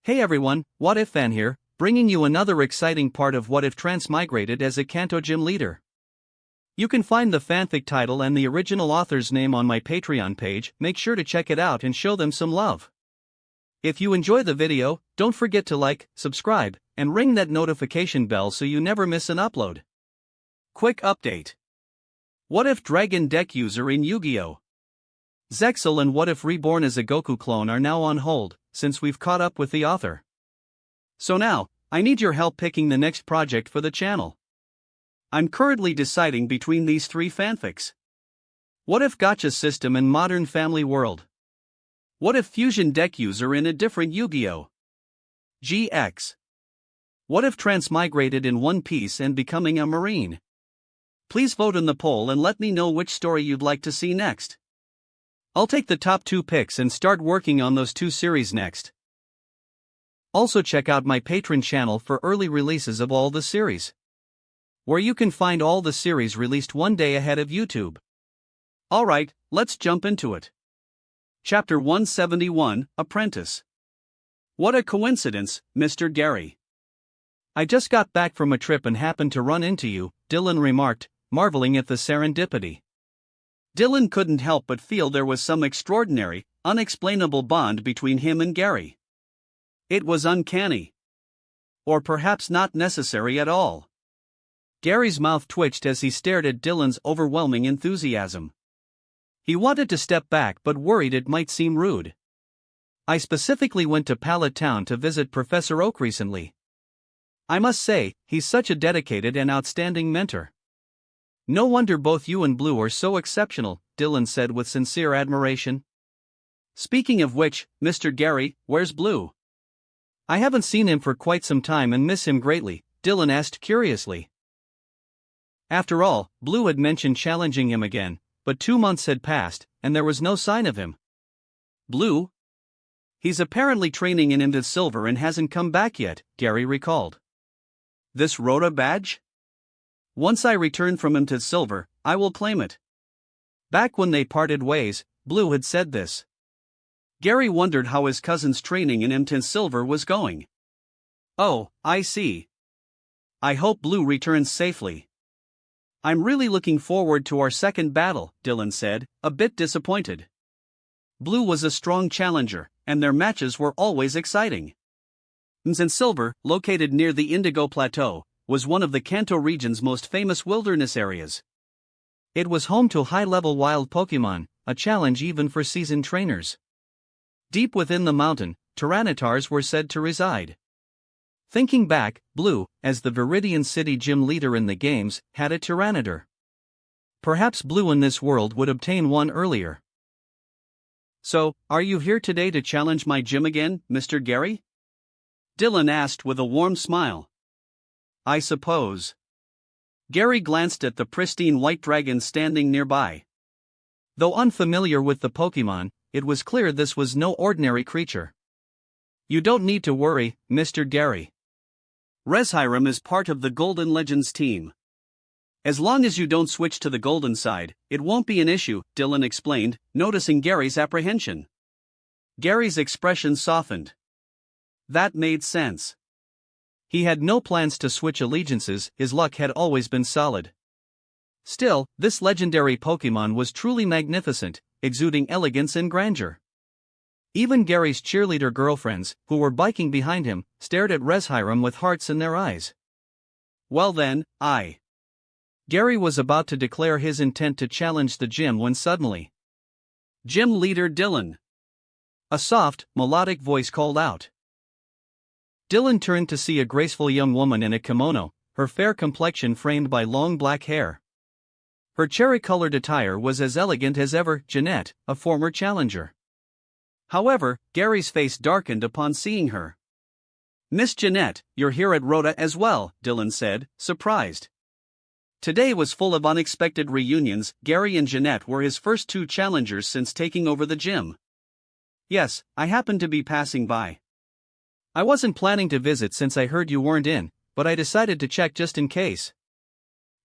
Hey everyone, What If Fan here, bringing you another exciting part of What If Transmigrated as a Kanto gym leader. You can find the fanfic title and the original author's name on my Patreon page. Make sure to check it out and show them some love. If you enjoy the video, don't forget to like, subscribe, and ring that notification bell so you never miss an upload. Quick update. What if Dragon Deck user in Yu-Gi-Oh! Zexal and What if Reborn as a Goku clone are now on hold, since we've caught up with the author. So now, I need your help picking the next project for the channel. I'm currently deciding between these three fanfics. What if Gacha system in Modern Family World? What if Fusion Deck user in a different Yu-Gi-Oh! GX? What if Transmigrated in One Piece and becoming a Marine? Please vote in the poll and let me know which story you'd like to see next. I'll take the top 2 picks and start working on those 2 series next. Also check out my Patreon channel for early releases of all the series, where you can find all the series released one day ahead of YouTube. Alright, let's jump into it. Chapter 171, Apprentice. What a coincidence, Mr. Gary. I just got back from a trip and happened to run into you, Dylan remarked, marveling at the serendipity. Dylan couldn't help but feel there was some extraordinary, unexplainable bond between him and Gary. It was uncanny. Or perhaps not necessary at all. Gary's mouth twitched as he stared at Dylan's overwhelming enthusiasm. He wanted to step back but worried it might seem rude. I specifically went to Pallet Town to visit Professor Oak recently. I must say, he's such a dedicated and outstanding mentor. No wonder both you and Blue are so exceptional, Dylan said with sincere admiration. Speaking of which, Mr. Gary, where's Blue? I haven't seen him for quite some time and miss him greatly, Dylan asked curiously. After all, Blue had mentioned challenging him again, but 2 months had passed, and there was no sign of him. Blue? He's apparently training in Into Silver and hasn't come back yet, Gary recalled. This Rhoda badge? Once I return from Into Silver, I will claim it. Back when they parted ways, Blue had said this. Gary wondered how his cousin's training in Into Silver was going. Oh, I see. I hope Blue returns safely. I'm really looking forward to our second battle, Dylan said, a bit disappointed. Blue was a strong challenger, and their matches were always exciting. Into Silver, located near the Indigo Plateau, was one of the Kanto region's most famous wilderness areas. It was home to high-level wild Pokemon, a challenge even for seasoned trainers. Deep within the mountain, Tyrannitars were said to reside. Thinking back, Blue, as the Viridian City gym leader in the games, had a Tyranitar. Perhaps Blue in this world would obtain one earlier. So, are you here today to challenge my gym again, Mr. Gary? Dylan asked with a warm smile. I suppose. Gary glanced at the pristine white dragon standing nearby. Though unfamiliar with the Pokemon, it was clear this was no ordinary creature. You don't need to worry, Mr. Gary. Reshiram is part of the Golden Legends team. As long as you don't switch to the Golden side, it won't be an issue, Dylan explained, noticing Gary's apprehension. Gary's expression softened. That made sense. He had no plans to switch allegiances, his luck had always been solid. Still, this legendary Pokemon was truly magnificent, exuding elegance and grandeur. Even Gary's cheerleader girlfriends, who were biking behind him, stared at Reshiram with hearts in their eyes. Well then, Gary was about to declare his intent to challenge the gym when suddenly, Gym leader Dylan. A soft, melodic voice called out. Dylan turned to see a graceful young woman in a kimono, her fair complexion framed by long black hair. Her cherry-colored attire was as elegant as ever, Jeanette, a former challenger. However, Gary's face darkened upon seeing her. Miss Jeanette, you're here at Rhoda as well, Dylan said, surprised. Today was full of unexpected reunions. Gary and Jeanette were his first 2 challengers since taking over the gym. Yes, I happened to be passing by. I wasn't planning to visit since I heard you weren't in, but I decided to check just in case.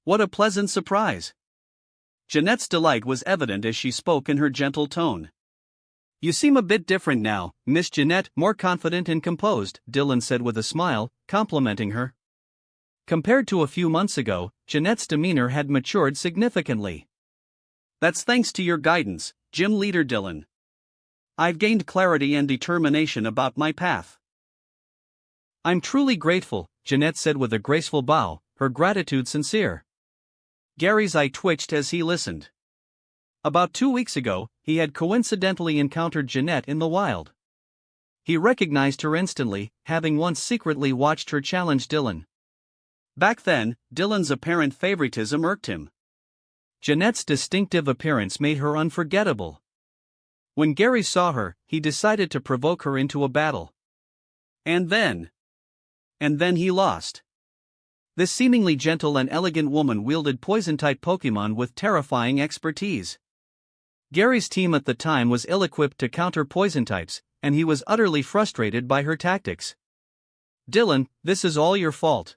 What a pleasant surprise. Jeanette's delight was evident as she spoke in her gentle tone. You seem a bit different now, Miss Jeanette, more confident and composed, Dylan said with a smile, complimenting her. Compared to a few months ago, Jeanette's demeanor had matured significantly. That's thanks to your guidance, Gym Leader Dylan. I've gained clarity and determination about my path. I'm truly grateful, Jeanette said with a graceful bow, her gratitude sincere. Gary's eye twitched as he listened. About 2 weeks ago, he had coincidentally encountered Jeanette in the wild. He recognized her instantly, having once secretly watched her challenge Dylan. Back then, Dylan's apparent favoritism irked him. Jeanette's distinctive appearance made her unforgettable. When Gary saw her, he decided to provoke her into a battle. And then he lost. This seemingly gentle and elegant woman wielded poison-type Pokemon with terrifying expertise. Gary's team at the time was ill-equipped to counter poison types, and he was utterly frustrated by her tactics. Dylan, this is all your fault.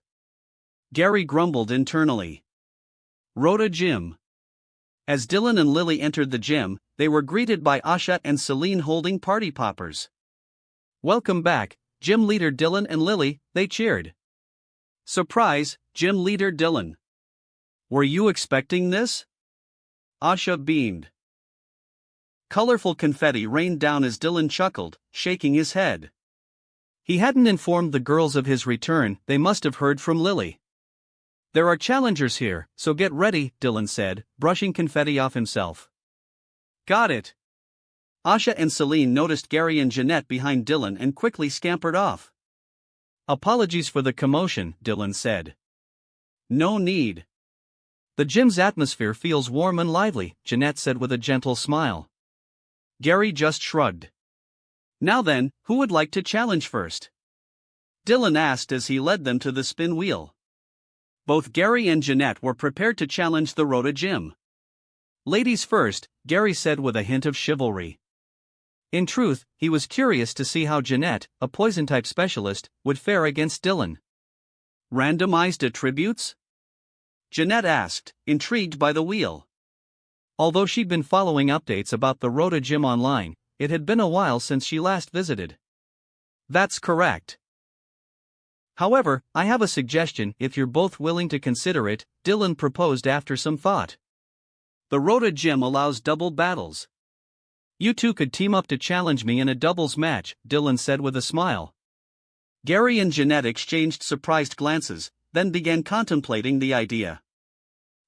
Gary grumbled internally. Rhoda Gym. As Dylan and Lily entered the gym, they were greeted by Asha and Celine holding party poppers. Welcome back, Gym Leader Dylan and Lily, they cheered. Surprise, Gym Leader Dylan. Were you expecting this? Asha beamed. Colorful confetti rained down as Dylan chuckled, shaking his head. He hadn't informed the girls of his return, they must have heard from Lily. There are challengers here, so get ready, Dylan said, brushing confetti off himself. Got it. Asha and Celine noticed Gary and Jeanette behind Dylan and quickly scampered off. Apologies for the commotion, Dylan said. No need. The gym's atmosphere feels warm and lively, Jeanette said with a gentle smile. Gary just shrugged. Now then, who would like to challenge first? Dylan asked as he led them to the spin wheel. Both Gary and Jeanette were prepared to challenge the Rhoda Gym. Ladies first, Gary said with a hint of chivalry. In truth, he was curious to see how Jeanette, a poison-type specialist, would fare against Dylan. Randomized attributes? Jeanette asked, intrigued by the wheel. Although she'd been following updates about the Rhoda Gym online, it had been a while since she last visited. That's correct. However, I have a suggestion if you're both willing to consider it, Dylan proposed after some thought. The Rhoda Gym allows double battles. You two could team up to challenge me in a doubles match, Dylan said with a smile. Gary and Jeanette exchanged surprised glances, then began contemplating the idea.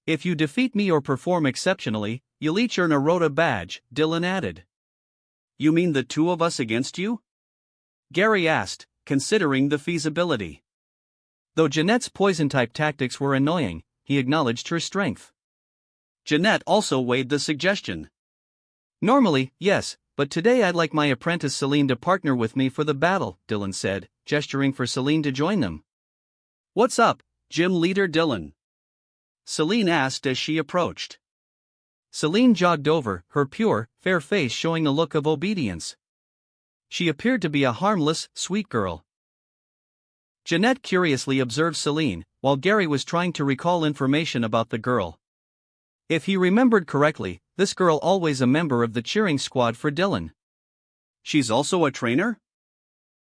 If you defeat me or perform exceptionally, you'll each earn a Rhoda badge, Dylan added. You mean the two of us against you? Gary asked, considering the feasibility. Though Jeanette's poison-type tactics were annoying, he acknowledged her strength. Jeanette also weighed the suggestion. Normally, yes, but today I'd like my apprentice Celine to partner with me for the battle, Dylan said, gesturing for Celine to join them. What's up, Gym Leader Dylan? Celine asked as she approached. Celine jogged over, her pure, fair face showing a look of obedience. She appeared to be a harmless, sweet girl. Jeanette curiously observed Celine, while Gary was trying to recall information about the girl. If he remembered correctly, this girl always a member of the cheering squad for Dylan. She's also a trainer?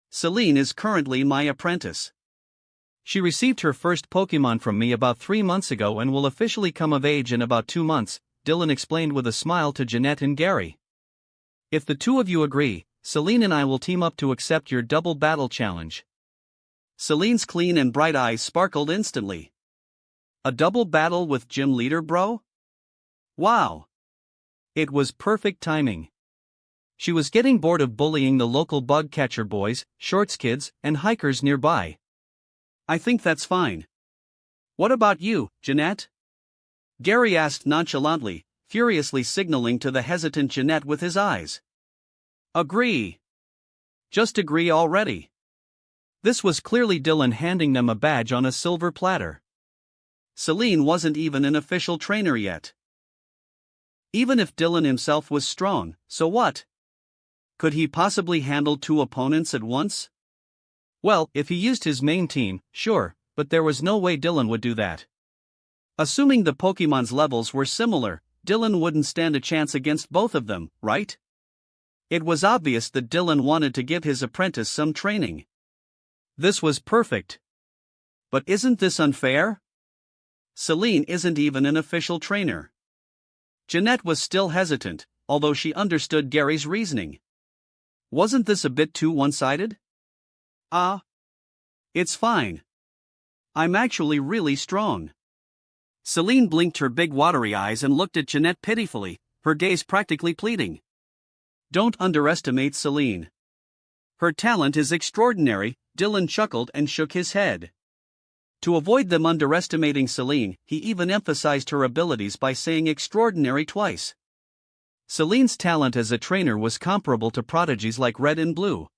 Celine is currently my apprentice. She received her first Pokemon from me about 3 months ago and will officially come of age in about 2 months, Dylan explained with a smile to Jeanette and Gary. If the two of you agree, Celine and I will team up to accept your double battle challenge. Celine's clean and bright eyes sparkled instantly. A double battle with Gym Leader bro? Wow! It was perfect timing. She was getting bored of bullying the local bug catcher boys, shorts kids, and hikers nearby. I think that's fine. What about you, Jeanette? Gary asked nonchalantly, furiously signaling to the hesitant Jeanette with his eyes. Agree. Just agree already. This was clearly Dylan handing them a badge on a silver platter. Celine wasn't even an official trainer yet. Even if Dylan himself was strong, so what? Could he possibly handle 2 opponents at once? Well, if he used his main team, sure, but there was no way Dylan would do that. Assuming the Pokemon's levels were similar, Dylan wouldn't stand a chance against both of them, right? It was obvious that Dylan wanted to give his apprentice some training. This was perfect. But isn't this unfair? Celine isn't even an official trainer. Jeanette was still hesitant, although she understood Gary's reasoning. Wasn't this a bit too one-sided? It's fine. I'm actually really strong. Celine blinked her big watery eyes and looked at Jeanette pitifully, her gaze practically pleading. Don't underestimate Celine. Her talent is extraordinary. Dylan chuckled and shook his head. To avoid them underestimating Celine, he even emphasized her abilities by saying extraordinary twice. Celine's talent as a trainer was comparable to prodigies like Red and Blue.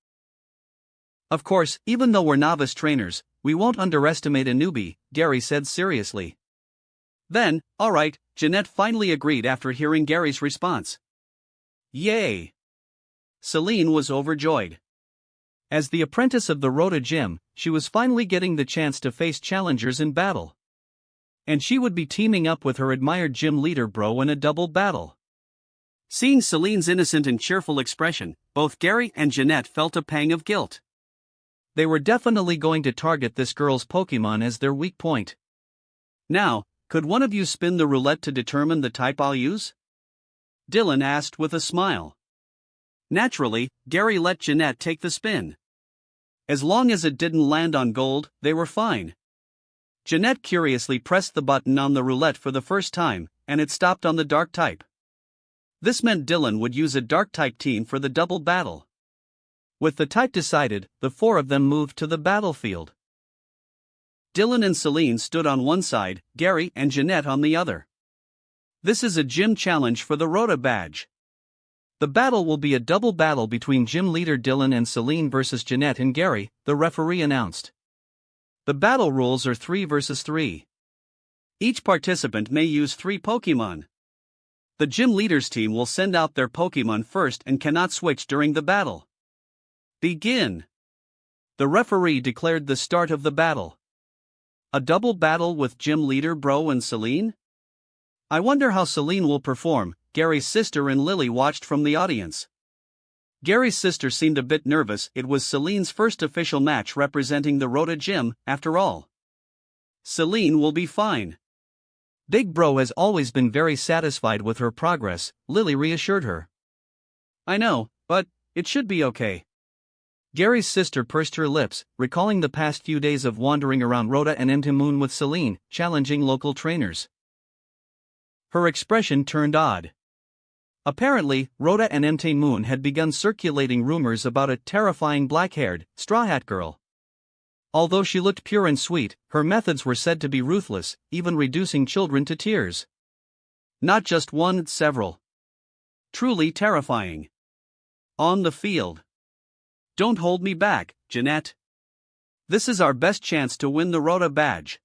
Of course, even though we're novice trainers, we won't underestimate a newbie, Gary said seriously. Then, alright, Jeanette finally agreed after hearing Gary's response. Yay! Celine was overjoyed. As the apprentice of the Rota Gym, she was finally getting the chance to face challengers in battle. And she would be teaming up with her admired gym leader bro in a double battle. Seeing Celine's innocent and cheerful expression, both Gary and Jeanette felt a pang of guilt. They were definitely going to target this girl's Pokemon as their weak point. Now, could one of you spin the roulette to determine the type I'll use? Dylan asked with a smile. Naturally, Gary let Jeanette take the spin. As long as it didn't land on gold, they were fine. Jeanette curiously pressed the button on the roulette for the first time, and it stopped on the dark type. This meant Dylan would use a dark type team for the double battle. With the type decided, the four of them moved to the battlefield. Dylan and Celine stood on one side, Gary and Jeanette on the other. This is a gym challenge for the Rota badge. The battle will be a double battle between gym leader Dylan and Celine versus Jeanette and Gary, the referee announced. The battle rules are 3 versus 3. Each participant may use 3 Pokemon. The gym leader's team will send out their Pokemon first and cannot switch during the battle. Begin! The referee declared the start of the battle. A double battle with gym leader Bro and Celine? I wonder how Celine will perform. Gary's sister and Lily watched from the audience. Gary's sister seemed a bit nervous. It was Celine's first official match representing the Rota Gym, after all. Celine will be fine. Big Bro has always been very satisfied with her progress, Lily reassured her. I know, but it should be okay. Gary's sister pursed her lips, recalling the past few days of wandering around Rota and Mt. Moon with Celine, challenging local trainers. Her expression turned odd. Apparently, Rota and Mt. Moon had begun circulating rumors about a terrifying black-haired, straw-hat girl. Although she looked pure and sweet, her methods were said to be ruthless, even reducing children to tears. Not just one, several. Truly terrifying. On the field. Don't hold me back, Jeanette. This is our best chance to win the Rota badge.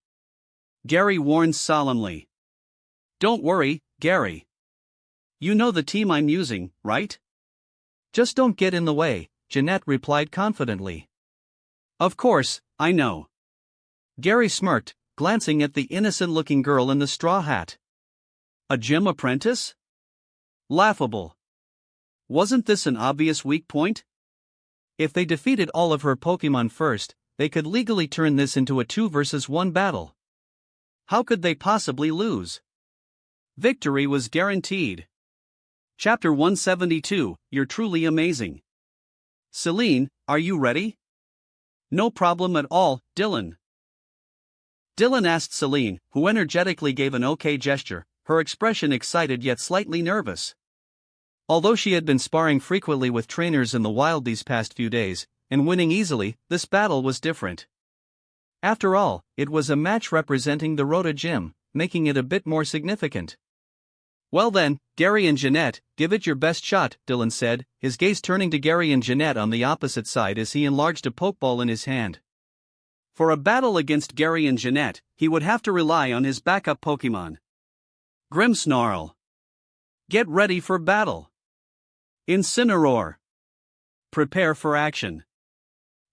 Gary warned solemnly. Don't worry, Gary. You know the team I'm using, right? Just don't get in the way, Jeanette replied confidently. Of course, I know. Gary smirked, glancing at the innocent-looking girl in the straw hat. A gym apprentice? Laughable. Wasn't this an obvious weak point? If they defeated all of her Pokemon first, they could legally turn this into a 2 versus 1 battle. How could they possibly lose? Victory was guaranteed. Chapter 172, You're Truly Amazing. Celine, are you ready? No problem at all, Dylan. Dylan asked Celine, who energetically gave an okay gesture, her expression excited yet slightly nervous. Although she had been sparring frequently with trainers in the wild these past few days, and winning easily, this battle was different. After all, it was a match representing the Rota Gym, making it a bit more significant. Well then, Gary and Jeanette, give it your best shot, Dylan said, his gaze turning to Gary and Jeanette on the opposite side as he enlarged a Pokeball in his hand. For a battle against Gary and Jeanette, he would have to rely on his backup Pokemon. Grimmsnarl. Get ready for battle. Incineroar. Prepare for action.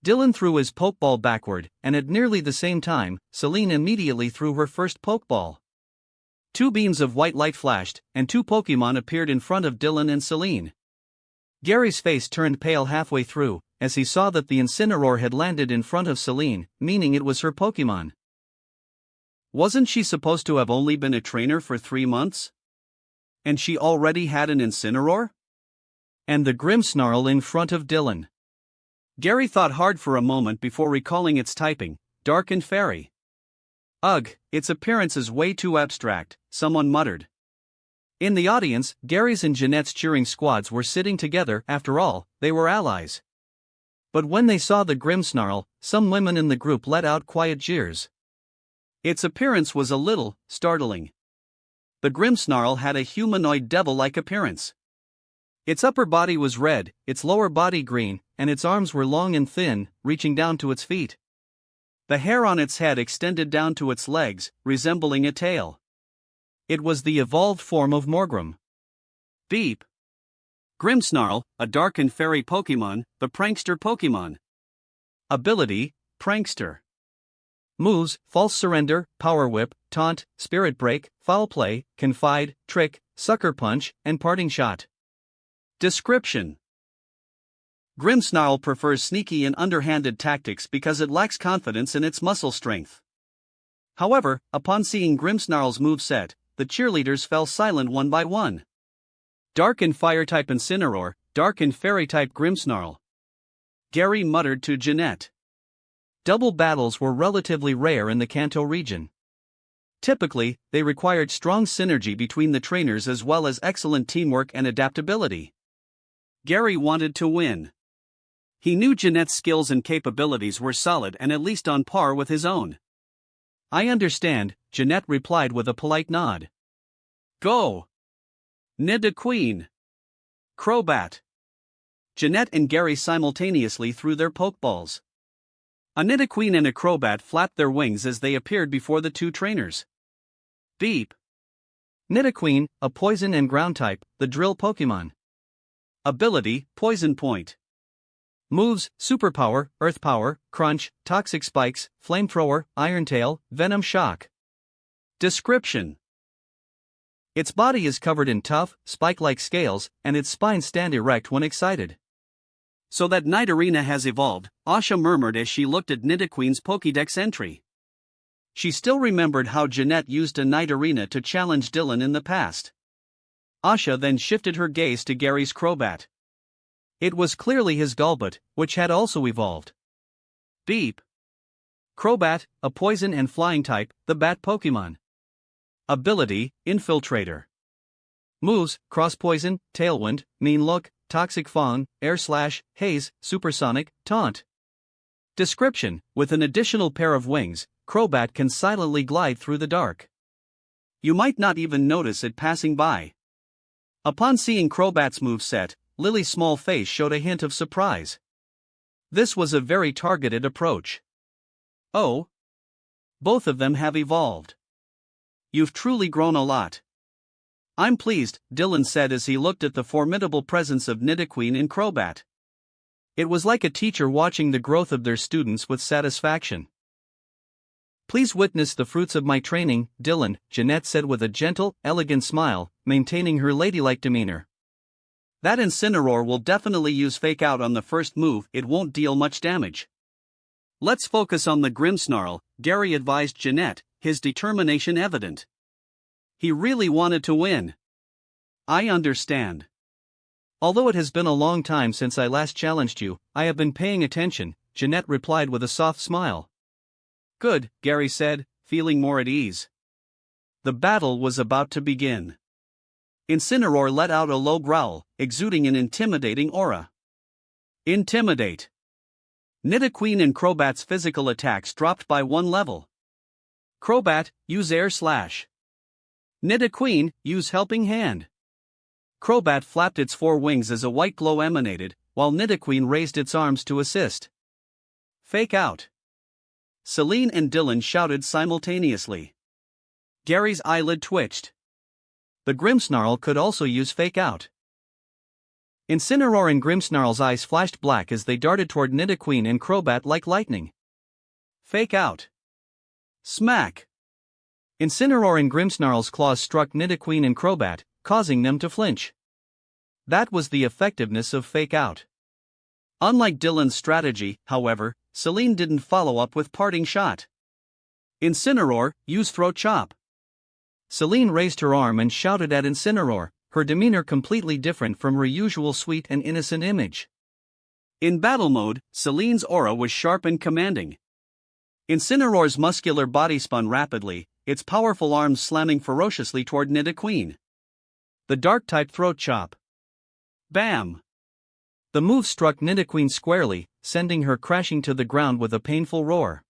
Dylan threw his Pokeball backward, and at nearly the same time, Celine immediately threw her first Pokeball. 2 beams of white light flashed, and 2 Pokemon appeared in front of Dylan and Celine. Gary's face turned pale halfway through, as he saw that the Incineroar had landed in front of Celine, meaning it was her Pokémon. Wasn't she supposed to have only been a trainer for 3 months? And she already had an Incineroar? And the Grimmsnarl in front of Dylan. Gary thought hard for a moment before recalling its typing, dark and fairy. Ugh, its appearance is way too abstract, someone muttered. In the audience, Gary's and Jeanette's cheering squads were sitting together. After all, they were allies. But when they saw the Grimmsnarl, some women in the group let out quiet jeers. Its appearance was a little startling. The Grimmsnarl had a humanoid devil-like appearance. Its upper body was red, its lower body green, and its arms were long and thin, reaching down to its feet. The hair on its head extended down to its legs, resembling a tail. It was the evolved form of Morgrim. Beep. Grimmsnarl, a dark and fairy Pokémon, the prankster Pokémon. Ability, Prankster. Moves, False Surrender, Power Whip, Taunt, Spirit Break, Foul Play, Confide, Trick, Sucker Punch, and Parting Shot. Description: Grimmsnarl prefers sneaky and underhanded tactics because it lacks confidence in its muscle strength. However, upon seeing Grimmsnarl's moveset, the cheerleaders fell silent one by one. Dark and Fire-type Incineroar, Dark and Fairy-type Grimmsnarl. Gary muttered to Jeanette. Double battles were relatively rare in the Kanto region. Typically, they required strong synergy between the trainers as well as excellent teamwork and adaptability. Gary wanted to win. He knew Jeanette's skills and capabilities were solid and at least on par with his own. I understand, Jeanette replied with a polite nod. Go! Nidoqueen! Crobat! Jeanette and Gary simultaneously threw their Pokeballs. A Nidoqueen and a Crobat flapped their wings as they appeared before the two trainers. Beep! Nidoqueen, a poison and ground type, the drill Pokémon. Ability, Poison Point. Moves, Superpower, Earth Power, Crunch, Toxic Spikes, Flamethrower, Iron Tail, Venom Shock. Description: its body is covered in tough, spike-like scales, and its spines stand erect when excited. So that Nidorina has evolved, Asha murmured as she looked at Nidoqueen's Pokédex entry. She still remembered how Jeanette used a Nidorina to challenge Dylan in the past. Asha then shifted her gaze to Gary's Crobat. It was clearly his Golbat, which had also evolved. Beep! Crobat, a poison and flying type, the bat Pokémon. Ability, Infiltrator. Moves, Cross Poison, Tailwind, Mean Look, Toxic Fawn, Air Slash, Haze, Supersonic, Taunt. Description: with an additional pair of wings, Crobat can silently glide through the dark. You might not even notice it passing by. Upon seeing Crobat's moveset, Lily's small face showed a hint of surprise. This was a very targeted approach. Oh. Both of them have evolved. You've truly grown a lot. I'm pleased, Dylan said as he looked at the formidable presence of Nidoqueen and Crobat. It was like a teacher watching the growth of their students with satisfaction. Please witness the fruits of my training, Dylan, Jeanette said with a gentle, elegant smile, maintaining her ladylike demeanor. That Incineroar will definitely use Fake Out on the first move, it won't deal much damage. Let's focus on the Grimmsnarl, Gary advised Jeanette, his determination evident. He really wanted to win. I understand. Although it has been a long time since I last challenged you, I have been paying attention, Jeanette replied with a soft smile. Good, Gary said, feeling more at ease. The battle was about to begin. Incineroar let out a low growl, exuding an intimidating aura. Intimidate. Nidoqueen and Crobat's physical attacks dropped by 1 level. Crobat, use Air Slash. Nidoqueen, use Helping Hand. Crobat flapped its 4 wings as a white glow emanated, while Nidoqueen raised its arms to assist. Fake Out. Celine and Dylan shouted simultaneously. Gary's eyelid twitched. The Grimmsnarl could also use Fake Out. Incineroar and Grimmsnarl's eyes flashed black as they darted toward Nidoqueen and Crobat like lightning. Fake Out. Smack! Incineroar and Grimmsnarl's claws struck Nidoqueen and Crobat, causing them to flinch. That was the effectiveness of Fake Out. Unlike Dylan's strategy, however, Celine didn't follow up with parting shot. Incineroar, use throat chop. Celine raised her arm and shouted at Incineroar, her demeanor completely different from her usual sweet and innocent image. In battle mode, Celine's aura was sharp and commanding. Incineroar's muscular body spun rapidly, its powerful arms slamming ferociously toward Nidoqueen. The Dark-type throat chop. Bam! The move struck Nidoqueen squarely, sending her crashing to the ground with a painful roar.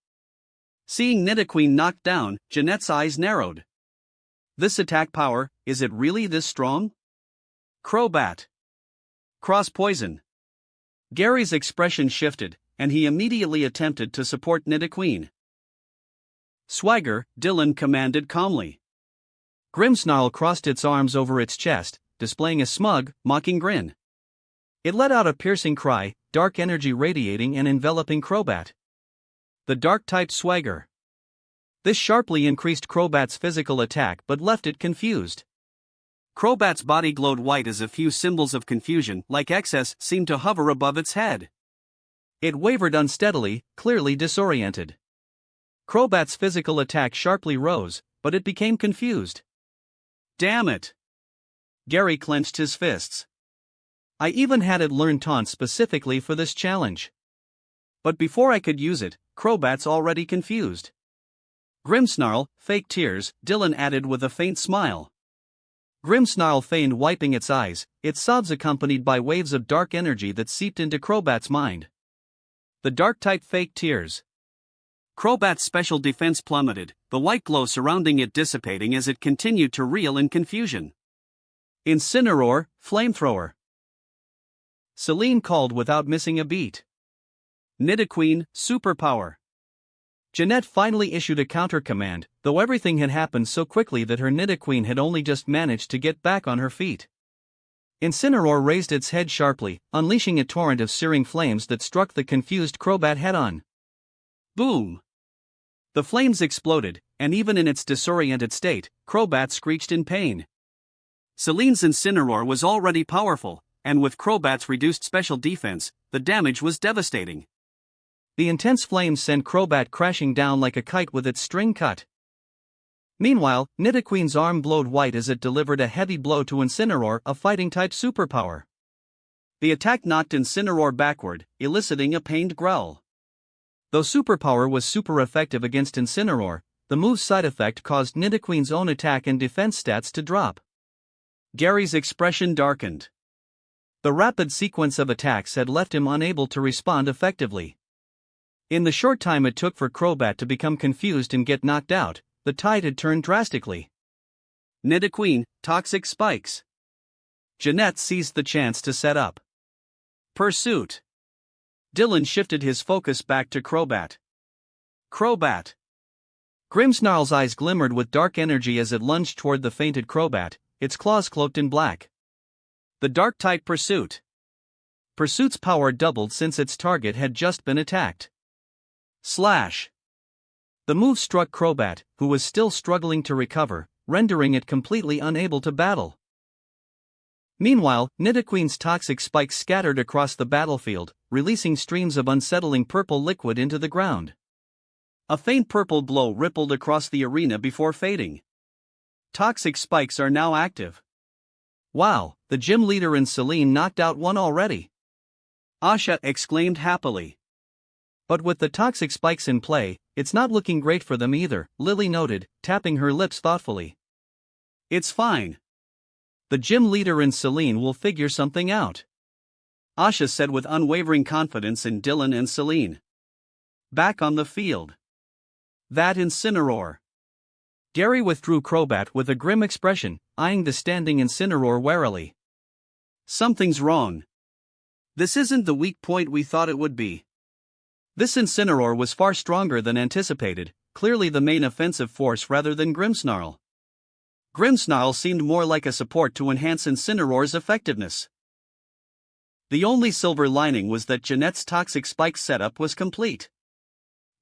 Seeing Nidoqueen knocked down, Jeanette's eyes narrowed. This attack power, is it really this strong? Crobat. Cross poison. Gary's expression shifted, and he immediately attempted to support Nidoqueen. Swagger, Dylan commanded calmly. Grimmsnarl crossed its arms over its chest, displaying a smug, mocking grin. It let out a piercing cry, dark energy radiating and enveloping Crobat. The Dark-type Swagger. This sharply increased Crobat's physical attack but left it confused. Crobat's body glowed white as a few symbols of confusion, like excess, seemed to hover above its head. It wavered unsteadily, clearly disoriented. Crobat's physical attack sharply rose, but it became confused. Damn it! Gary clenched his fists. I even had it learn taunt specifically for this challenge. But before I could use it, Crobat's already confused. Grimmsnarl, fake tears, Dylan added with a faint smile. Grimmsnarl feigned wiping its eyes, its sobs accompanied by waves of dark energy that seeped into Crobat's mind. The Dark-type fake tears. Crobat's special defense plummeted, the white glow surrounding it dissipating as it continued to reel in confusion. Incineroar, flamethrower. Celine called without missing a beat. Nidoqueen, superpower. Jeanette finally issued a counter-command, though everything had happened so quickly that her Nidoqueen had only just managed to get back on her feet. Incineroar raised its head sharply, unleashing a torrent of searing flames that struck the confused Crobat head-on. Boom! The flames exploded, and even in its disoriented state, Crobat screeched in pain. Celine's Incineroar was already powerful, and with Crobat's reduced special defense, the damage was devastating. The intense flames sent Crobat crashing down like a kite with its string cut. Meanwhile, Nidoqueen's arm glowed white as it delivered a heavy blow to Incineroar, a fighting-type superpower. The attack knocked Incineroar backward, eliciting a pained growl. Though superpower was super effective against Incineroar, the move's side effect caused Nidoqueen's own attack and defense stats to drop. Gary's expression darkened. The rapid sequence of attacks had left him unable to respond effectively. In the short time it took for Crobat to become confused and get knocked out, the tide had turned drastically. Nidoqueen, toxic spikes. Jeanette seized the chance to set up. Pursuit. Dylan shifted his focus back to Crobat. Crobat. Grimmsnarl's eyes glimmered with dark energy as it lunged toward the fainted Crobat, its claws cloaked in black. The Dark-type Pursuit. Pursuit's power doubled since its target had just been attacked. Slash. The move struck Crobat, who was still struggling to recover, rendering it completely unable to battle. Meanwhile, Nidoqueen's toxic spikes scattered across the battlefield, releasing streams of unsettling purple liquid into the ground. A faint purple glow rippled across the arena before fading. Toxic spikes are now active. Wow, the gym leader and Celine knocked out one already. Asha exclaimed happily. But with the toxic spikes in play, it's not looking great for them either, Lily noted, tapping her lips thoughtfully. It's fine. The gym leader and Celine will figure something out. Asha said with unwavering confidence in Dylan and Celine. Back on the field. That Incineroar. Gary withdrew Crobat with a grim expression, eyeing the standing Incineroar warily. Something's wrong. This isn't the weak point we thought it would be. This Incineroar was far stronger than anticipated, clearly the main offensive force rather than Grimmsnarl. Grimmsnarl seemed more like a support to enhance Incineroar's effectiveness. The only silver lining was that Jeanette's toxic spike setup was complete.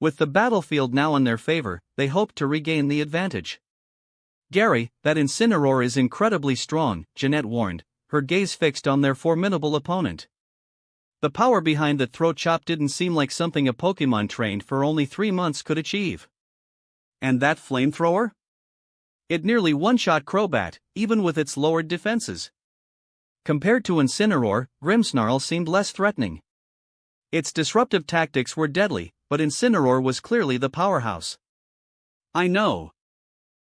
With the battlefield now in their favor, they hoped to regain the advantage. Gary, that Incineroar is incredibly strong, Jeanette warned, her gaze fixed on their formidable opponent. The power behind the throat chop didn't seem like something a Pokemon trained for only 3 months could achieve. And that flamethrower? It nearly one-shot Crobat, even with its lowered defenses. Compared to Incineroar, Grimmsnarl seemed less threatening. Its disruptive tactics were deadly, but Incineroar was clearly the powerhouse. I know.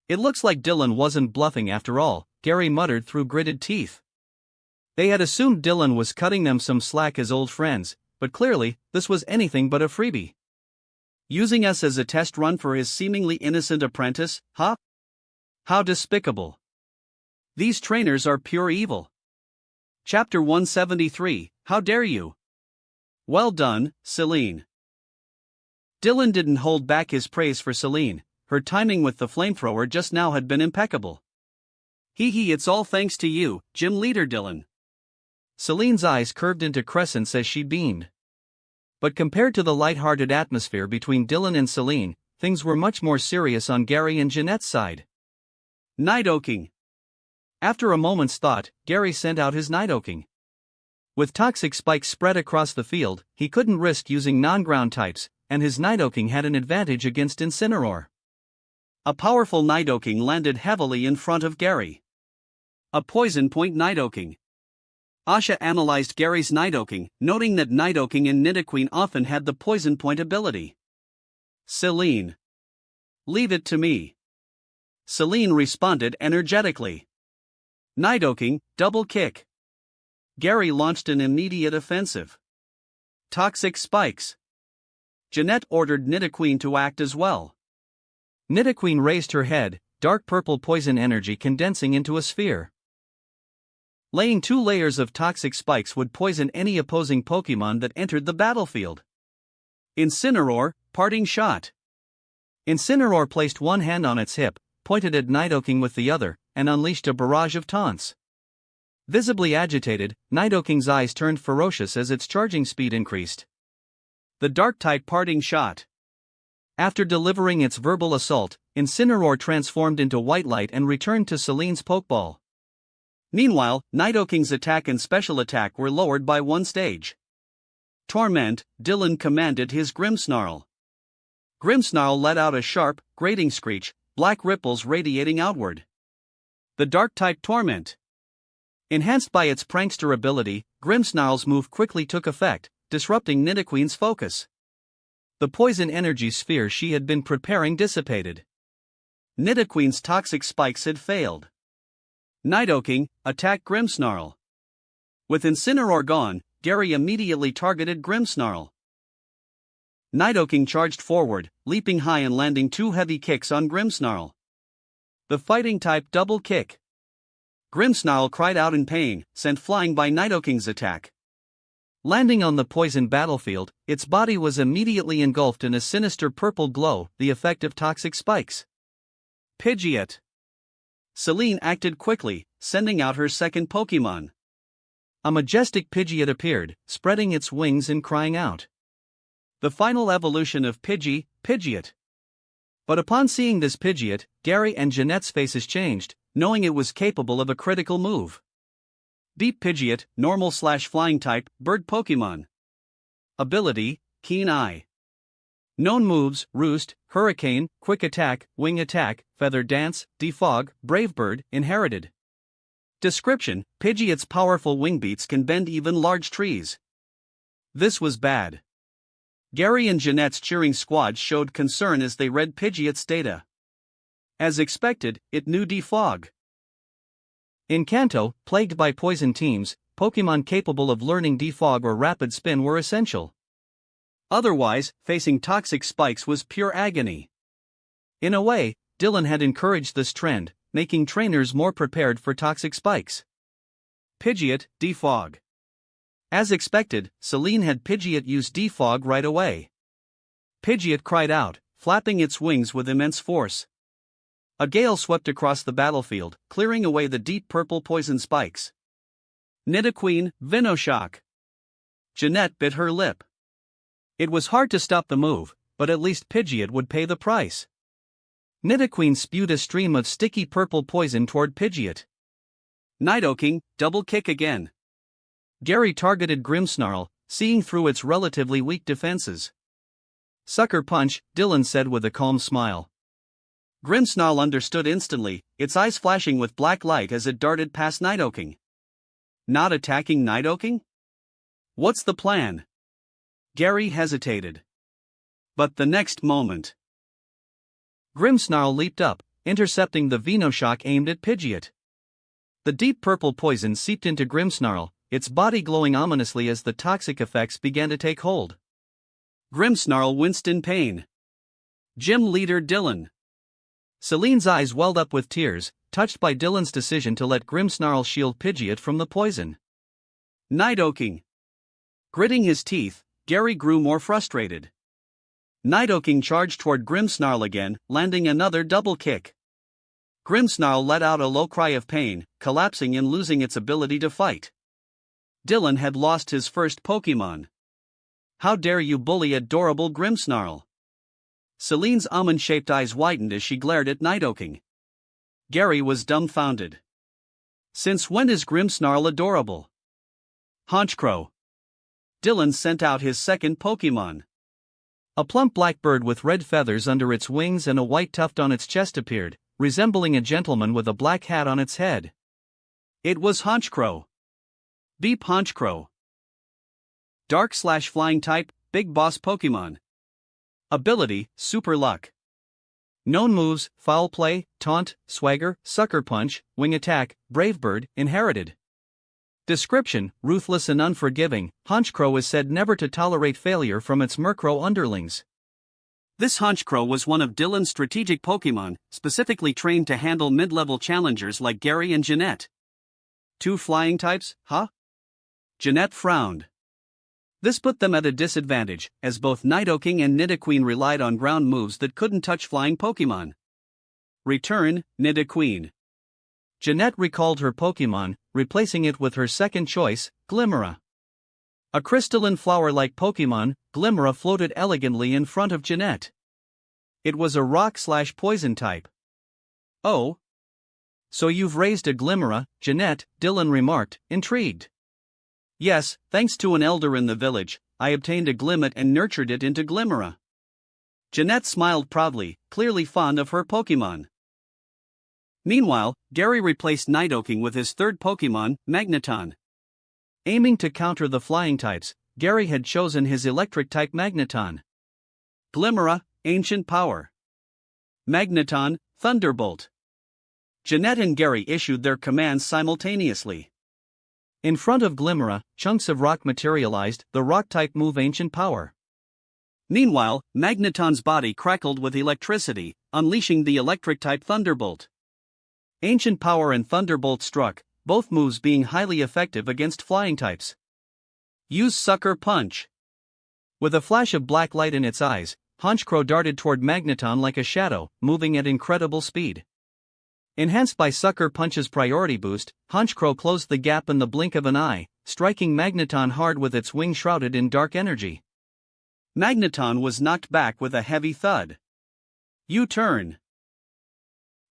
It looks like Dylan wasn't bluffing after all, Gary muttered through gritted teeth. They had assumed Dylan was cutting them some slack as old friends, but clearly, this was anything but a freebie. Using us as a test run for his seemingly innocent apprentice, huh? How despicable. These trainers are pure evil. Chapter 173, How Dare You? Well done, Celine. Dylan didn't hold back his praise for Celine. Her timing with the flamethrower just now had been impeccable. It's all thanks to you, gym leader Dylan. Celine's eyes curved into crescents as she beamed. But compared to the light-hearted atmosphere between Dylan and Celine, things were much more serious on Gary and Jeanette's side. Nidoking. After a moment's thought, Gary sent out his Nidoking. With toxic spikes spread across the field, he couldn't risk using non-ground types, and his Nidoking had an advantage against Incineroar. A powerful Nidoking landed heavily in front of Gary. A Poison Point Nidoking. Asha analyzed Gary's Nidoking, noting that Nidoking and Nidoqueen often had the Poison Point ability. Celine. Leave it to me. Celine responded energetically. Nidoking, double kick. Gary launched an immediate offensive. Toxic spikes. Jeanette ordered Nidoqueen to act as well. Nidoqueen raised her head, dark purple poison energy condensing into a sphere. Laying 2 layers of toxic spikes would poison any opposing Pokemon that entered the battlefield. Incineroar, parting shot. Incineroar placed one hand on its hip, pointed at Nidoking with the other, and unleashed a barrage of taunts. Visibly agitated, Nidoking's eyes turned ferocious as its charging speed increased. The Dark-type parting shot. After delivering its verbal assault, Incineroar transformed into white light and returned to Celine's Pokeball. Meanwhile, Nidoking's attack and special attack were lowered by 1 stage. Torment, Dylan commanded his Grimmsnarl. Grimmsnarl let out a sharp, grating screech, black ripples radiating outward. The Dark-type Torment. Enhanced by its prankster ability, Grimmsnarl's move quickly took effect, disrupting Nidoqueen's focus. The poison energy sphere she had been preparing dissipated. Nidoqueen's toxic spikes had failed. Nidoking, attack Grimmsnarl. With Incineroar gone, Gary immediately targeted Grimmsnarl. Nidoking charged forward, leaping high and landing 2 heavy kicks on Grimmsnarl. The fighting-type double kick. Grimmsnarl cried out in pain, sent flying by Nidoking's attack. Landing on the poison battlefield, its body was immediately engulfed in a sinister purple glow, the effect of toxic spikes. Pidgeot. Celine acted quickly, sending out her second Pokemon. A majestic Pidgeot appeared, spreading its wings and crying out. The final evolution of Pidgeot. But upon seeing this Pidgeot, Gary and Jeanette's faces changed, knowing it was capable of a critical move. Deep Pidgeot, normal/flying type, bird Pokemon. Ability, Keen Eye. Known moves, Roost, Hurricane, Quick Attack, Wing Attack, Feather Dance, Defog, Brave Bird, Inherited. Description: Pidgeot's powerful wing beats can bend even large trees. This was bad. Gary and Jeanette's cheering squad showed concern as they read Pidgeot's data. As expected, it knew Defog. In Kanto, plagued by poison teams, Pokemon capable of learning Defog or Rapid Spin were essential. Otherwise, facing toxic spikes was pure agony. In a way, Dylan had encouraged this trend, making trainers more prepared for toxic spikes. Pidgeot, Defog. As expected, Celine had Pidgeot use Defog right away. Pidgeot cried out, flapping its wings with immense force. A gale swept across the battlefield, clearing away the deep purple poison spikes. Nidoqueen, Venoshock. Jeanette bit her lip. It was hard to stop the move, but at least Pidgeot would pay the price. Nidoqueen spewed a stream of sticky purple poison toward Pidgeot. Nidoking, double kick again. Gary targeted Grimmsnarl, seeing through its relatively weak defenses. Sucker punch, Dylan said with a calm smile. Grimmsnarl understood instantly, its eyes flashing with black light as it darted past Nidoking. Not attacking Nidoking? What's the plan? Gary hesitated. But the next moment, Grimmsnarl leaped up, intercepting the Venoshock aimed at Pidgeot. The deep purple poison seeped into Grimmsnarl, its body glowing ominously as the toxic effects began to take hold. Grimmsnarl winced in pain. Gym leader Dylan. Celine's eyes welled up with tears, touched by Dylan's decision to let Grimmsnarl shield Pidgeot from the poison. Nidoking. Gritting his teeth, Gary grew more frustrated. Nidoking charged toward Grimmsnarl again, landing another double kick. Grimmsnarl let out a low cry of pain, collapsing and losing its ability to fight. Dylan had lost his first Pokémon. How dare you bully adorable Grimmsnarl? Celine's almond-shaped eyes widened as she glared at Nidoking. Gary was dumbfounded. Since when is Grimmsnarl adorable? Honchkrow. Dylan sent out his second Pokémon. A plump black bird with red feathers under its wings and a white tuft on its chest appeared, resembling a gentleman with a black hat on its head. It was Honchkrow. Beep Honchkrow. Dark/Flying type, Big Boss Pokémon. Ability, Super Luck. Known moves, Foul Play, Taunt, Swagger, Sucker Punch, Wing Attack, Brave Bird, Inherited. Description, ruthless and unforgiving, Honchkrow is said never to tolerate failure from its Murkrow underlings. This Honchkrow was one of Dylan's strategic Pokémon, specifically trained to handle mid-level challengers like Gary and Jeanette. 2 flying types, huh? Jeanette frowned. This put them at a disadvantage, as both Nidoking and Nidoqueen relied on ground moves that couldn't touch flying Pokémon. Return, Nidoqueen. Jeanette recalled her Pokémon, replacing it with her second choice, Glimmera. A crystalline flower-like Pokémon, Glimmera floated elegantly in front of Jeanette. It was a rock/poison type. Oh? So you've raised a Glimmera, Jeanette, Dylan remarked, intrigued. Yes, thanks to an elder in the village, I obtained a Glimmet and nurtured it into Glimmera. Jeanette smiled proudly, clearly fond of her Pokémon. Meanwhile, Gary replaced Nidoking with his third Pokémon, Magneton. Aiming to counter the flying types, Gary had chosen his electric-type Magneton. Glimmera, Ancient Power. Magneton, Thunderbolt. Jeanette and Gary issued their commands simultaneously. In front of Glimmera, chunks of rock materialized, the rock-type move Ancient Power. Meanwhile, Magneton's body crackled with electricity, unleashing the electric-type Thunderbolt. Ancient Power and Thunderbolt struck, both moves being highly effective against flying types. Use Sucker Punch. With a flash of black light in its eyes, Honchkrow darted toward Magneton like a shadow, moving at incredible speed. Enhanced by Sucker Punch's priority boost, Honchkrow closed the gap in the blink of an eye, striking Magneton hard with its wing shrouded in dark energy. Magneton was knocked back with a heavy thud. U-turn.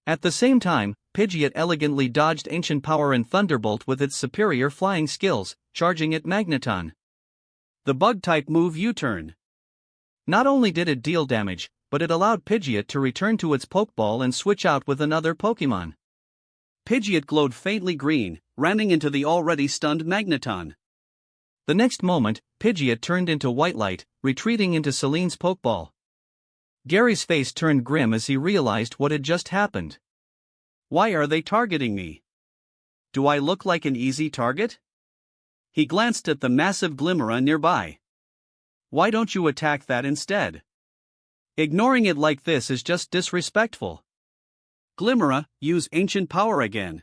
At the same time, Pidgeot elegantly dodged Ancient Power and Thunderbolt with its superior flying skills, charging at Magneton. The bug-type move U-turn. Not only did it deal damage, but it allowed Pidgeot to return to its Pokeball and switch out with another Pokémon. Pidgeot glowed faintly green, ramming into the already stunned Magneton. The next moment, Pidgeot turned into white light, retreating into Celine's Pokeball. Gary's face turned grim as he realized what had just happened. Why are they targeting me? Do I look like an easy target? He glanced at the massive Glimmera nearby. Why don't you attack that instead? Ignoring it like this is just disrespectful. Glimmera, use Ancient Power again.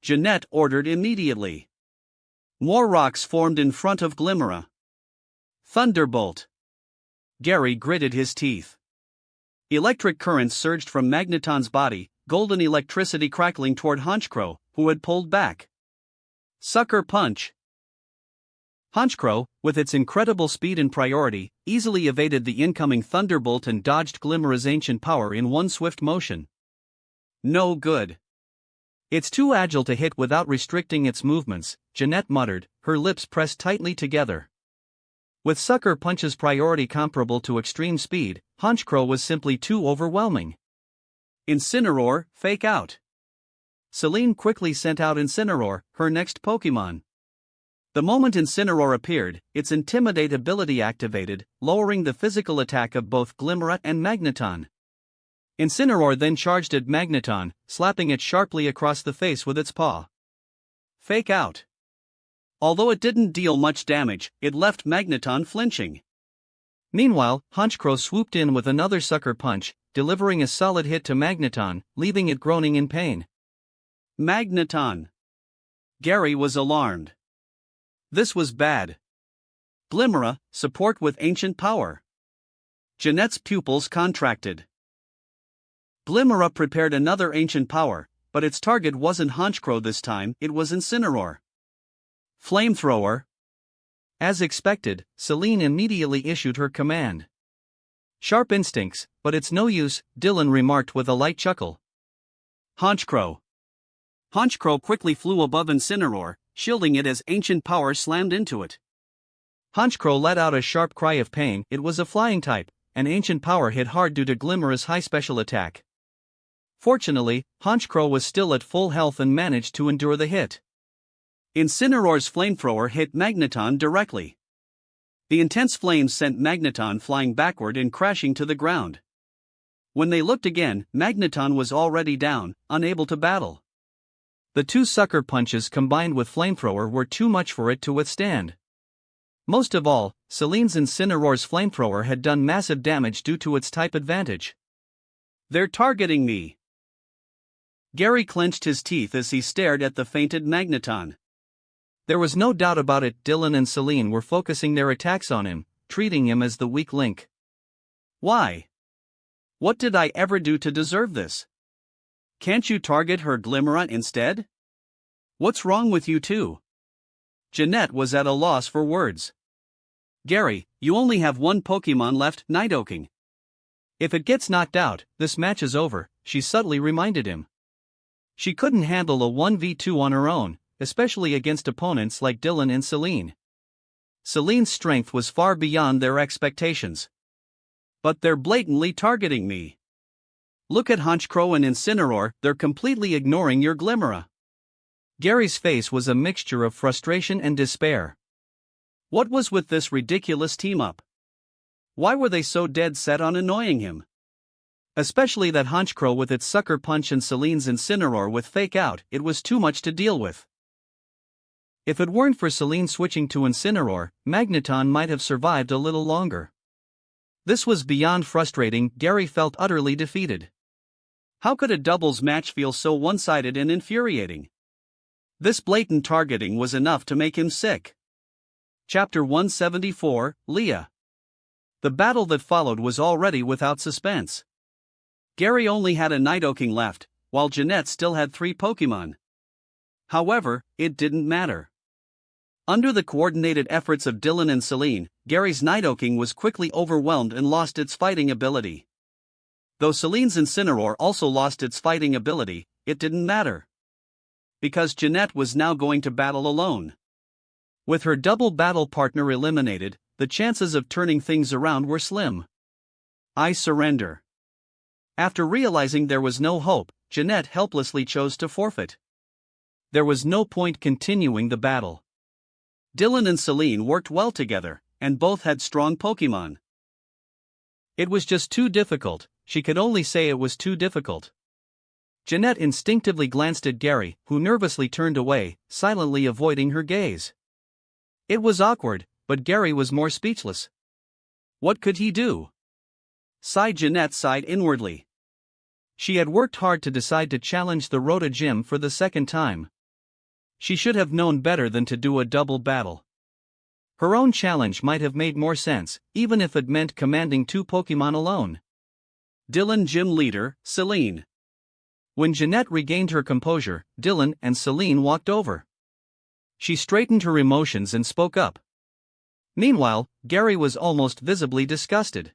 Jeanette ordered immediately. More rocks formed in front of Glimmera. Thunderbolt. Gary gritted his teeth. Electric currents surged from Magneton's body, golden electricity crackling toward Honchkrow, who had pulled back. Sucker Punch. Honchkrow, with its incredible speed and priority, easily evaded the incoming Thunderbolt and dodged Glimmera's Ancient Power in one swift motion. No good. It's too agile to hit without restricting its movements, Jeanette muttered, her lips pressed tightly together. With sucker punches priority comparable to extreme speed, Honchkrow was simply too overwhelming. Incineroar, fake out. Celine quickly sent out Incineroar, her next Pokémon. The moment Incineroar appeared, its Intimidate ability activated, lowering the physical attack of both Glimmera and Magneton. Incineroar then charged at Magneton, slapping it sharply across the face with its paw. Fake out. Although it didn't deal much damage, it left Magneton flinching. Meanwhile, Honchkrow swooped in with another sucker punch, delivering a solid hit to Magneton, leaving it groaning in pain. Magneton. Gary was alarmed. This was bad. Glimmera, support with ancient power. Jeanette's pupils contracted. Glimmera prepared another ancient power, but its target wasn't Honchkrow this time, it was Incineroar. Flamethrower. As expected, Celine immediately issued her command. Sharp instincts, but it's no use, Dylan remarked with a light chuckle. Honchkrow. Honchkrow quickly flew above Incineroar, shielding it as ancient power slammed into it. Honchkrow let out a sharp cry of pain. It was a flying type, and ancient power hit hard due to Glimmera's high special attack. Fortunately, Honchkrow was still at full health and managed to endure the hit. Incineroar's flamethrower hit Magneton directly. The intense flames sent Magneton flying backward and crashing to the ground. When they looked again, Magneton was already down, unable to battle. The two sucker punches combined with flamethrower were too much for it to withstand. Most of all, Celine's Incineroar's flamethrower had done massive damage due to its type advantage. They're targeting me. Gary clenched his teeth as he stared at the fainted Magneton. There was no doubt about it, Dylan and Celine were focusing their attacks on him, treating him as the weak link. Why? What did I ever do to deserve this? Can't you target her Glimmera instead? What's wrong with you two? Jeanette was at a loss for words. Gary, you only have one Pokémon left, Nidoking. If it gets knocked out, this match is over, she subtly reminded him. She couldn't handle a 1v2 on her own, especially against opponents like Dylan and Celine. Celine's strength was far beyond their expectations. But they're blatantly targeting me. Look at Honchkrow and Incineroar, they're completely ignoring your Glimmera. Gary's face was a mixture of frustration and despair. What was with this ridiculous team-up? Why were they so dead set on annoying him? Especially that Honchkrow with its sucker punch and Celine's Incineroar with fake out, it was too much to deal with. If it weren't for Celine switching to Incineroar, Magneton might have survived a little longer. This was beyond frustrating, Gary felt utterly defeated. How could a doubles match feel so one-sided and infuriating? This blatant targeting was enough to make him sick. Chapter 174, Leah. The battle that followed was already without suspense. Gary only had a Nidoking left, while Jeanette still had 3 Pokémon. However, it didn't matter. Under the coordinated efforts of Dylan and Celine, Gary's Nidoking was quickly overwhelmed and lost its fighting ability. Though Celine's Incineroar also lost its fighting ability, it didn't matter. Because Jeanette was now going to battle alone. With her double battle partner eliminated, the chances of turning things around were slim. I surrender. After realizing there was no hope, Jeanette helplessly chose to forfeit. There was no point continuing the battle. Dylan and Celine worked well together, and both had strong Pokémon. It was just too difficult, she could only say it was too difficult. Jeanette instinctively glanced at Gary, who nervously turned away, silently avoiding her gaze. It was awkward, but Gary was more speechless. What could he do? Jeanette sighed inwardly. She had worked hard to decide to challenge the Rota Gym for the second time. She should have known better than to do a double battle. Her own challenge might have made more sense, even if it meant commanding 2 Pokémon alone. Dylan Gym Leader, Celine. When Jeanette regained her composure, Dylan and Celine walked over. She straightened her emotions and spoke up. Meanwhile, Gary was almost visibly disgusted.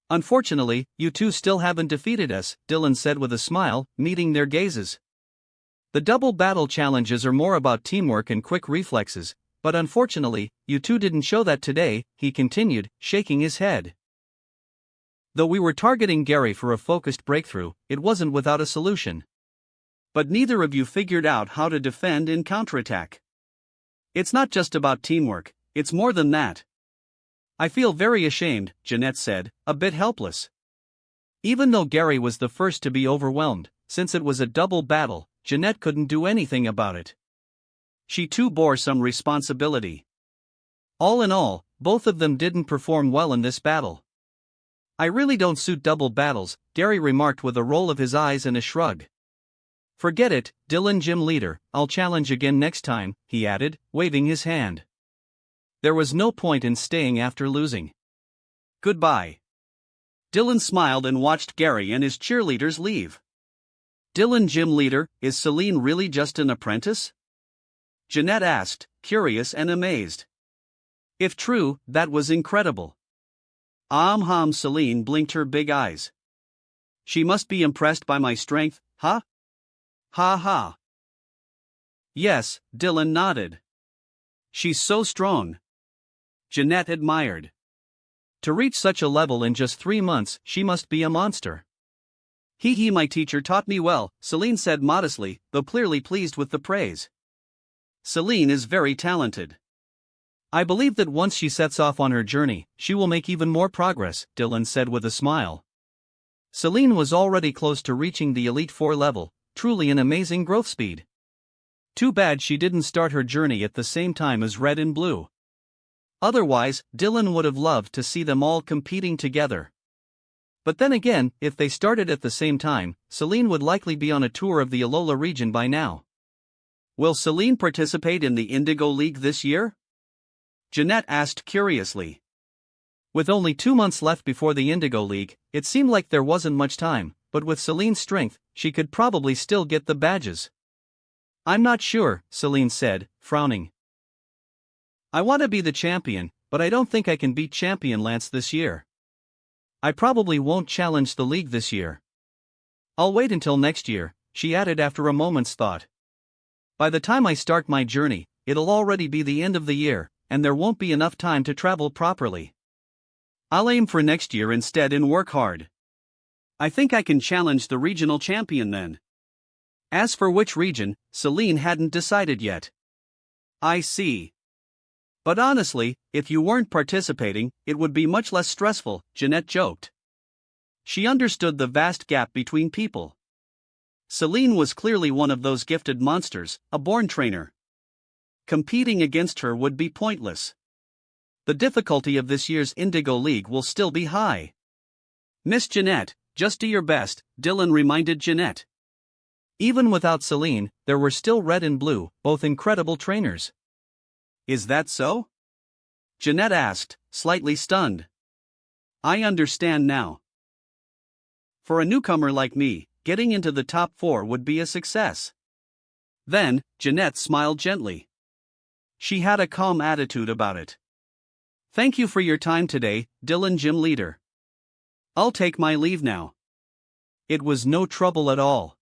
Unfortunately, you two still haven't defeated us, Dylan said with a smile, meeting their gazes. The double battle challenges are more about teamwork and quick reflexes, but unfortunately, you two didn't show that today, he continued, shaking his head. Though we were targeting Gary for a focused breakthrough, it wasn't without a solution. But neither of you figured out how to defend in counterattack. It's not just about teamwork, it's more than that. I feel very ashamed, Jeanette said, a bit helpless. Even though Gary was the first to be overwhelmed, since it was a double battle, Jeanette couldn't do anything about it. She too bore some responsibility. All in all, both of them didn't perform well in this battle. I really don't suit double battles, Gary remarked with a roll of his eyes and a shrug. Forget it, Dylan Gym Leader, I'll challenge again next time, he added, waving his hand. There was no point in staying after losing. Goodbye. Dylan smiled and watched Gary and his cheerleaders leave. Dylan Gym Leader, is Celine really just an apprentice? Jeanette asked, curious and amazed. If true, that was incredible. Celine blinked her big eyes. She must be impressed by my strength, huh? Ha ha. Yes, Dylan nodded. She's so strong. Jeanette admired. To reach such a level in just 3 months, she must be a monster. My teacher taught me well, Celine said modestly, though clearly pleased with the praise. Celine is very talented. I believe that once she sets off on her journey, she will make even more progress, Dylan said with a smile. Celine was already close to reaching the Elite Four level, truly an amazing growth speed. Too bad she didn't start her journey at the same time as Red and Blue. Otherwise, Dylan would have loved to see them all competing together. But then again, if they started at the same time, Celine would likely be on a tour of the Alola region by now. Will Celine participate in the Indigo League this year? Jeanette asked curiously. With only 2 months left before the Indigo League, it seemed like there wasn't much time, but with Celine's strength, she could probably still get the badges. I'm not sure, Celine said, frowning. I want to be the champion, but I don't think I can beat Champion Lance this year. I probably won't challenge the league this year. I'll wait until next year, she added after a moment's thought. By the time I start my journey, it'll already be the end of the year, and there won't be enough time to travel properly. I'll aim for next year instead and work hard. I think I can challenge the regional champion then. As for which region, Celine hadn't decided yet. I see. But honestly, if you weren't participating, it would be much less stressful, Jeanette joked. She understood the vast gap between people. Celine was clearly one of those gifted monsters, a born trainer. Competing against her would be pointless. The difficulty of this year's Indigo League will still be high. Miss Jeanette, just do your best, Dylan reminded Jeanette. Even without Celine, there were still Red and Blue, both incredible trainers. Is that so? Jeanette asked, slightly stunned. I understand now. For a newcomer like me, getting into the top 4 would be a success. Then, Jeanette smiled gently. She had a calm attitude about it. Thank you for your time today, Dylan Gym Leader. I'll take my leave now. It was no trouble at all.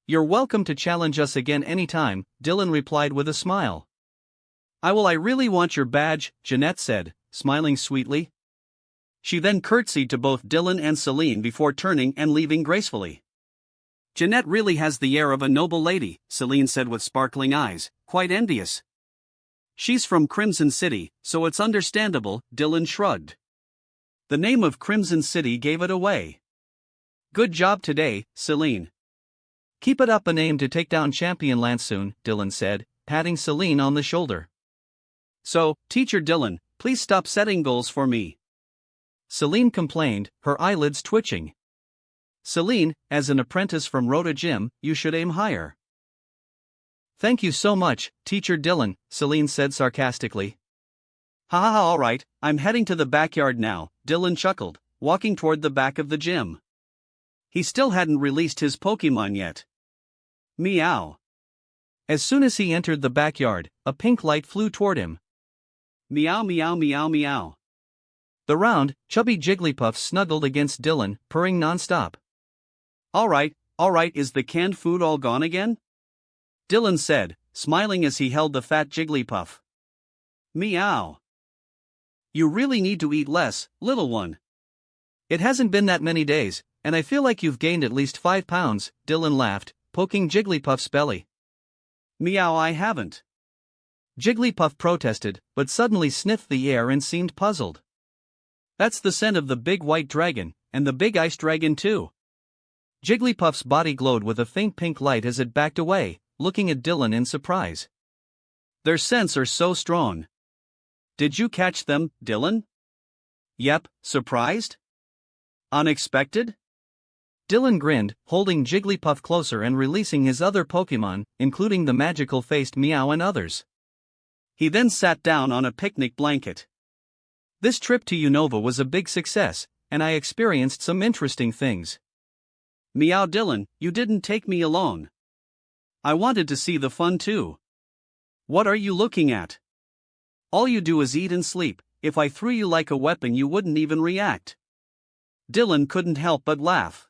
You're welcome to challenge us again anytime, Dylan replied with a smile. I really want your badge, Jeanette said, smiling sweetly. She then curtsied to both Dylan and Celine before turning and leaving gracefully. Jeanette really has the air of a noble lady, Celine said with sparkling eyes, quite envious. She's from Crimson City, so it's understandable, Dylan shrugged. The name of Crimson City gave it away. Good job today, Celine. Keep it up and aim to take down Champion Lance soon, Dylan said, patting Celine on the shoulder. So, Teacher Dylan, please stop setting goals for me. Celine complained, her eyelids twitching. Celine, as an apprentice from Rota Gym, you should aim higher. Thank you so much, Teacher Dylan, Celine said sarcastically. Ha ha ha, alright, I'm heading to the backyard now, Dylan chuckled, walking toward the back of the gym. He still hadn't released his Pokemon yet. Meow. As soon as he entered the backyard, a pink light flew toward him. Meow meow meow meow. The round, chubby Jigglypuff snuggled against Dylan, purring nonstop. Alright, is the canned food all gone again? Dylan said, smiling as he held the fat Jigglypuff. Meow. You really need to eat less, little one. It hasn't been that many days, and I feel like you've gained at least 5 pounds, Dylan laughed, poking Jigglypuff's belly. Meow, I haven't. Jigglypuff protested, but suddenly sniffed the air and seemed puzzled. That's the scent of the big white dragon, and the big ice dragon too. Jigglypuff's body glowed with a faint pink light as it backed away, looking at Dylan in surprise. Their scents are so strong. Did you catch them, Dylan? Yep, surprised? Unexpected? Dylan grinned, holding Jigglypuff closer and releasing his other Pokémon, including the magical-faced Meow and others. He then sat down on a picnic blanket. This trip to Unova was a big success, and I experienced some interesting things. Meow, Dylan, you didn't take me along. I wanted to see the fun too. What are you looking at? All you do is eat and sleep. If I threw you like a weapon you wouldn't even react. Dylan couldn't help but laugh.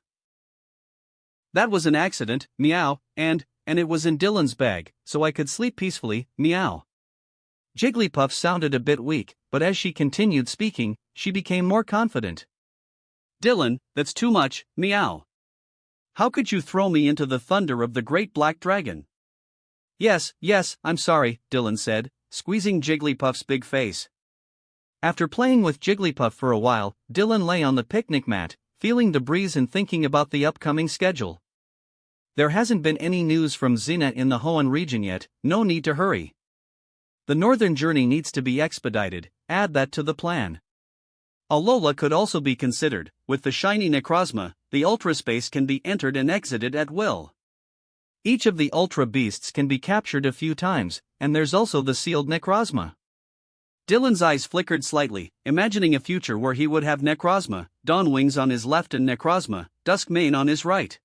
That was an accident, Meow, and it was in Dylan's bag, so I could sleep peacefully, Meow. Jigglypuff sounded a bit weak, but as she continued speaking, she became more confident. Dylan, that's too much, Meow. How could you throw me into the thunder of the great black dragon? Yes, I'm sorry, Dylan said, squeezing Jigglypuff's big face. After playing with Jigglypuff for a while, Dylan lay on the picnic mat, feeling the breeze and thinking about the upcoming schedule. There hasn't been any news from Xena in the Hoenn region yet, no need to hurry. The northern journey needs to be expedited, add that to the plan. Alola could also be considered. With the shiny Necrozma, the Ultra Space can be entered and exited at will. Each of the Ultra Beasts can be captured a few times, and there's also the sealed Necrozma. Dylan's eyes flickered slightly, imagining a future where he would have Necrozma, Dawnwings on his left and Necrozma, Duskmane on his right.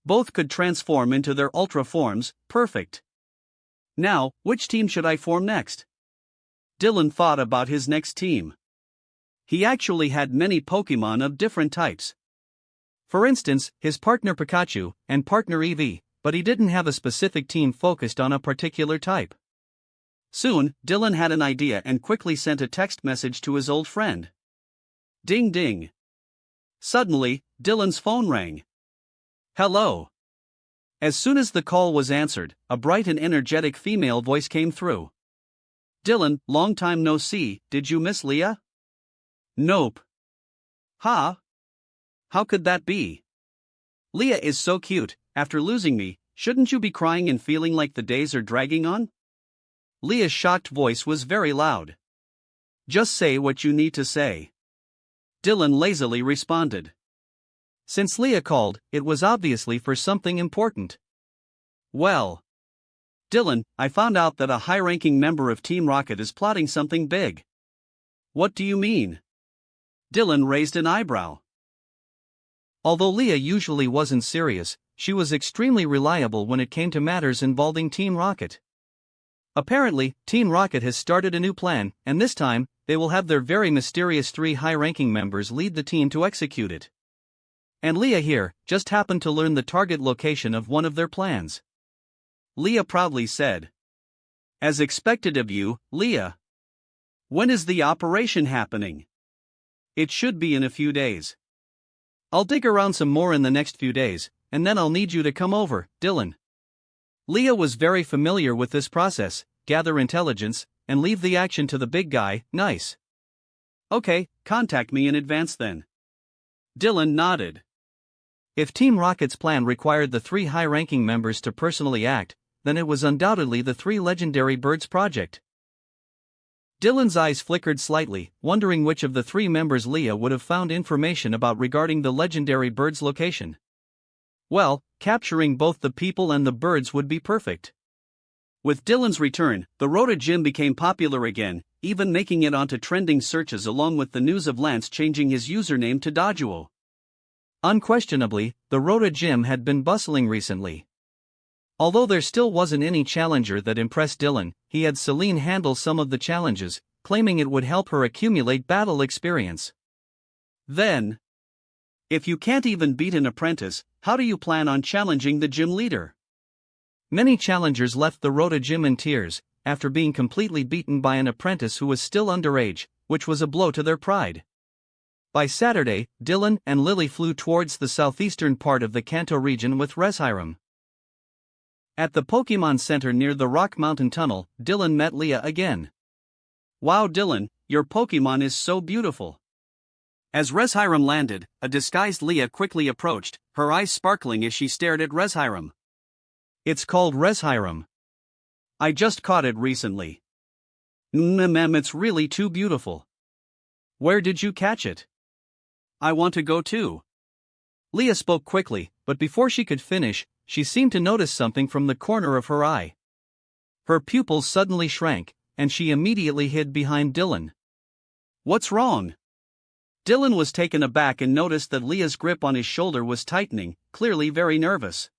Both could transform into their Ultra forms, perfect. Now, which team should I form next? Dylan thought about his next team. He actually had many Pokémon of different types. For instance, his partner Pikachu, and partner Eevee, but he didn't have a specific team focused on a particular type. Soon, Dylan had an idea and quickly sent a text message to his old friend. Ding ding. Suddenly, Dylan's phone rang. Hello. As soon as the call was answered, a bright and energetic female voice came through. Dylan, long time no see, did you miss Leah? Nope. Huh? How could that be? Leah is so cute. After losing me, shouldn't you be crying and feeling like the days are dragging on? Leah's shocked voice was very loud. Just say what you need to say. Dylan lazily responded. Since Leah called, it was obviously for something important. Well, Dylan, I found out that a high-ranking member of Team Rocket is plotting something big. What do you mean? Dylan raised an eyebrow. Although Leah usually wasn't serious, she was extremely reliable when it came to matters involving Team Rocket. Apparently, Team Rocket has started a new plan, and this time, they will have their very mysterious 3 high-ranking members lead the team to execute it. And Leah here just happened to learn the target location of one of their plans. Leah proudly said. As expected of you, Leah. When is the operation happening? It should be in a few days. I'll dig around some more in the next few days, and then I'll need you to come over, Dylan. Leah was very familiar with this process, gather intelligence, and leave the action to the big guy, nice. Okay, contact me in advance then. Dylan nodded. If Team Rocket's plan required the 3 high-ranking members to personally act, then it was undoubtedly the 3 legendary birds project. Dylan's eyes flickered slightly, wondering which of the 3 members Leah would have found information about regarding the legendary bird's location. Well, capturing both the people and the birds would be perfect. With Dylan's return, the Rota Gym became popular again, even making it onto trending searches along with the news of Lance changing his username to Dojuo. Unquestionably, the Rota Gym had been bustling recently. Although there still wasn't any challenger that impressed Dylan, he had Celine handle some of the challenges, claiming it would help her accumulate battle experience. Then, if you can't even beat an apprentice, how do you plan on challenging the gym leader? Many challengers left the Rota gym in tears, after being completely beaten by an apprentice who was still underage, which was a blow to their pride. By Saturday, Dylan and Lily flew towards the southeastern part of the Kanto region with Reshiram. At the Pokemon Center near the Rock Mountain Tunnel, Dylan met Leah again. Wow, Dylan, your Pokemon is so beautiful. As Reshiram landed, a disguised Leah quickly approached, her eyes sparkling as she stared at Reshiram. It's called Reshiram. I just caught it recently. It's really too beautiful. Where did you catch it? I want to go too. Leah spoke quickly, but before she could finish, she seemed to notice something from the corner of her eye. Her pupils suddenly shrank, and she immediately hid behind Dylan. What's wrong? Dylan was taken aback and noticed that Leah's grip on his shoulder was tightening, clearly very nervous.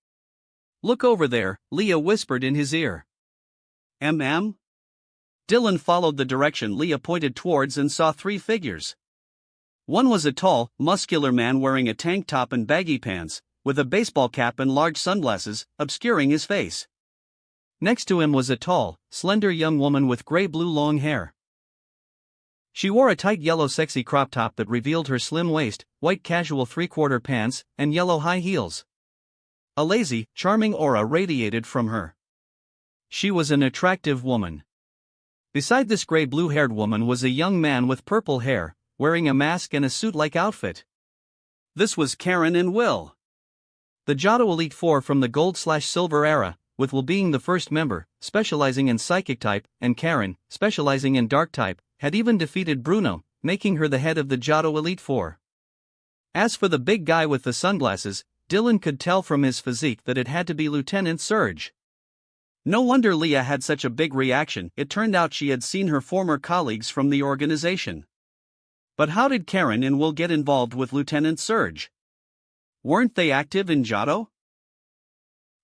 Look over there, Leah whispered in his ear. Dylan followed the direction Leah pointed towards and saw three figures. One was a tall, muscular man wearing a tank top and baggy pants, with a baseball cap and large sunglasses, obscuring his face. Next to him was a tall, slender young woman with gray-blue long hair. She wore a tight yellow sexy crop top that revealed her slim waist, white casual three-quarter pants, and yellow high heels. A lazy, charming aura radiated from her. She was an attractive woman. Beside this gray blue-haired woman was a young man with purple hair, wearing a mask and a suit-like outfit. This was Karen and Will. The Johto Elite Four from the Gold/Silver era, with Will being the first member, specializing in Psychic type, and Karen, specializing in Dark type, had even defeated Bruno, making her the head of the Johto Elite Four. As for the big guy with the sunglasses, Dylan could tell from his physique that it had to be Lieutenant Surge. No wonder Leah had such a big reaction. It turned out she had seen her former colleagues from the organization. But how did Karen and Will get involved with Lieutenant Surge? Weren't they active in Johto?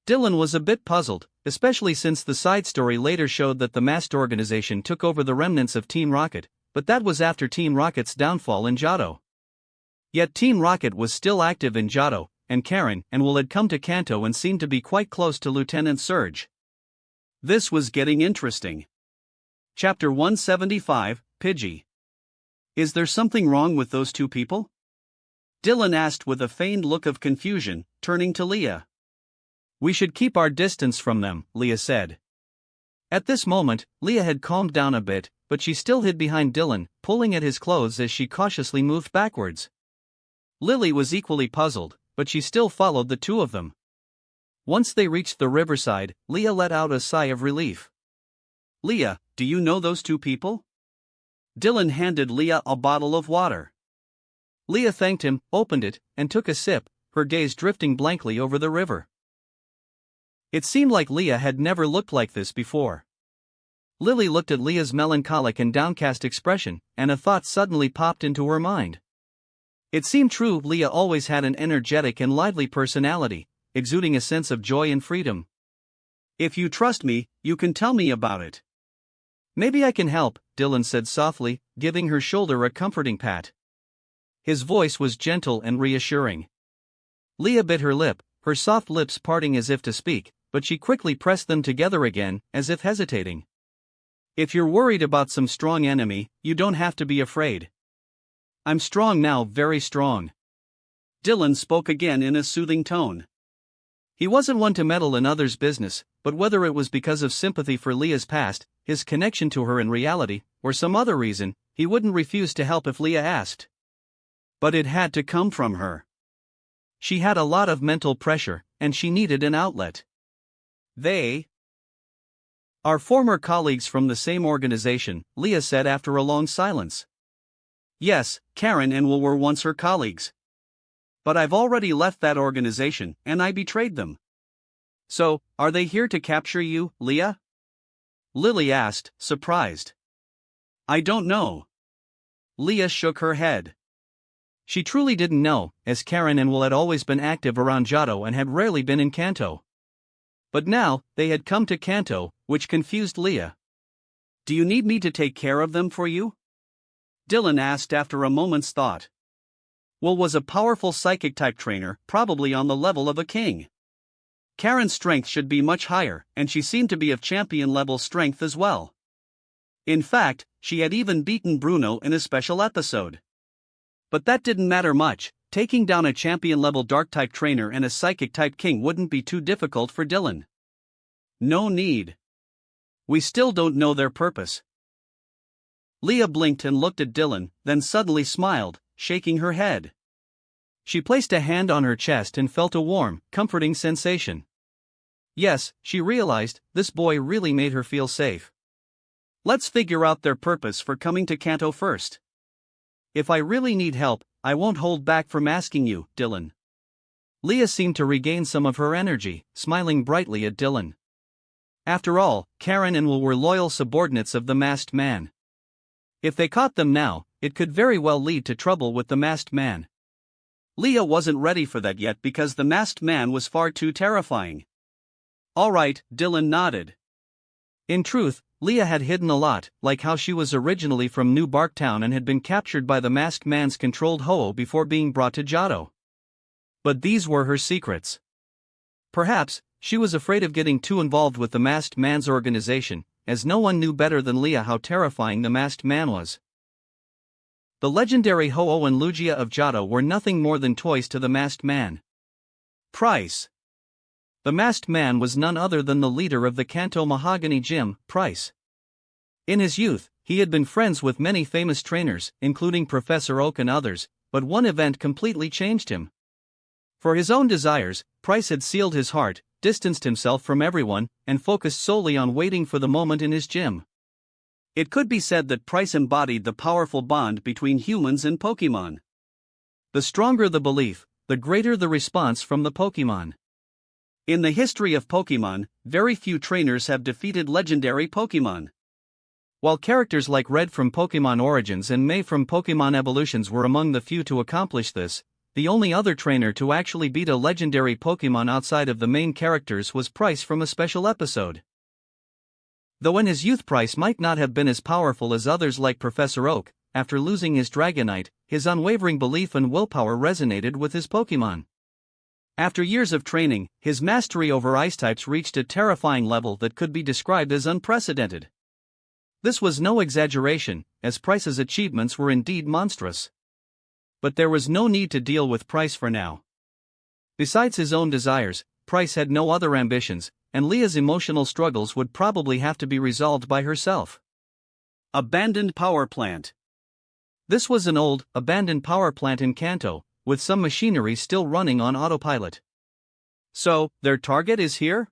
Dylan was a bit puzzled, especially since the side story later showed that the masked organization took over the remnants of Team Rocket, but that was after Team Rocket's downfall in Johto. Yet Team Rocket was still active in Johto, and Karen and Will had come to Kanto and seemed to be quite close to Lieutenant Surge. This was getting interesting. Chapter 175, Pidgey. Is there something wrong with those two people? Dylan asked with a feigned look of confusion, turning to Leah. We should keep our distance from them, Leah said. At this moment, Leah had calmed down a bit, but she still hid behind Dylan, pulling at his clothes as she cautiously moved backwards. Lily was equally puzzled, but she still followed the two of them. Once they reached the riverside, Leah let out a sigh of relief. Leah, do you know those two people? Dylan handed Leah a bottle of water. Leah thanked him, opened it, and took a sip, her gaze drifting blankly over the river. It seemed like Leah had never looked like this before. Lily looked at Leah's melancholic and downcast expression, and a thought suddenly popped into her mind. It seemed true, Leah always had an energetic and lively personality, exuding a sense of joy and freedom. If you trust me, you can tell me about it. Maybe I can help, Dylan said softly, giving her shoulder a comforting pat. His voice was gentle and reassuring. Leah bit her lip, her soft lips parting as if to speak, but she quickly pressed them together again, as if hesitating. If you're worried about some strong enemy, you don't have to be afraid. I'm strong now, very strong. Dylan spoke again in a soothing tone. He wasn't one to meddle in others' business, but whether it was because of sympathy for Leah's past, his connection to her in reality, or some other reason, he wouldn't refuse to help if Leah asked. But it had to come from her. She had a lot of mental pressure, and she needed an outlet. They are former colleagues from the same organization, Leah said after a long silence. Yes, Karen and Will were once her colleagues. But I've already left that organization, and I betrayed them. So, are they here to capture you, Leah? Lily asked, surprised. I don't know. Leah shook her head. She truly didn't know, as Karen and Will had always been active around Johto and had rarely been in Kanto. But now, they had come to Kanto, which confused Leah. Do you need me to take care of them for you? Dylan asked after a moment's thought. Will was a powerful psychic-type trainer, probably on the level of a king. Karen's strength should be much higher, and she seemed to be of champion-level strength as well. In fact, she had even beaten Bruno in a special episode. But that didn't matter much. Taking down a champion-level Dark-type trainer and a Psychic-type king wouldn't be too difficult for Dylan. No need. We still don't know their purpose. Leah blinked and looked at Dylan, then suddenly smiled, shaking her head. She placed a hand on her chest and felt a warm, comforting sensation. Yes, she realized, this boy really made her feel safe. Let's figure out their purpose for coming to Kanto first. If I really need help, I won't hold back from asking you, Dylan. Leah seemed to regain some of her energy, smiling brightly at Dylan. After all, Karen and Will were loyal subordinates of the masked man. If they caught them now, it could very well lead to trouble with the masked man. Leah wasn't ready for that yet because the masked man was far too terrifying. All right, Dylan nodded. In truth, Leah had hidden a lot, like how she was originally from New Barktown and had been captured by the masked man's controlled Ho-Oh before being brought to Johto. But these were her secrets. Perhaps, she was afraid of getting too involved with the masked man's organization, as no one knew better than Leah how terrifying the masked man was. The legendary Ho-Oh and Lugia of Johto were nothing more than toys to the masked man. Price. The masked man was none other than the leader of the Kanto Mahogany Gym, Price. In his youth, he had been friends with many famous trainers, including Professor Oak and others, but one event completely changed him. For his own desires, Price had sealed his heart, distanced himself from everyone, and focused solely on waiting for the moment in his gym. It could be said that Price embodied the powerful bond between humans and Pokémon. The stronger the belief, the greater the response from the Pokémon. In the history of Pokémon, very few trainers have defeated legendary Pokémon. While characters like Red from Pokémon Origins and May from Pokémon Evolutions were among the few to accomplish this, the only other trainer to actually beat a legendary Pokémon outside of the main characters was Price from a special episode. Though in his youth Price might not have been as powerful as others like Professor Oak, after losing his Dragonite, his unwavering belief and willpower resonated with his Pokémon. After years of training, his mastery over ice types reached a terrifying level that could be described as unprecedented. This was no exaggeration, as Price's achievements were indeed monstrous. But there was no need to deal with Price for now. Besides his own desires, Price had no other ambitions, and Leah's emotional struggles would probably have to be resolved by herself. Abandoned power plant. This was an old, abandoned power plant in Kanto, with some machinery still running on autopilot. So, their target is here?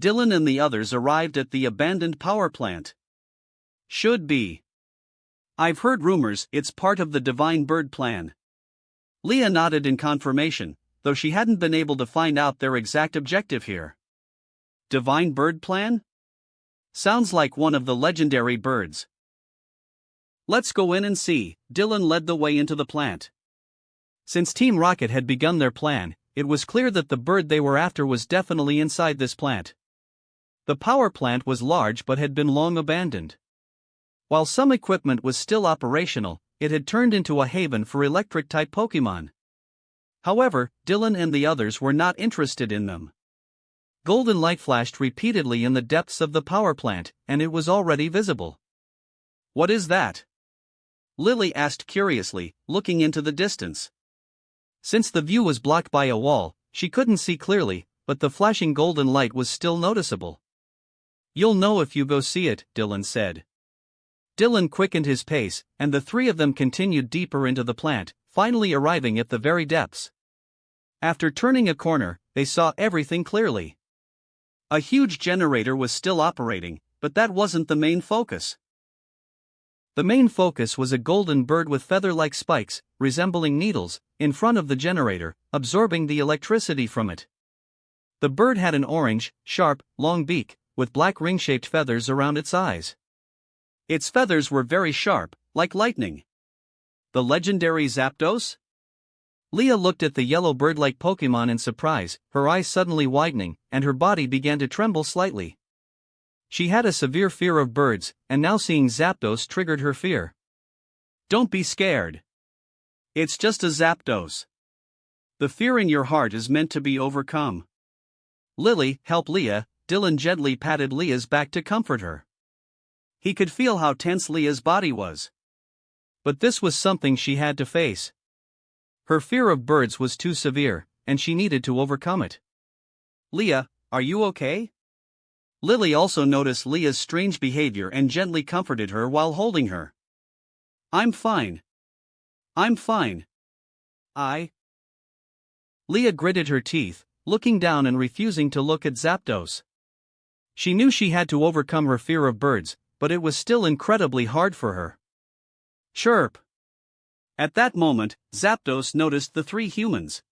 Dylan and the others arrived at the abandoned power plant. Should be. I've heard rumors it's part of the Divine Bird plan. Leah nodded in confirmation, though she hadn't been able to find out their exact objective here. Divine Bird plan? Sounds like one of the legendary birds. Let's go in and see. Dylan led the way into the plant. Since Team Rocket had begun their plan, it was clear that the bird they were after was definitely inside this plant. The power plant was large but had been long abandoned. While some equipment was still operational, it had turned into a haven for electric-type Pokémon. However, Dylan and the others were not interested in them. Golden light flashed repeatedly in the depths of the power plant, and it was already visible. What is that? Lily asked curiously, looking into the distance. Since the view was blocked by a wall, she couldn't see clearly, but the flashing golden light was still noticeable. You'll know if you go see it, Dylan said. Dylan quickened his pace, and the three of them continued deeper into the plant, finally arriving at the very depths. After turning a corner, they saw everything clearly. A huge generator was still operating, but that wasn't the main focus. The main focus was a golden bird with feather-like spikes, resembling needles, in front of the generator, absorbing the electricity from it. The bird had an orange, sharp, long beak, with black ring-shaped feathers around its eyes. Its feathers were very sharp, like lightning. The legendary Zapdos? Leah looked at the yellow bird-like Pokémon in surprise, her eyes suddenly widening, and her body began to tremble slightly. She had a severe fear of birds, and now seeing Zapdos triggered her fear. Don't be scared. It's just a Zapdos. The fear in your heart is meant to be overcome. Lily, help Leah. Dylan gently patted Leah's back to comfort her. He could feel how tense Leah's body was. But this was something she had to face. Her fear of birds was too severe, and she needed to overcome it. Leah, are you okay? Lily also noticed Leah's strange behavior and gently comforted her while holding her. I'm fine. I'm fine. Leah gritted her teeth, looking down and refusing to look at Zapdos. She knew she had to overcome her fear of birds, but it was still incredibly hard for her. Chirp! At that moment, Zapdos noticed the three humans.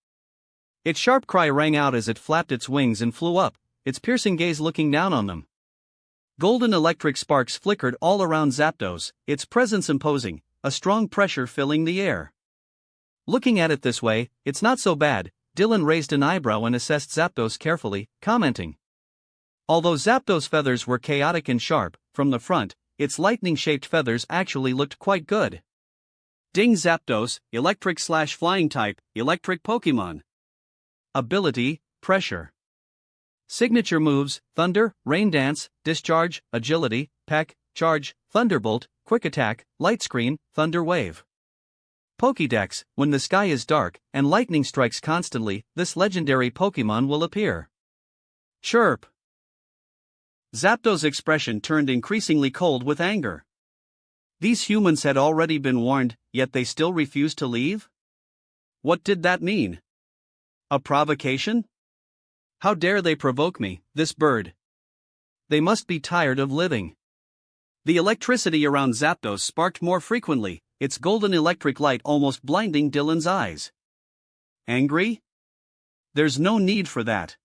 Its sharp cry rang out as it flapped its wings and flew up, its piercing gaze looking down on them. Golden electric sparks flickered all around Zapdos, its presence imposing, a strong pressure filling the air. Looking at it this way, it's not so bad. Dylan raised an eyebrow and assessed Zapdos carefully, commenting. Although Zapdos' feathers were chaotic and sharp, from the front, its lightning-shaped feathers actually looked quite good. Ding Zapdos, electric/flying type, electric Pokemon. Ability, Pressure. Signature moves, Thunder, Rain Dance, Discharge, Agility, Peck, Charge, Thunderbolt, Quick Attack, Light Screen, Thunder Wave. Pokédex, when the sky is dark and lightning strikes constantly, this legendary Pokémon will appear. Chirp! Zapdos' expression turned increasingly cold with anger. These humans had already been warned, yet they still refused to leave? What did that mean? A provocation? How dare they provoke me, this bird? They must be tired of living. The electricity around Zapdos sparked more frequently, its golden electric light almost blinding Dylan's eyes. Angry? There's no need for that.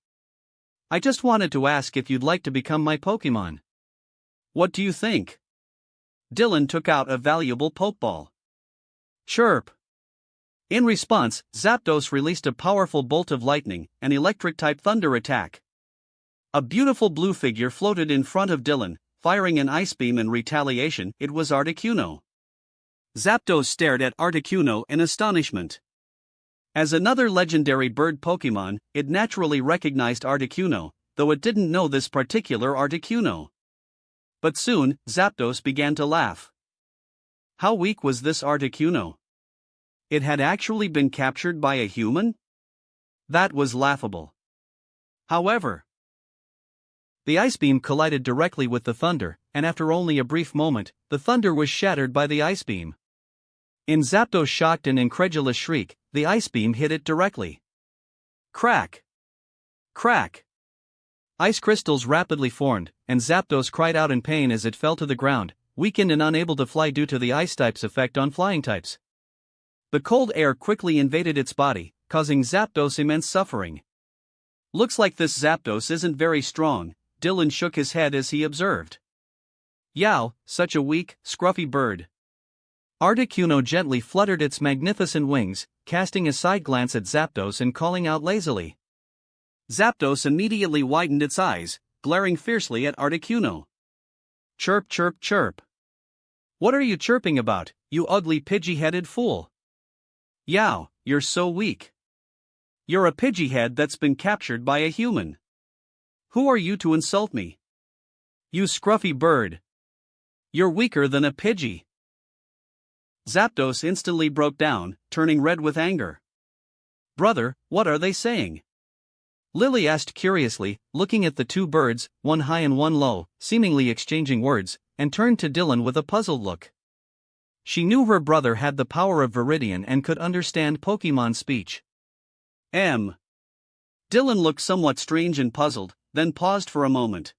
I just wanted to ask if you'd like to become my Pokemon. What do you think? Dylan took out a valuable Pokeball. Chirp! In response, Zapdos released a powerful bolt of lightning, an electric-type thunder attack. A beautiful blue figure floated in front of Dylan, firing an ice beam in retaliation. It was Articuno. Zapdos stared at Articuno in astonishment. As another legendary bird Pokemon, it naturally recognized Articuno, though it didn't know this particular Articuno. But soon, Zapdos began to laugh. How weak was this Articuno? It had actually been captured by a human? That was laughable. However, the ice beam collided directly with the thunder, and after only a brief moment, the thunder was shattered by the ice beam. In Zapdos' shocked and incredulous shriek, the ice beam hit it directly. Crack! Crack! Ice crystals rapidly formed, and Zapdos cried out in pain as it fell to the ground, weakened and unable to fly due to the ice type's effect on flying types. The cold air quickly invaded its body, causing Zapdos immense suffering. Looks like this Zapdos isn't very strong, Dylan shook his head as he observed. Yow, such a weak, scruffy bird. Articuno gently fluttered its magnificent wings, casting a side glance at Zapdos and calling out lazily. Zapdos immediately widened its eyes, glaring fiercely at Articuno. Chirp, chirp, chirp. What are you chirping about, you ugly pidgey-headed fool? Yow, you're so weak. You're a pidgey head that's been captured by a human. Who are you to insult me? You scruffy bird. You're weaker than a pidgey. Zapdos instantly broke down, turning red with anger. Brother, what are they saying? Lily asked curiously, looking at the two birds, one high and one low, seemingly exchanging words, and turned to Dylan with a puzzled look. She knew her brother had the power of Viridian and could understand Pokemon speech. Dylan looked somewhat strange and puzzled, then paused for a moment.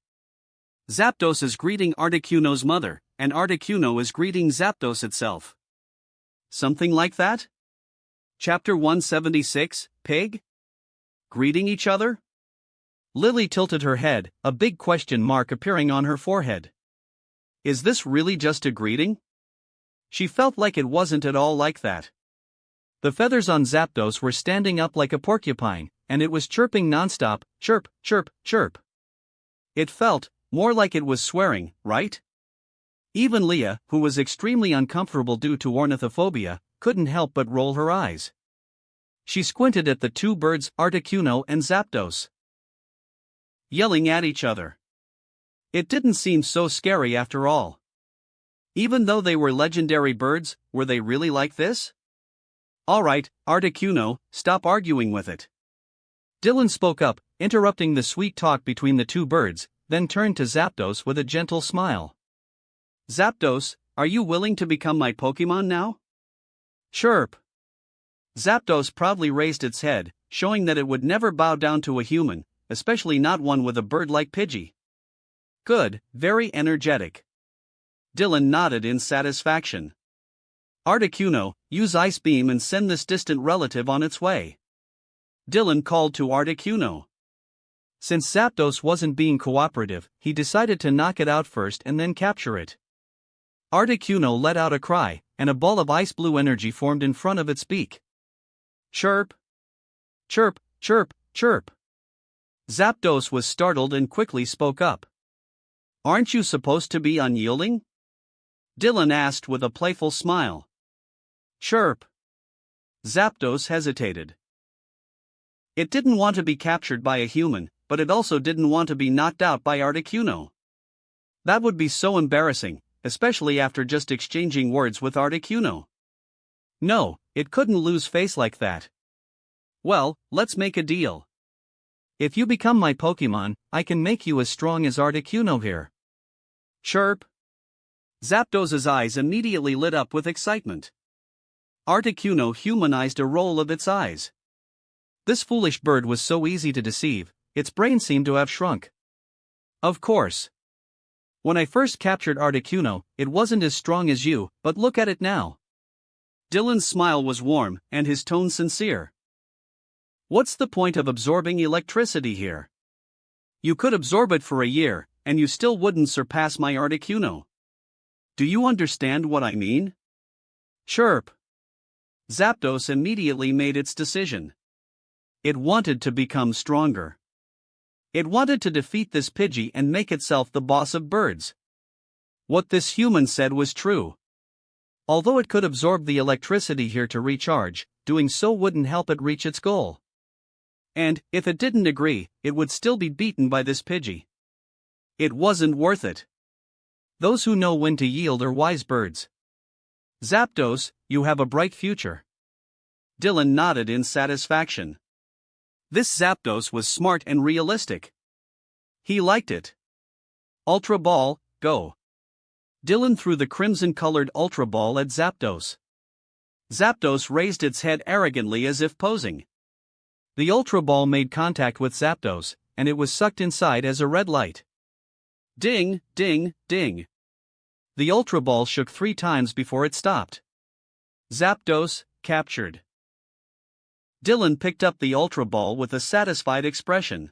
Zapdos is greeting Articuno's mother, and Articuno is greeting Zapdos itself. Something like that? Chapter 176, Pig? Greeting each other? Lily tilted her head, a big question mark appearing on her forehead. Is this really just a greeting? She felt like it wasn't at all like that. The feathers on Zapdos were standing up like a porcupine, and it was chirping nonstop, chirp, chirp, chirp. It felt more like it was swearing, right? Even Leah, who was extremely uncomfortable due to ornithophobia, couldn't help but roll her eyes. She squinted at the two birds, Articuno and Zapdos. yelling at each other. It didn't seem so scary after all. Even though they were legendary birds, were they really like this? Alright, Articuno, stop arguing with it. Dylan spoke up, interrupting the sweet talk between the two birds, then turned to Zapdos with a gentle smile. Zapdos, are you willing to become my Pokémon now? Chirp. Zapdos proudly raised its head, showing that it would never bow down to a human, especially not one with a bird like Pidgey. Good, very energetic. Dylan nodded in satisfaction. Articuno, use Ice Beam and send this distant relative on its way. Dylan called to Articuno. Since Zapdos wasn't being cooperative, he decided to knock it out first and then capture it. Articuno let out a cry, and a ball of ice blue energy formed in front of its beak. Chirp! Chirp, chirp, chirp. Zapdos was startled and quickly spoke up. Aren't you supposed to be unyielding? Dylan asked with a playful smile. Chirp! Zapdos hesitated. It didn't want to be captured by a human, but it also didn't want to be knocked out by Articuno. That would be so embarrassing, especially after just exchanging words with Articuno. No, it couldn't lose face like that. Well, let's make a deal. If you become my Pokémon, I can make you as strong as Articuno here. Chirp! Zapdos's eyes immediately lit up with excitement. Articuno humanized a roll of its eyes. This foolish bird was so easy to deceive, its brain seemed to have shrunk. Of course. When I first captured Articuno, it wasn't as strong as you, but look at it now. Dylan's smile was warm, and his tone sincere. What's the point of absorbing electricity here? You could absorb it for a year, and you still wouldn't surpass my Articuno. Do you understand what I mean? Chirp! Zapdos immediately made its decision. It wanted to become stronger. It wanted to defeat this Pidgey and make itself the boss of birds. What this human said was true. Although it could absorb the electricity here to recharge, doing so wouldn't help it reach its goal. And, if it didn't agree, it would still be beaten by this Pidgey. It wasn't worth it. Those who know when to yield are wise birds. Zapdos, you have a bright future. Dylan nodded in satisfaction. This Zapdos was smart and realistic. He liked it. Ultra Ball, go. Dylan threw the crimson-colored Ultra Ball at Zapdos. Zapdos raised its head arrogantly as if posing. The Ultra Ball made contact with Zapdos, and it was sucked inside as a red light. Ding, ding, ding. The Ultra Ball shook 3 times before it stopped. Zapdos, captured. Dylan picked up the Ultra Ball with a satisfied expression.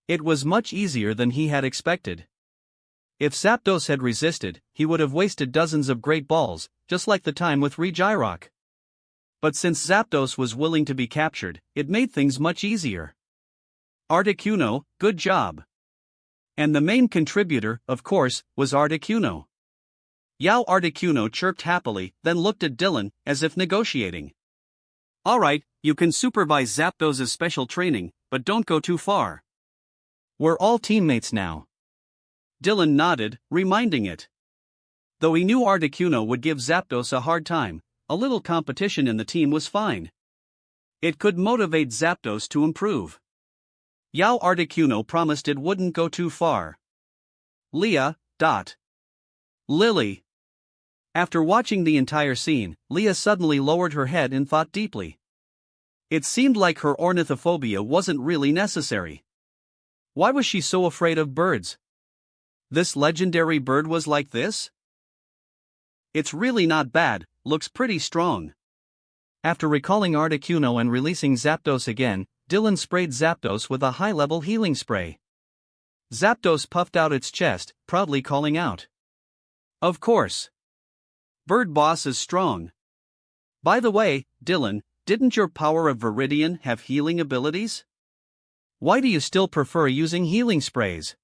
It was much easier than he had expected. If Zapdos had resisted, he would have wasted dozens of great balls, just like the time with Regirock. But since Zapdos was willing to be captured, it made things much easier. Articuno, good job. And the main contributor, of course, was Articuno. Yao Articuno chirped happily, then looked at Dylan, as if negotiating. Alright, you can supervise Zapdos' special training, but don't go too far. We're all teammates now. Dylan nodded, reminding it. Though he knew Articuno would give Zapdos a hard time, a little competition in the team was fine. It could motivate Zapdos to improve. Yao Articuno promised it wouldn't go too far. Leah, Lily. After watching the entire scene, Leah suddenly lowered her head and thought deeply. It seemed like her ornithophobia wasn't really necessary. Why was she so afraid of birds? This legendary bird was like this? It's really not bad, looks pretty strong. After recalling Articuno and releasing Zapdos again, Dylan sprayed Zapdos with a high-level healing spray. Zapdos puffed out its chest, proudly calling out. Of course. Bird Boss is strong. By the way, Dylan, didn't your power of Viridian have healing abilities? Why do you still prefer using healing sprays?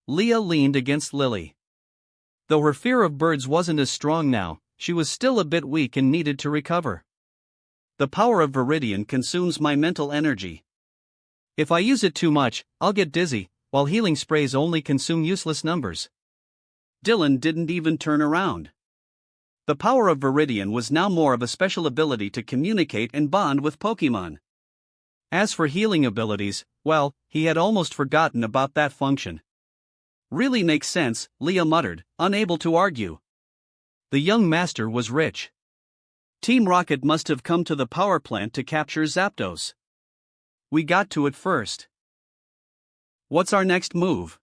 Leah leaned against Lily. Though her fear of birds wasn't as strong now, she was still a bit weak and needed to recover. The power of Viridian consumes my mental energy. If I use it too much, I'll get dizzy, while healing sprays only consume useless numbers. Dylan didn't even turn around. The power of Viridian was now more of a special ability to communicate and bond with Pokemon. As for healing abilities, well, he had almost forgotten about that function. Really makes sense, Leah muttered, unable to argue. The young master was rich. Team Rocket must have come to the power plant to capture Zapdos. We got to it first. What's our next move?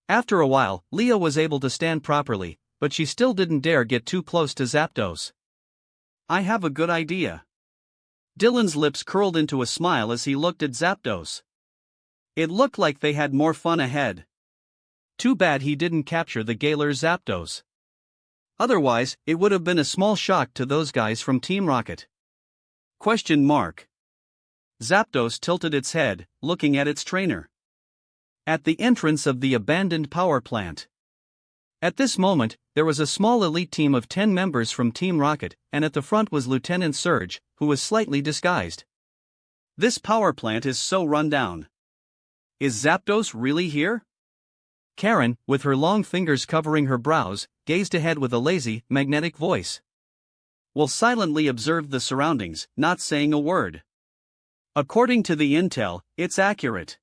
After a while, Leah was able to stand properly, but she still didn't dare get too close to Zapdos. I have a good idea. Dylan's lips curled into a smile as he looked at Zapdos. It looked like they had more fun ahead. Too bad he didn't capture the Galar Zapdos. Otherwise, it would have been a small shock to those guys from Team Rocket. Question mark. Zapdos tilted its head, looking at its trainer. At the entrance of the abandoned power plant. At this moment, there was a small elite team of 10 members from Team Rocket, and at the front was Lieutenant Surge, who was slightly disguised. This power plant is so run down. Is Zapdos really here? Karen, with her long fingers covering her brows, gazed ahead with a lazy, magnetic voice. Will silently observed the surroundings, not saying a word. According to the intel, it's accurate.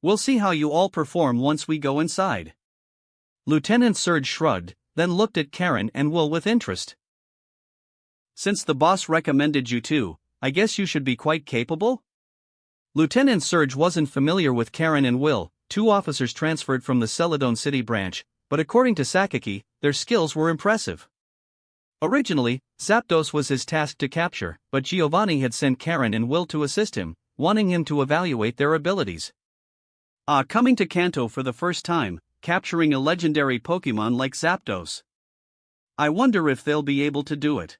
We'll see how you all perform once we go inside. Lieutenant Surge shrugged, then looked at Karen and Will with interest. Since the boss recommended you to, I guess you should be quite capable? Lieutenant Surge wasn't familiar with Karen and Will, 2 officers transferred from the Celadon City branch, but according to Sakaki, their skills were impressive. Originally, Zapdos was his task to capture, but Giovanni had sent Karen and Will to assist him, wanting him to evaluate their abilities. Coming to Kanto for the first time, capturing a legendary Pokemon like Zapdos. I wonder if they'll be able to do it.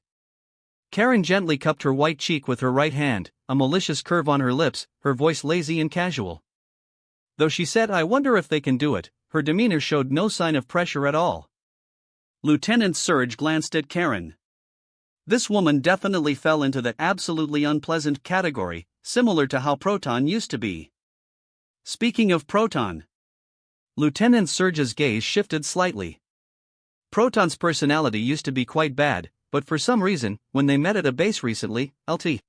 Karen gently cupped her white cheek with her right hand, a malicious curve on her lips, her voice lazy and casual. Though she said, "I wonder if they can do it," her demeanor showed no sign of pressure at all. Lieutenant Surge glanced at Karen. This woman definitely fell into that absolutely unpleasant category, similar to how Proton used to be. Speaking of Proton. Lieutenant Surge's gaze shifted slightly. Proton's personality used to be quite bad, but for some reason, when they met at a base recently, Lt.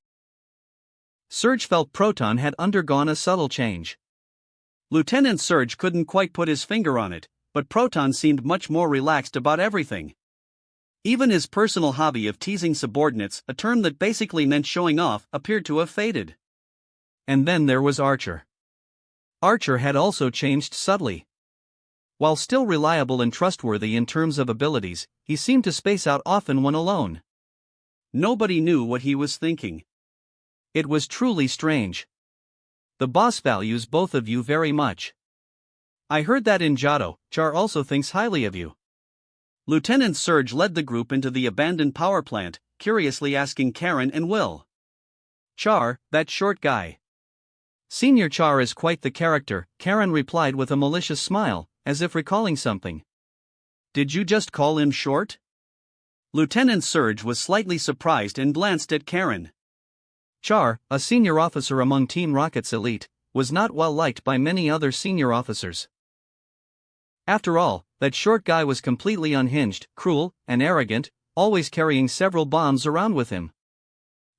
Surge felt Proton had undergone a subtle change. Lieutenant Surge couldn't quite put his finger on it, but Proton seemed much more relaxed about everything. Even his personal hobby of teasing subordinates, a term that basically meant showing off, appeared to have faded. And then there was Archer. Archer had also changed subtly. While still reliable and trustworthy in terms of abilities, he seemed to space out often when alone. Nobody knew what he was thinking. It was truly strange. The boss values both of you very much. I heard that in Johto, Char also thinks highly of you. Lieutenant Surge led the group into the abandoned power plant, curiously asking Karen and Will. Char, that short guy. Senior Char is quite the character, Karen replied with a malicious smile, as if recalling something. Did you just call him short? Lieutenant Surge was slightly surprised and glanced at Karen. Char, a senior officer among Team Rocket's elite, was not well liked by many other senior officers. After all, that short guy was completely unhinged, cruel, and arrogant, always carrying several bombs around with him.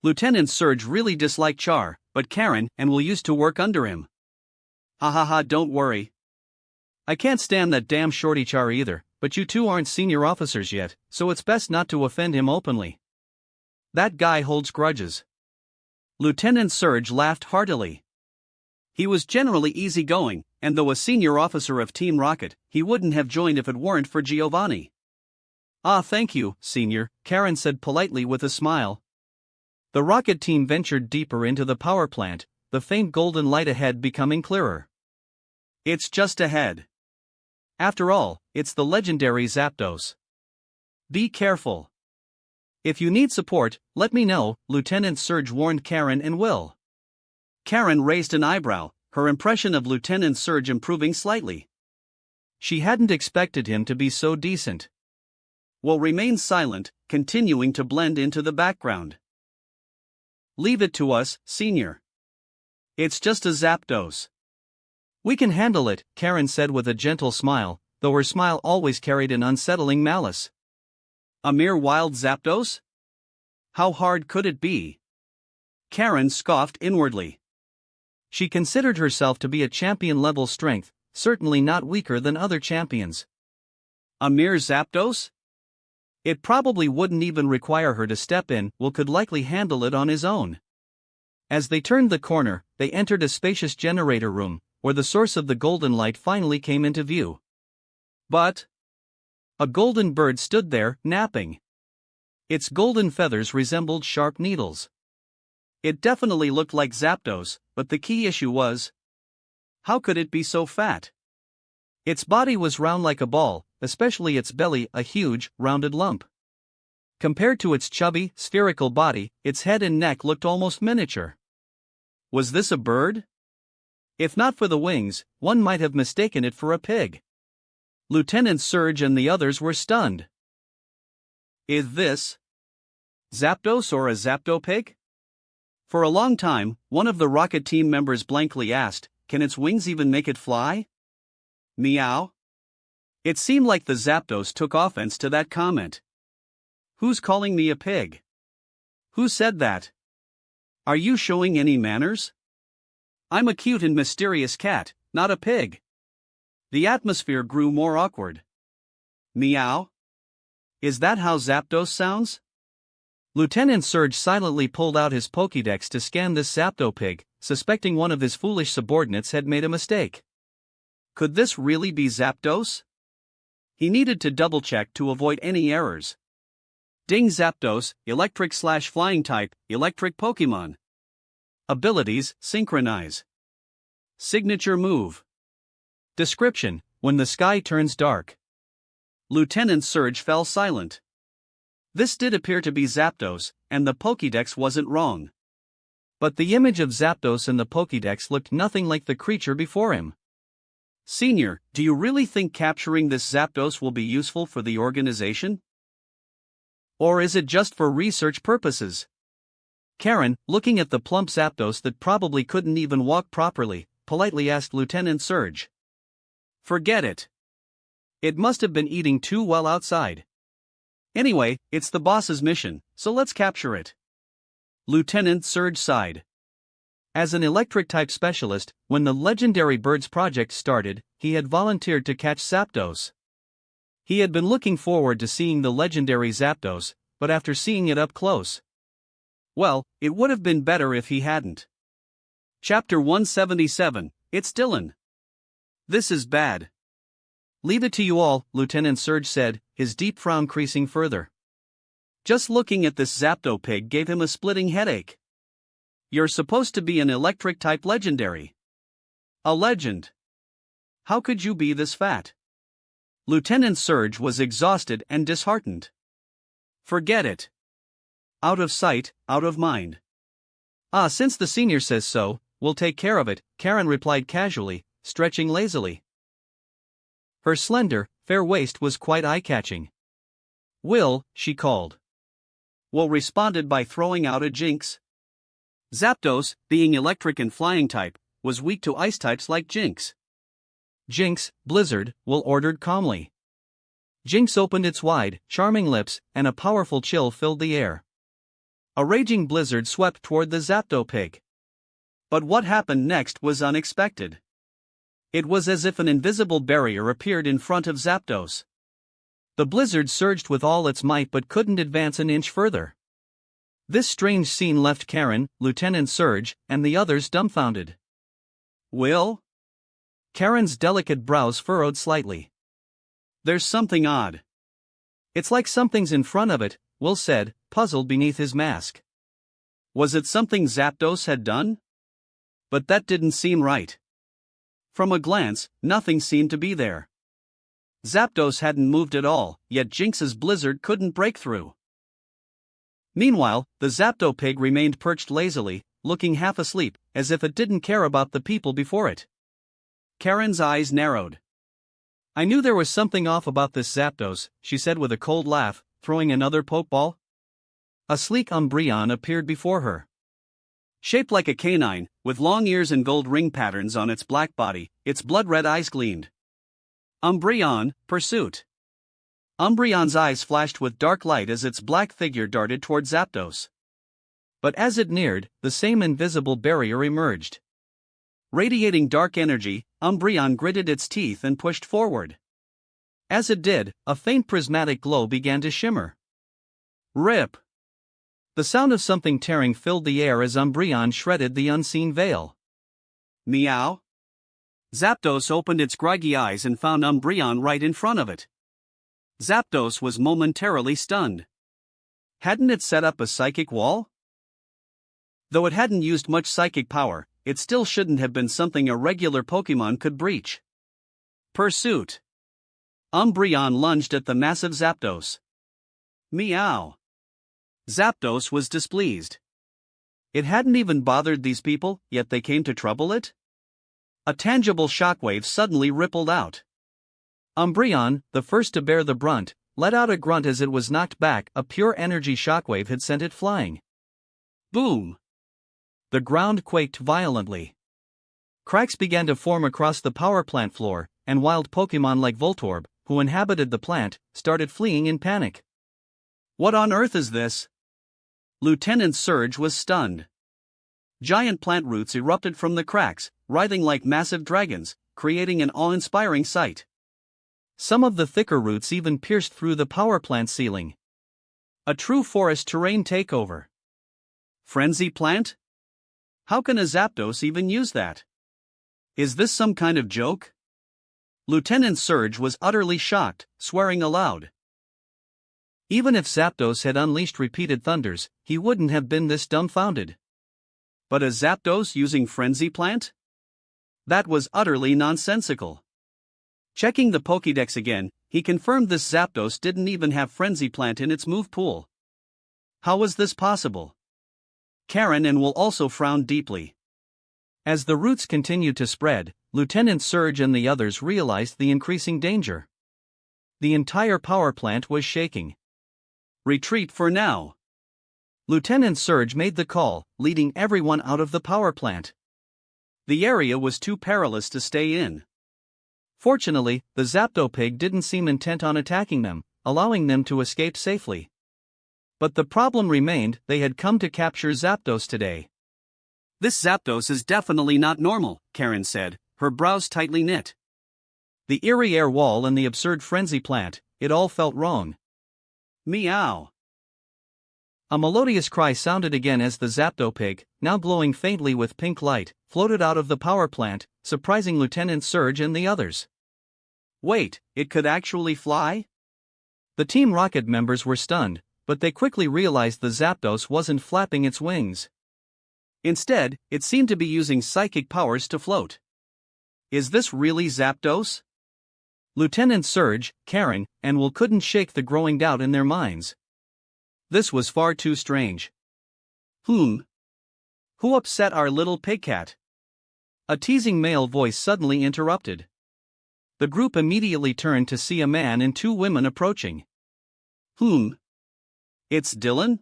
Lieutenant Surge really disliked Char, but Karen and Will used to work under him. Ha ha ha, don't worry. I can't stand that damn shorty Char either, but you two aren't senior officers yet, so it's best not to offend him openly. That guy holds grudges. Lieutenant Surge laughed heartily. He was generally easygoing, and though a senior officer of Team Rocket, he wouldn't have joined if it weren't for Giovanni. Thank you, Senior, Karen said politely with a smile. The rocket team ventured deeper into the power plant, the faint golden light ahead becoming clearer. It's just ahead. After all, it's the legendary Zapdos. Be careful. If you need support, let me know, Lieutenant Surge warned Karen and Will. Karen raised an eyebrow, her impression of Lieutenant Surge improving slightly. She hadn't expected him to be so decent. Will remained silent, continuing to blend into the background. Leave it to us, Senior. It's just a Zapdos. We can handle it, Karen said with a gentle smile, though her smile always carried an unsettling malice. A mere wild Zapdos? How hard could it be? Karen scoffed inwardly. She considered herself to be a champion-level strength, certainly not weaker than other champions. A mere Zapdos? It probably wouldn't even require her to step in, Will could likely handle it on his own. As they turned the corner, they entered a spacious generator room, where the source of the golden light finally came into view. But a golden bird stood there, napping. Its golden feathers resembled sharp needles. It definitely looked like Zapdos, but the key issue was, how could it be so fat? Its body was round like a ball, especially its belly, a huge, rounded lump. Compared to its chubby, spherical body, its head and neck looked almost miniature. Was this a bird? If not for the wings, one might have mistaken it for a pig. Lieutenant Surge and the others were stunned. Is this Zapdos or a Zapdopig? For a long time, one of the rocket team members blankly asked, can its wings even make it fly? Meow. It seemed like the Zapdos took offense to that comment. Who's calling me a pig? Who said that? Are you showing any manners? I'm a cute and mysterious cat, not a pig. The atmosphere grew more awkward. Meow. Is that how Zapdos sounds? Lieutenant Surge silently pulled out his Pokédex to scan this Zapdopig, suspecting one of his foolish subordinates had made a mistake. Could this really be Zapdos? He needed to double-check to avoid any errors. Ding Zapdos, electric/flying type, electric Pokémon. Abilities, synchronize. Signature move. Description: when the sky turns dark. Lieutenant Surge fell silent. This did appear to be Zapdos, and the Pokédex wasn't wrong. But the image of Zapdos in the Pokédex looked nothing like the creature before him. Senior, do you really think capturing this Zapdos will be useful for the organization? Or is it just for research purposes? Karen, looking at the plump Zapdos that probably couldn't even walk properly, politely asked Lieutenant Surge. Forget it. It must have been eating too well outside. Anyway, it's the boss's mission, so let's capture it. Lieutenant Surge sighed. As an electric-type specialist, when the Legendary Birds project started, he had volunteered to catch Zapdos. He had been looking forward to seeing the legendary Zapdos, but after seeing it up close, well, it would have been better if he hadn't. Chapter 177, It's Dylan. This is bad. Leave it to you all, Lieutenant Surge said, his deep frown creasing further. Just looking at this Zapdopig gave him a splitting headache. You're supposed to be an electric-type legendary. A legend. How could you be this fat? Lieutenant Surge was exhausted and disheartened. Forget it. Out of sight, out of mind. Since the senior says so, we'll take care of it, Karen replied casually, stretching lazily. Her slender, fair waist was quite eye-catching. Will, she called. Will responded by throwing out a Jinx. Zapdos, being electric and flying type, was weak to ice types like Jinx. Jinx, Blizzard, Will ordered calmly. Jinx opened its wide, charming lips, and a powerful chill filled the air. A raging blizzard swept toward the Zapdopig. But what happened next was unexpected. It was as if an invisible barrier appeared in front of Zapdos. The blizzard surged with all its might but couldn't advance an inch further. This strange scene left Karen, Lieutenant Surge, and the others dumbfounded. Will? Karen's delicate brows furrowed slightly. There's something odd. It's like something's in front of it, Will said, puzzled beneath his mask. Was it something Zapdos had done? But that didn't seem right. From a glance, nothing seemed to be there. Zapdos hadn't moved at all, yet Jinx's blizzard couldn't break through. Meanwhile, the Zapdopig remained perched lazily, looking half asleep, as if it didn't care about the people before it. Karen's eyes narrowed. I knew there was something off about this Zapdos, she said with a cold laugh, throwing another Pokeball. A sleek Umbreon appeared before her. Shaped like a canine, with long ears and gold ring patterns on its black body, its blood-red eyes gleamed. Umbreon, pursuit. Umbreon's eyes flashed with dark light as its black figure darted toward Zapdos. But as it neared, the same invisible barrier emerged. Radiating dark energy, Umbreon gritted its teeth and pushed forward. As it did, a faint prismatic glow began to shimmer. Rip! The sound of something tearing filled the air as Umbreon shredded the unseen veil. Meow! Zapdos opened its groggy eyes and found Umbreon right in front of it. Zapdos was momentarily stunned. Hadn't it set up a psychic wall? Though it hadn't used much psychic power, it still shouldn't have been something a regular Pokémon could breach. Pursuit! Umbreon lunged at the massive Zapdos. Meow! Zapdos was displeased. It hadn't even bothered these people, yet they came to trouble it? A tangible shockwave suddenly rippled out. Umbreon, the first to bear the brunt, let out a grunt as it was knocked back. A pure energy shockwave had sent it flying. Boom! The ground quaked violently. Cracks began to form across the power plant floor, and wild Pokémon like Voltorb, who inhabited the plant, started fleeing in panic. What on earth is this? Lieutenant Surge was stunned. Giant plant roots erupted from the cracks, writhing like massive dragons, creating an awe-inspiring sight. Some of the thicker roots even pierced through the power plant ceiling. A true forest terrain takeover. Frenzy plant? How can a Zapdos even use that? Is this some kind of joke? Lieutenant Surge was utterly shocked, swearing aloud. Even if Zapdos had unleashed repeated thunders, he wouldn't have been this dumbfounded. But a Zapdos using Frenzy Plant? That was utterly nonsensical. Checking the Pokédex again, he confirmed this Zapdos didn't even have Frenzy Plant in its move pool. How was this possible? Karen and Will also frowned deeply. As the roots continued to spread, Lieutenant Surge and the others realized the increasing danger. The entire power plant was shaking. Retreat for now. Lieutenant Surge made the call, leading everyone out of the power plant. The area was too perilous to stay in. Fortunately, the Zapdopig didn't seem intent on attacking them, allowing them to escape safely. But the problem remained. They had come to capture Zapdos today. This Zapdos is definitely not normal, Karen said, her brows tightly knit. The eerie air wall and the absurd frenzy plant, it all felt wrong. Meow! A melodious cry sounded again as the Zapdopig, now glowing faintly with pink light, floated out of the power plant, surprising Lieutenant Surge and the others. Wait, it could actually fly? The Team Rocket members were stunned, but they quickly realized the Zapdos wasn't flapping its wings. Instead, it seemed to be using psychic powers to float. Is this really Zapdos? Lieutenant Surge, Karen, and Will couldn't shake the growing doubt in their minds. This was far too strange. Who upset our little pigcat? A teasing male voice suddenly interrupted. The group immediately turned to see a man and two women approaching. It's Dylan?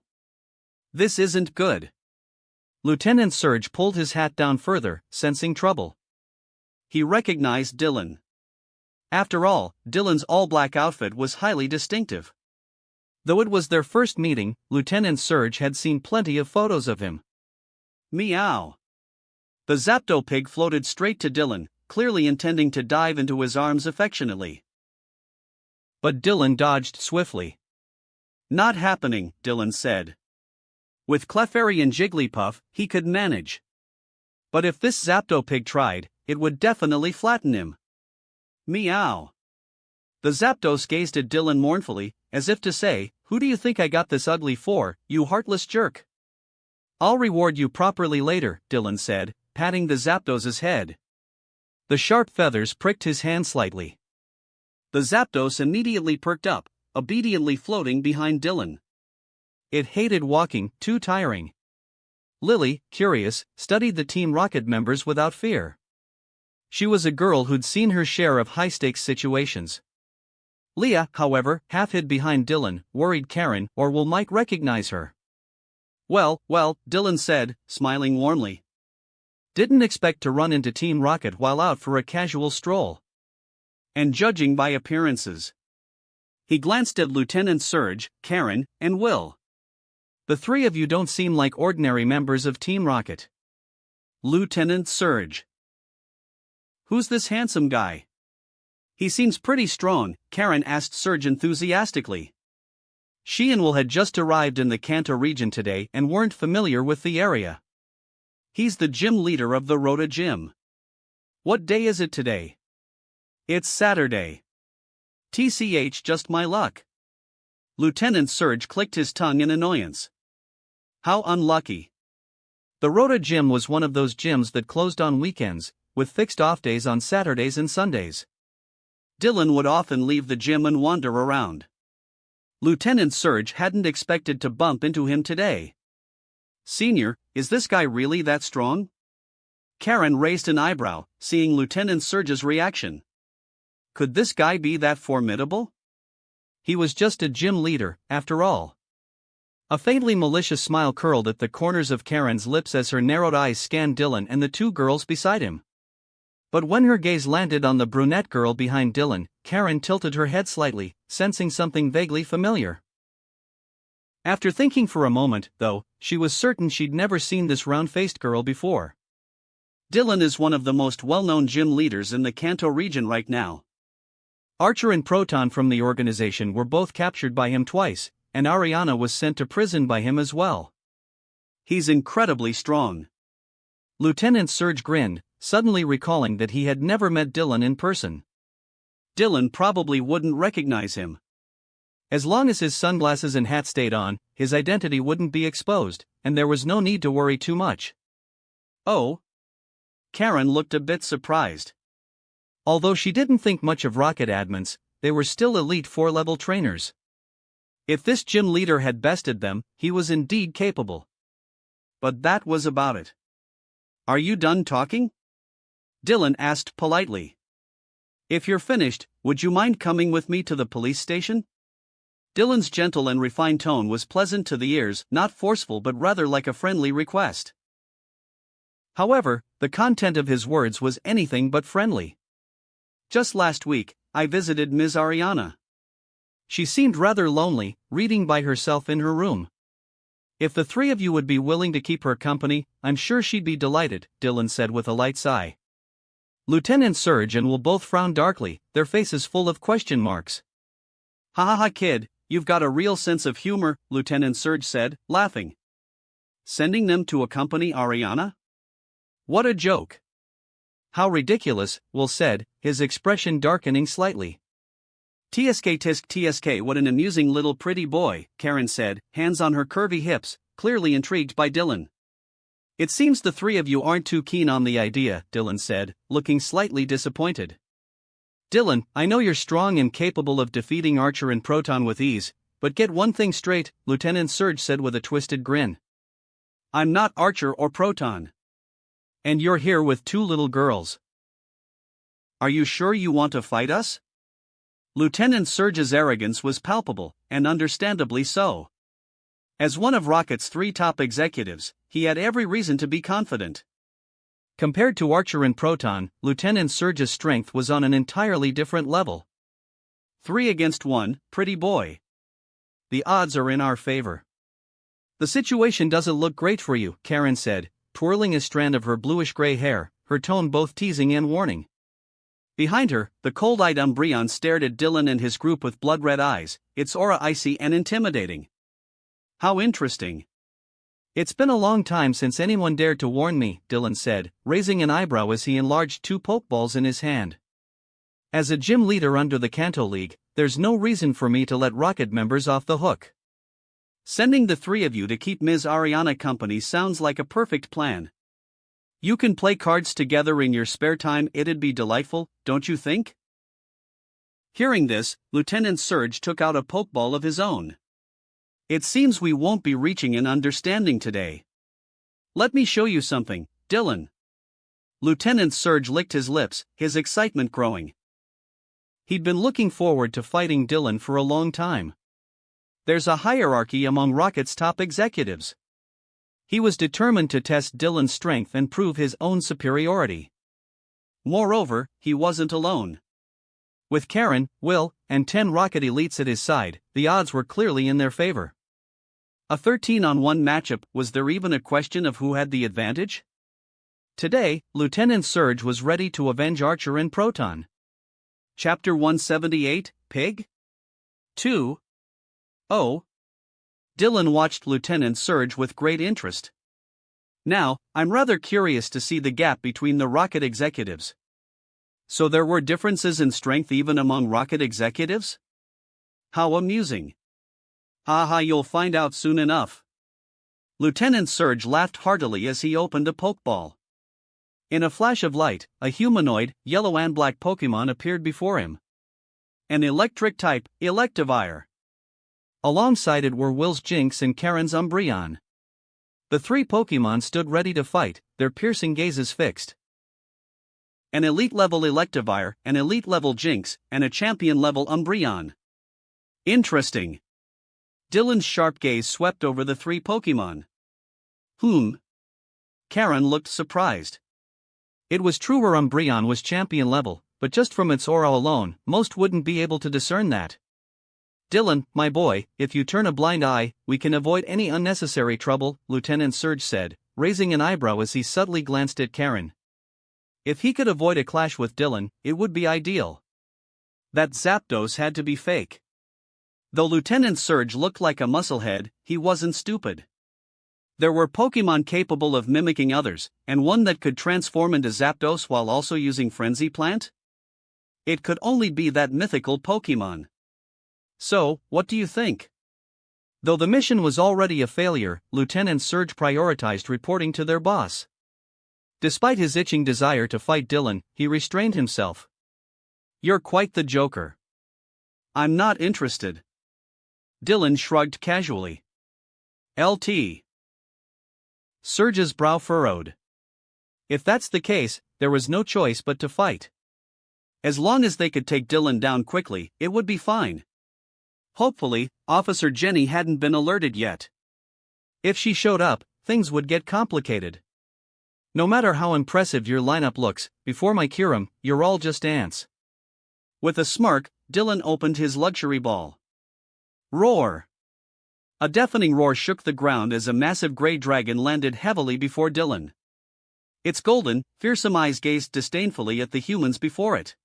This isn't good. Lieutenant Surge pulled his hat down further, sensing trouble. He recognized Dylan. After all, Dylan's all-black outfit was highly distinctive. Though it was their first meeting, Lieutenant Surge had seen plenty of photos of him. Meow! The Zapdopig floated straight to Dylan, clearly intending to dive into his arms affectionately. But Dylan dodged swiftly. Not happening, Dylan said. With Clefairy and Jigglypuff, he could manage. But if this Zapdopig tried, it would definitely flatten him. Meow! The Zapdos gazed at Dylan mournfully, as if to say, "Who do you think I got this ugly for, you heartless jerk?" "I'll reward you properly later," Dylan said, patting the Zapdos's head. The sharp feathers pricked his hand slightly. The Zapdos immediately perked up, obediently floating behind Dylan. It hated walking, too tiring. Lily, curious, studied the Team Rocket members without fear. She was a girl who'd seen her share of high-stakes situations. Leah, however, half hid behind Dylan, worried Karen or Will might recognize her. Well, Dylan said, smiling warmly. Didn't expect to run into Team Rocket while out for a casual stroll. And judging by appearances. He glanced at Lieutenant Surge, Karen, and Will. The three of you don't seem like ordinary members of Team Rocket. Lieutenant Surge. Who's this handsome guy? He seems pretty strong, Karen asked Surge enthusiastically. She and Will had just arrived in the Kanto region today and weren't familiar with the area. He's the gym leader of the Rota Gym. What day is it today? It's Saturday. TCH, just my luck. Lieutenant Surge clicked his tongue in annoyance. How unlucky. The Rota Gym was one of those gyms that closed on weekends, with fixed off days on Saturdays and Sundays. Dylan would often leave the gym and wander around. Lieutenant Surge hadn't expected to bump into him today. Senior, is this guy really that strong? Karen raised an eyebrow, seeing Lieutenant Surge's reaction. Could this guy be that formidable? He was just a gym leader, after all. A faintly malicious smile curled at the corners of Karen's lips as her narrowed eyes scanned Dylan and the two girls beside him. But when her gaze landed on the brunette girl behind Dylan, Karen tilted her head slightly, sensing something vaguely familiar. After thinking for a moment, though, she was certain she'd never seen this round-faced girl before. Dylan is one of the most well-known gym leaders in the Kanto region right now. Archer and Proton from the organization were both captured by him twice, and Ariana was sent to prison by him as well. He's incredibly strong. Lieutenant Surge grinned, suddenly recalling that he had never met Dylan in person. Dylan probably wouldn't recognize him. As long as his sunglasses and hat stayed on, his identity wouldn't be exposed, and there was no need to worry too much. Oh? Karen looked a bit surprised. Although she didn't think much of rocket admins, they were still elite 4-level trainers. If this gym leader had bested them, he was indeed capable. But that was about it. Are you done talking? Dylan asked politely. If you're finished, would you mind coming with me to the police station? Dylan's gentle and refined tone was pleasant to the ears, not forceful but rather like a friendly request. However, the content of his words was anything but friendly. Just last week, I visited Ms. Ariana. She seemed rather lonely, reading by herself in her room. If the three of you would be willing to keep her company, I'm sure she'd be delighted, Dylan said with a light sigh. Lieutenant Surge and Will both frowned darkly, their faces full of question marks. Ha ha ha kid, you've got a real sense of humor, Lieutenant Surge said, laughing. Sending them to accompany Ariana? What a joke. How ridiculous, Will said, his expression darkening slightly. TSK, what an amusing little pretty boy, Karen said, hands on her curvy hips, clearly intrigued by Dylan. It seems the three of you aren't too keen on the idea, Dylan said, looking slightly disappointed. Dylan, I know you're strong and capable of defeating Archer and Proton with ease, but get one thing straight, Lieutenant Surge said with a twisted grin. I'm not Archer or Proton. And you're here with two little girls. Are you sure you want to fight us? Lieutenant Surge's arrogance was palpable, and understandably so. As one of Rocket's 3 top executives, he had every reason to be confident. Compared to Archer and Proton, Lieutenant Surge's strength was on an entirely different level. 3 against 1, pretty boy. The odds are in our favor. The situation doesn't look great for you, Karen said, twirling a strand of her bluish-gray hair, her tone both teasing and warning. Behind her, the cold-eyed Umbreon stared at Dylan and his group with blood-red eyes, its aura icy and intimidating. How interesting. It's been a long time since anyone dared to warn me, Dylan said, raising an eyebrow as he enlarged 2 pokeballs in his hand. As a gym leader under the Kanto League, there's no reason for me to let Rocket members off the hook. Sending the 3 of you to keep Ms. Ariana company sounds like a perfect plan. You can play cards together in your spare time, it'd be delightful, don't you think? Hearing this, Lieutenant Surge took out a pokeball of his own. It seems we won't be reaching an understanding today. Let me show you something, Dylan. Lieutenant Surge licked his lips, his excitement growing. He'd been looking forward to fighting Dylan for a long time. There's a hierarchy among Rocket's top executives. He was determined to test Dylan's strength and prove his own superiority. Moreover, he wasn't alone. With Karen, Will, and 10 rocket elites at his side, the odds were clearly in their favor. A 13-on-1 matchup. Was there even a question of who had the advantage? Today, Lieutenant Surge was ready to avenge Archer and Proton. Chapter 178, Pig? 2. Oh. Dylan watched Lieutenant Surge with great interest. Now, I'm rather curious to see the gap between the rocket executives. So there were differences in strength even among rocket executives? How amusing. Haha, you'll find out soon enough. Lieutenant Surge laughed heartily as he opened a pokeball. In a flash of light, a humanoid, yellow and black Pokemon appeared before him. An electric type, Electivire. Alongside it were Will's Jinx and Karen's Umbreon. The 3 Pokemon stood ready to fight, their piercing gazes fixed. An elite-level Electivire, an elite-level Jinx, and a champion-level Umbreon. Interesting. Dylan's sharp gaze swept over the 3 Pokemon. Karen looked surprised. It was true her Umbreon was champion level, but just from its aura alone, most wouldn't be able to discern that. Dylan, my boy, if you turn a blind eye, we can avoid any unnecessary trouble, Lieutenant Surge said, raising an eyebrow as he subtly glanced at Karen. If he could avoid a clash with Dylan, it would be ideal. That Zapdos had to be fake. Though Lieutenant Surge looked like a musclehead, he wasn't stupid. There were Pokemon capable of mimicking others, and one that could transform into Zapdos while also using Frenzy Plant? It could only be that mythical Pokemon. So, what do you think? Though the mission was already a failure, Lieutenant Surge prioritized reporting to their boss. Despite his itching desire to fight Dylan, he restrained himself. You're quite the joker. I'm not interested. Dylan shrugged casually. LT. Surge's brow furrowed. If that's the case, there was no choice but to fight. As long as they could take Dylan down quickly, it would be fine. Hopefully, Officer Jenny hadn't been alerted yet. If she showed up, things would get complicated. No matter how impressive your lineup looks, before my Kyurem, you're all just ants. With a smirk, Dylan opened his luxury ball. Roar! A deafening roar shook the ground as a massive gray dragon landed heavily before Dylan. Its golden, fearsome eyes gazed disdainfully at the humans before it.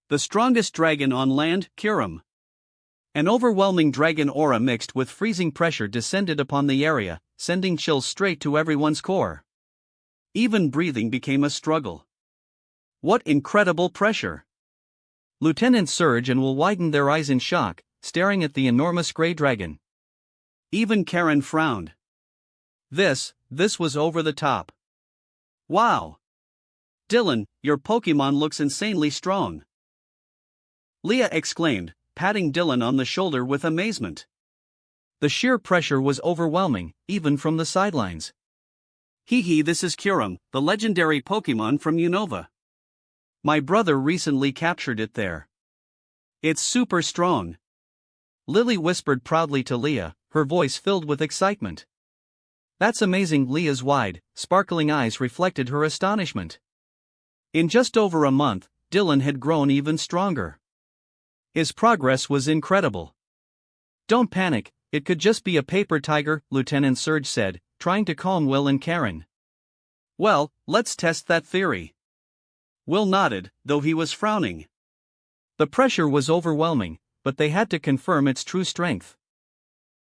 The strongest dragon on land, Kyurem. An overwhelming dragon aura mixed with freezing pressure descended upon the area, sending chills straight to everyone's core. Even breathing became a struggle. What incredible pressure! Lieutenant Surge and Will widened their eyes in shock, staring at the enormous gray dragon. Even Karen frowned. This was over the top. Wow! Dylan, your Pokemon looks insanely strong. Leah exclaimed, patting Dylan on the shoulder with amazement. The sheer pressure was overwhelming, even from the sidelines. Hee, this is Kyurem, the legendary Pokemon from Unova. My brother recently captured it there. It's super strong. Lily whispered proudly to Leah, her voice filled with excitement. That's amazing. Leah's wide, sparkling eyes reflected her astonishment. In just over a month, Dylan had grown even stronger. His progress was incredible. Don't panic, it could just be a paper tiger, Lieutenant Surge said, trying to calm Will and Karen. Well, let's test that theory. Will nodded, though he was frowning. The pressure was overwhelming, but they had to confirm its true strength.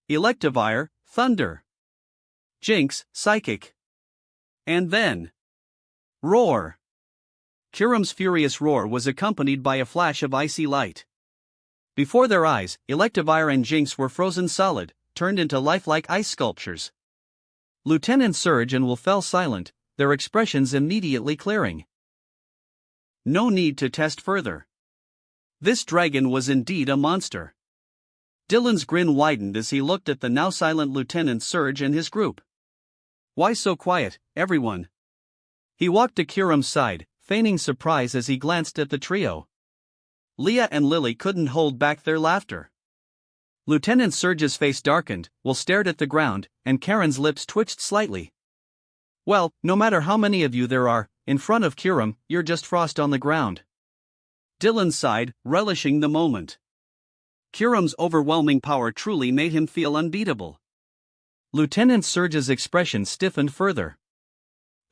Electivire, Thunder. Jinx, Psychic. And then... Roar! Kyurem's furious roar was accompanied by a flash of icy light. Before their eyes, Electivire and Jinx were frozen solid, turned into lifelike ice sculptures. Lieutenant Surge and Will fell silent, their expressions immediately clearing. No need to test further. This dragon was indeed a monster. Dylan's grin widened as he looked at the now silent Lieutenant Surge and his group. Why so quiet, everyone? He walked to Kyurem's side, feigning surprise as he glanced at the trio. Leah and Lily couldn't hold back their laughter. Lieutenant Surge's face darkened, Will stared at the ground, and Karen's lips twitched slightly. Well, no matter how many of you there are, in front of Kurum, you're just frost on the ground. Dylan sighed, relishing the moment. Kurum's overwhelming power truly made him feel unbeatable. Lieutenant Surge's expression stiffened further.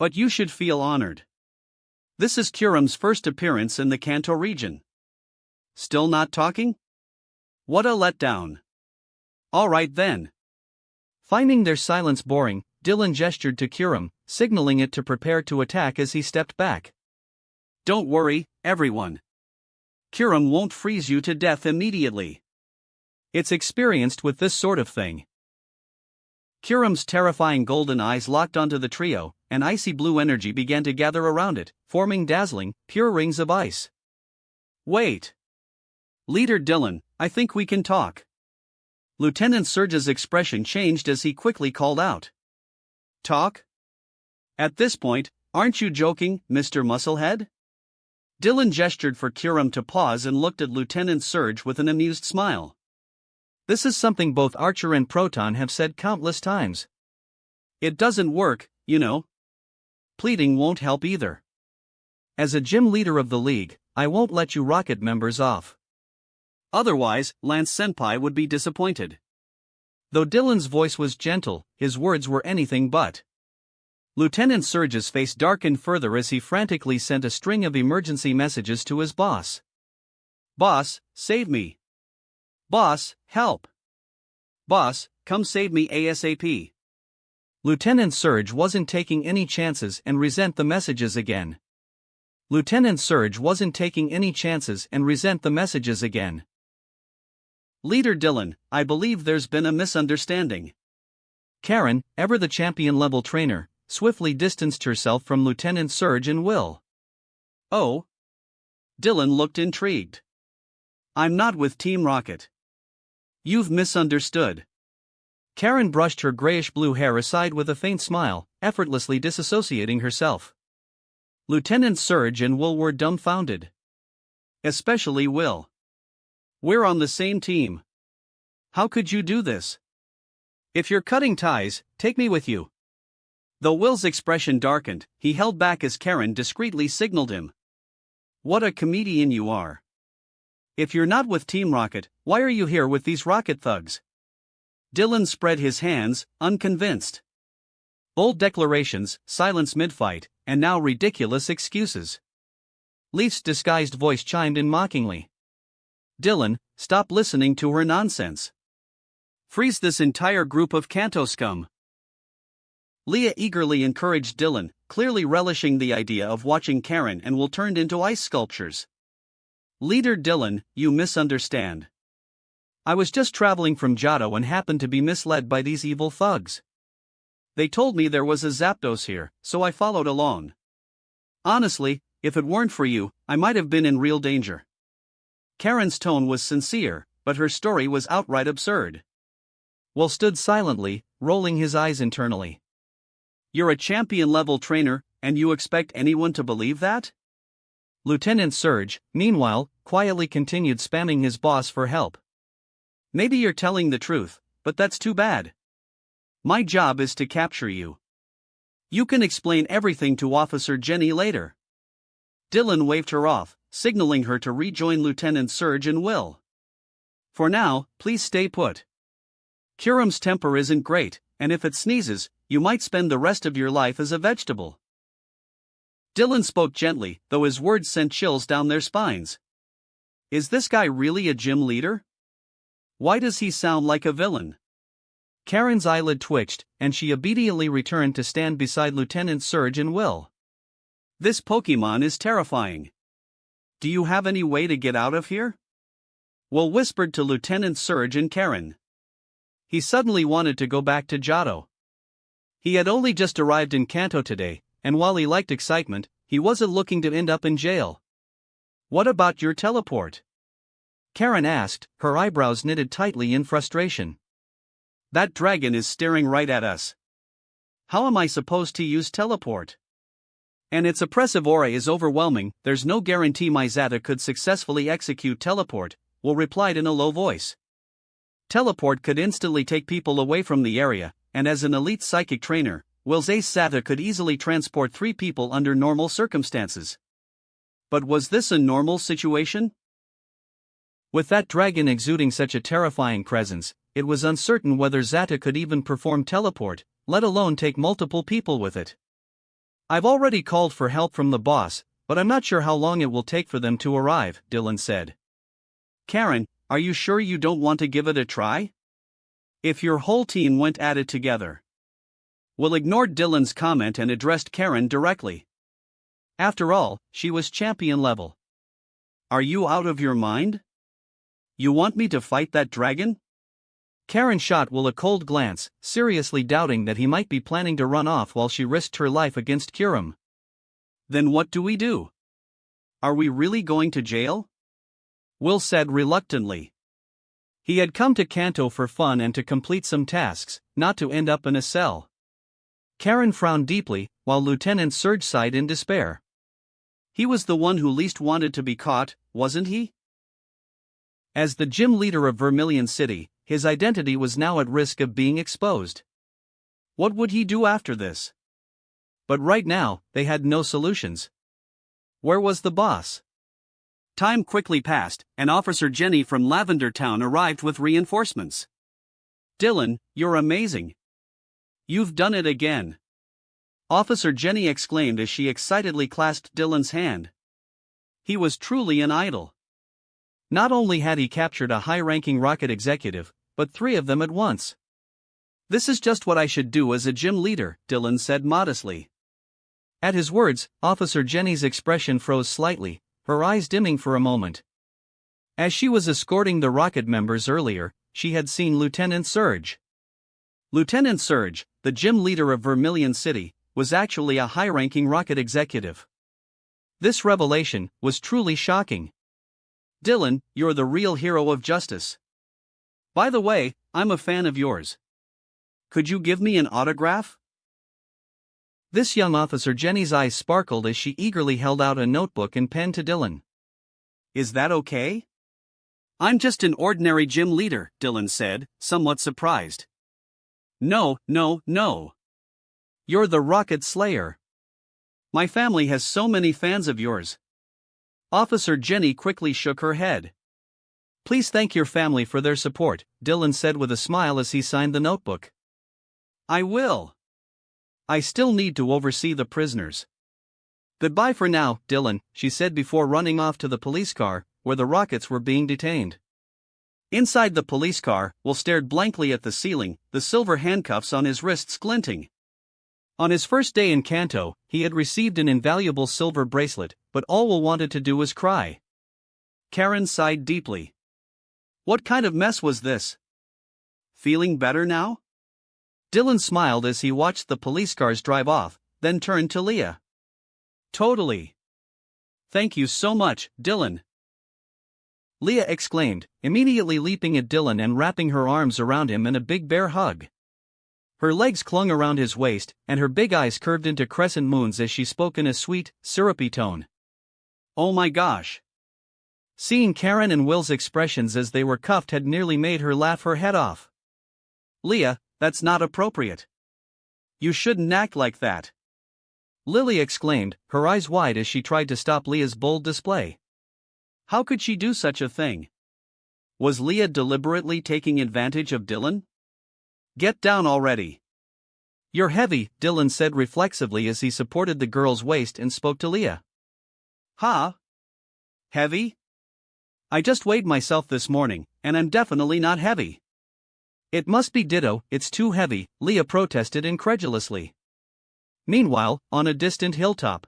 But you should feel honored. This is Kurum's first appearance in the Kanto region. Still not talking? What a letdown. All right then. Finding their silence boring, Dylan gestured to Kurum, signaling it to prepare to attack as he stepped back. Don't worry, everyone. Kurum won't freeze you to death immediately. It's experienced with this sort of thing. Kurum's terrifying golden eyes locked onto the trio, and icy blue energy began to gather around it, forming dazzling, pure rings of ice. Wait. Leader Dylan, I think we can talk. Lieutenant Surge's expression changed as he quickly called out. Talk? At this point, aren't you joking, Mr. Musclehead? Dylan gestured for Kurum to pause and looked at Lieutenant Surge with an amused smile. This is something both Archer and Proton have said countless times. It doesn't work, you know. Pleading won't help either. As a gym leader of the league, I won't let you Rocket members off. Otherwise, Lance Senpai would be disappointed. Though Dylan's voice was gentle, his words were anything but. Lieutenant Surge's face darkened further as he frantically sent a string of emergency messages to his boss. Boss, save me. Boss, help. Boss, come save me ASAP. Lieutenant Surge wasn't taking any chances and resent the messages again. Lieutenant Surge wasn't taking any chances and resent the messages again. Leader Dylan, I believe there's been a misunderstanding. Karen, ever the champion-level trainer, swiftly distanced herself from Lieutenant Surge and Will. Oh? Dylan looked intrigued. I'm not with Team Rocket. You've misunderstood. Karen brushed her grayish-blue hair aside with a faint smile, effortlessly disassociating herself. Lieutenant Surge and Will were dumbfounded. Especially Will. We're on the same team. How could you do this? If you're cutting ties, take me with you. Though Will's expression darkened, he held back as Karen discreetly signaled him. What a comedian you are. If you're not with Team Rocket, why are you here with these rocket thugs? Dylan spread his hands, unconvinced. Bold declarations, silence mid-fight, and now ridiculous excuses. Leaf's disguised voice chimed in mockingly. Dylan, stop listening to her nonsense. Freeze this entire group of Kanto scum. Leah eagerly encouraged Dylan, clearly relishing the idea of watching Karen and Will turned into ice sculptures. Leader Dylan, you misunderstand. I was just traveling from Johto and happened to be misled by these evil thugs. They told me there was a Zapdos here, so I followed along. Honestly, if it weren't for you, I might have been in real danger. Karen's tone was sincere, but her story was outright absurd. Will stood silently, rolling his eyes internally. You're a champion-level trainer, and you expect anyone to believe that? Lieutenant Surge, meanwhile, quietly continued spamming his boss for help. Maybe you're telling the truth, but that's too bad. My job is to capture you. You can explain everything to Officer Jenny later. Dylan waved her off, signaling her to rejoin Lieutenant Surge and Will. For now, please stay put. Kurum's temper isn't great, and if it sneezes, you might spend the rest of your life as a vegetable. Dylan spoke gently, though his words sent chills down their spines. Is this guy really a gym leader? Why does he sound like a villain? Karen's eyelid twitched, and she obediently returned to stand beside Lieutenant Surge and Will. This Pokemon is terrifying. Do you have any way to get out of here? Will whispered to Lieutenant Surge and Karen. He suddenly wanted to go back to Johto. He had only just arrived in Kanto today, and while he liked excitement, he wasn't looking to end up in jail. What about your teleport? Karen asked, her eyebrows knitted tightly in frustration. That dragon is staring right at us. How am I supposed to use teleport? And its oppressive aura is overwhelming, there's no guarantee my Zata could successfully execute teleport, Will replied in a low voice. Teleport could instantly take people away from the area, and as an elite psychic trainer, Will's ace Sata could easily transport 3 people under normal circumstances. But was this a normal situation? With that dragon exuding such a terrifying presence, it was uncertain whether Zata could even perform teleport, let alone take multiple people with it. I've already called for help from the boss, but I'm not sure how long it will take for them to arrive, Dylan said. Karen, are you sure you don't want to give it a try? If your whole team went at it together. Will ignored Dylan's comment and addressed Karen directly. After all, she was champion level. Are you out of your mind? You want me to fight that dragon? Karen shot Will a cold glance, seriously doubting that he might be planning to run off while she risked her life against Kurum. Then what do we do? Are we really going to jail? Will said reluctantly. He had come to Kanto for fun and to complete some tasks, not to end up in a cell. Karen frowned deeply, while Lieutenant Surge sighed in despair. He was the one who least wanted to be caught, wasn't he? As the gym leader of Vermilion City, his identity was now at risk of being exposed. What would he do after this? But right now, they had no solutions. Where was the boss? Time quickly passed, and Officer Jenny from Lavender Town arrived with reinforcements. Dylan, you're amazing. You've done it again. Officer Jenny exclaimed as she excitedly clasped Dylan's hand. He was truly an idol. Not only had he captured a high-ranking rocket executive, but 3 of them at once. This is just what I should do as a gym leader, Dylan said modestly. At his words, Officer Jenny's expression froze slightly, her eyes dimming for a moment. As she was escorting the rocket members earlier, she had seen Lieutenant Surge. Lieutenant Surge, the gym leader of Vermilion City, was actually a high-ranking rocket executive. This revelation was truly shocking. Dylan, you're the real hero of justice. By the way, I'm a fan of yours. Could you give me an autograph? This young Officer Jenny's eyes sparkled as she eagerly held out a notebook and pen to Dylan. Is that okay? I'm just an ordinary gym leader, Dylan said, somewhat surprised. No. You're the Rocket Slayer. My family has so many fans of yours. Officer Jenny quickly shook her head. Please thank your family for their support, Dylan said with a smile as he signed the notebook. I will. I still need to oversee the prisoners. Goodbye for now, Dylan, she said before running off to the police car, where the rockets were being detained. Inside the police car, Will stared blankly at the ceiling, the silver handcuffs on his wrists glinting. On his first day in Kanto, he had received an invaluable silver bracelet, but all Will wanted to do was cry. Karen sighed deeply. What kind of mess was this? Feeling better now? Dylan smiled as he watched the police cars drive off, then turned to Leah. Totally. Thank you so much, Dylan. Leah exclaimed, immediately leaping at Dylan and wrapping her arms around him in a big bear hug. Her legs clung around his waist, and her big eyes curved into crescent moons as she spoke in a sweet, syrupy tone. Oh my gosh. Seeing Karen and Will's expressions as they were cuffed had nearly made her laugh her head off. Leah, that's not appropriate. You shouldn't act like that. Lily exclaimed, her eyes wide as she tried to stop Leah's bold display. How could she do such a thing? Was Leah deliberately taking advantage of Dylan? Get down already. You're heavy, Dylan said reflexively as he supported the girl's waist and spoke to Leah. Huh? Heavy? I just weighed myself this morning, and I'm definitely not heavy. It must be ditto, it's too heavy, Leah protested incredulously. Meanwhile, on a distant hilltop,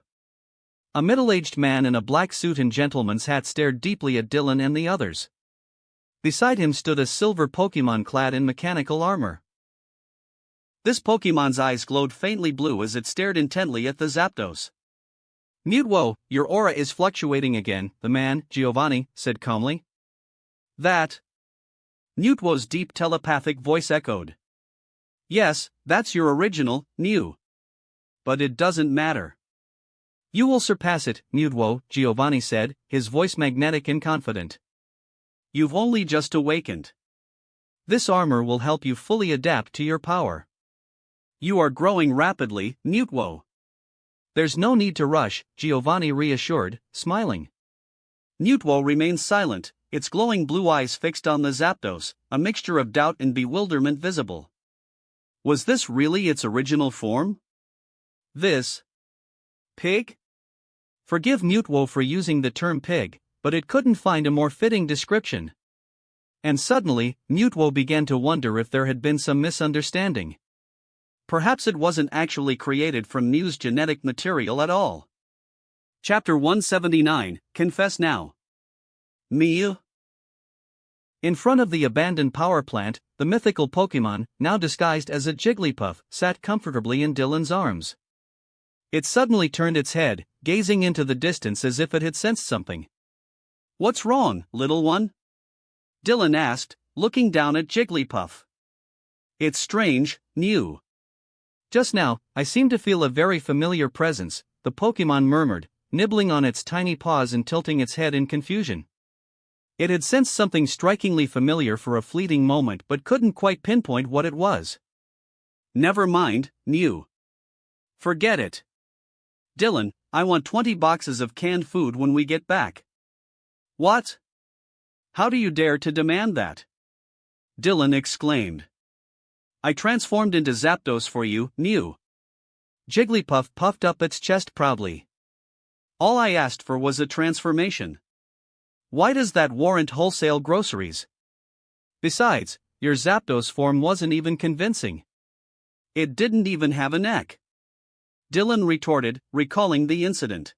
a middle-aged man in a black suit and gentleman's hat stared deeply at Dylan and the others. Beside him stood a silver Pokemon clad in mechanical armor. This Pokemon's eyes glowed faintly blue as it stared intently at the Zapdos. Mutwo, your aura is fluctuating again, the man, Giovanni, said calmly. That? Mutwo's deep telepathic voice echoed. Yes, that's your original, Mew. But it doesn't matter. You will surpass it, Mutwo, Giovanni said, his voice magnetic and confident. You've only just awakened. This armor will help you fully adapt to your power. You are growing rapidly, Mutwo. There's no need to rush, Giovanni reassured, smiling. Mutwo remained silent, its glowing blue eyes fixed on the Zapdos, a mixture of doubt and bewilderment visible. Was this really its original form? This Pig? Forgive Mutwo for using the term pig, but it couldn't find a more fitting description. And suddenly, Mutwo began to wonder if there had been some misunderstanding. Perhaps it wasn't actually created from Mew's genetic material at all. Chapter 179, Confess Now. Mew? In front of the abandoned power plant, the mythical Pokemon, now disguised as a Jigglypuff, sat comfortably in Dylan's arms. It suddenly turned its head, gazing into the distance as if it had sensed something. What's wrong, little one? Dylan asked, looking down at Jigglypuff. It's strange, Mew. Just now, I seem to feel a very familiar presence, the Pokemon murmured, nibbling on its tiny paws and tilting its head in confusion. It had sensed something strikingly familiar for a fleeting moment but couldn't quite pinpoint what it was. Never mind, Mew. Forget it. Dylan, I want 20 boxes of canned food when we get back. What? How do you dare to demand that? Dylan exclaimed. I transformed into Zapdos for you, Mew. Jigglypuff puffed up its chest proudly. All I asked for was a transformation. Why does that warrant wholesale groceries? Besides, your Zapdos form wasn't even convincing. It didn't even have a neck. Dylan retorted, recalling the incident.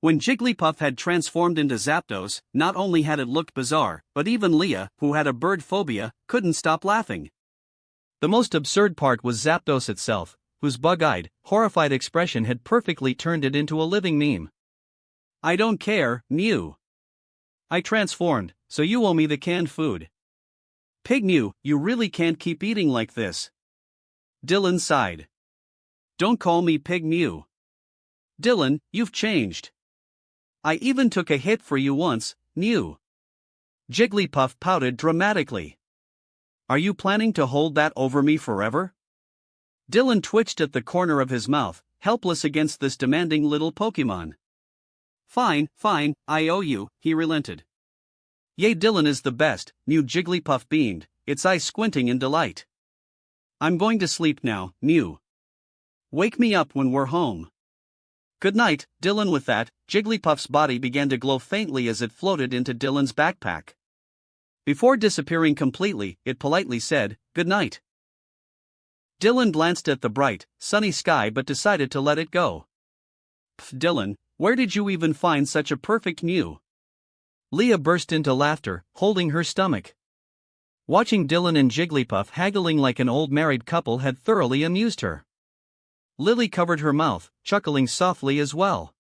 When Jigglypuff had transformed into Zapdos, not only had it looked bizarre, but even Leah, who had a bird phobia, couldn't stop laughing. The most absurd part was Zapdos itself, whose bug-eyed, horrified expression had perfectly turned it into a living meme. I don't care, Mew. I transformed, so you owe me the canned food. Pig Mew, you really can't keep eating like this. Dylan sighed. Don't call me Pig Mew. Dylan, you've changed. I even took a hit for you once, Mew. Jigglypuff pouted dramatically. Are you planning to hold that over me forever? Dylan twitched at the corner of his mouth, helpless against this demanding little Pokemon. Fine, I owe you, he relented. Yay, Dylan is the best, Mew. Jigglypuff beamed, its eyes squinting in delight. I'm going to sleep now, Mew. Wake me up when we're home. Good night, Dylan. With that, Jigglypuff's body began to glow faintly as it floated into Dylan's backpack. Before disappearing completely, it politely said, good night. Dylan glanced at the bright, sunny sky but decided to let it go. Pff, Dylan, where did you even find such a perfect Mew? Leah burst into laughter, holding her stomach. Watching Dylan and Jigglypuff haggling like an old married couple had thoroughly amused her. Lily covered her mouth, chuckling softly as well.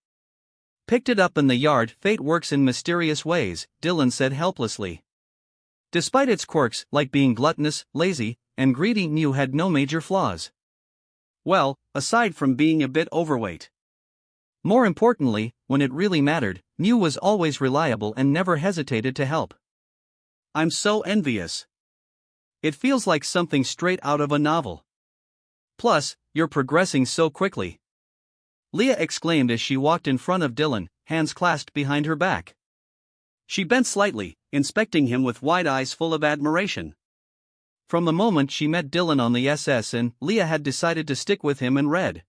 Picked it up in the yard. Fate works in mysterious ways, Dylan said helplessly. Despite its quirks, like being gluttonous, lazy, and greedy, Mew had no major flaws. Well, aside from being a bit overweight. More importantly, when it really mattered, Mew was always reliable and never hesitated to help. I'm so envious. It feels like something straight out of a novel. Plus, you're progressing so quickly. Leah exclaimed as she walked in front of Dylan, hands clasped behind her back. She bent slightly, inspecting him with wide eyes full of admiration. From the moment she met Dylan on the SS, and Leah had decided to stick with him and read.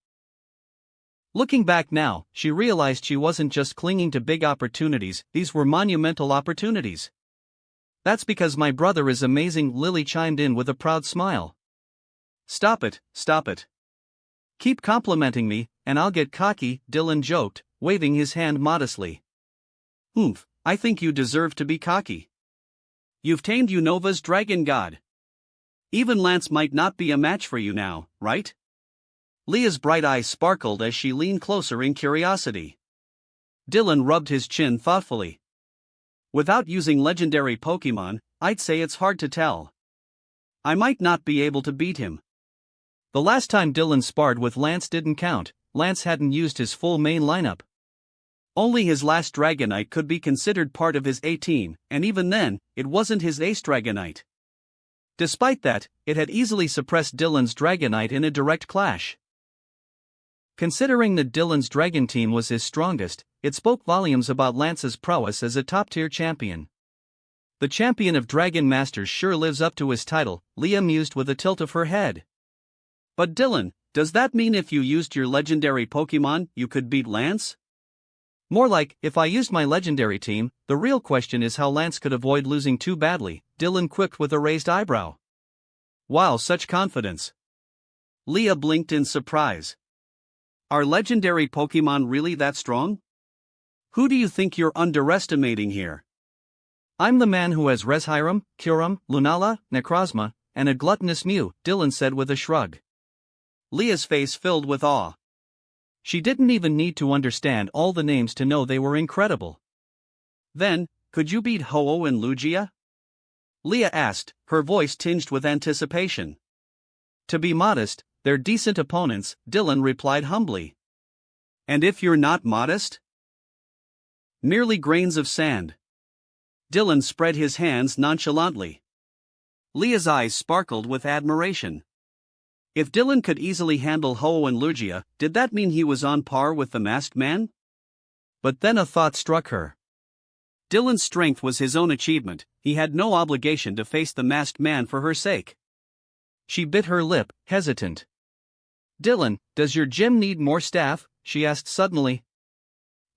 Looking back now, she realized she wasn't just clinging to big opportunities, these were monumental opportunities. That's because my brother is amazing, Lily chimed in with a proud smile. Stop it. Keep complimenting me, and I'll get cocky, Dylan joked, waving his hand modestly. Oomph, I think you deserve to be cocky. You've tamed Unova's dragon god. Even Lance might not be a match for you now, right? Leah's bright eyes sparkled as she leaned closer in curiosity. Dylan rubbed his chin thoughtfully. Without using legendary Pokemon, I'd say it's hard to tell. I might not be able to beat him. The last time Dylan sparred with Lance didn't count. Lance hadn't used his full main lineup. Only his last Dragonite could be considered part of his A team, and even then, it wasn't his ace Dragonite. Despite that, it had easily suppressed Dylan's Dragonite in a direct clash. Considering that Dylan's Dragon team was his strongest, it spoke volumes about Lance's prowess as a top-tier champion. The champion of Dragon Masters sure lives up to his title, Leah mused with a tilt of her head. But Dylan, does that mean if you used your legendary Pokemon, you could beat Lance? More like, if I used my legendary team, the real question is how Lance could avoid losing too badly, Dylan quipped with a raised eyebrow. Wow, such confidence. Leah blinked in surprise. Are legendary Pokemon really that strong? Who do you think you're underestimating here? I'm the man who has Reshiram, Kyurem, Lunala, Necrozma, and a gluttonous Mew, Dylan said with a shrug. Leah's face filled with awe. She didn't even need to understand all the names to know they were incredible. Then, could you beat Ho-Oh and Lugia? Leah asked, her voice tinged with anticipation. To be modest, they're decent opponents, Dylan replied humbly. And if you're not modest? Merely grains of sand. Dylan spread his hands nonchalantly. Leah's eyes sparkled with admiration. If Dylan could easily handle Ho-Oh and Lugia, did that mean he was on par with the masked man? But then a thought struck her. Dylan's strength was his own achievement, he had no obligation to face the masked man for her sake. She bit her lip, hesitant. Dylan, does your gym need more staff? She asked suddenly.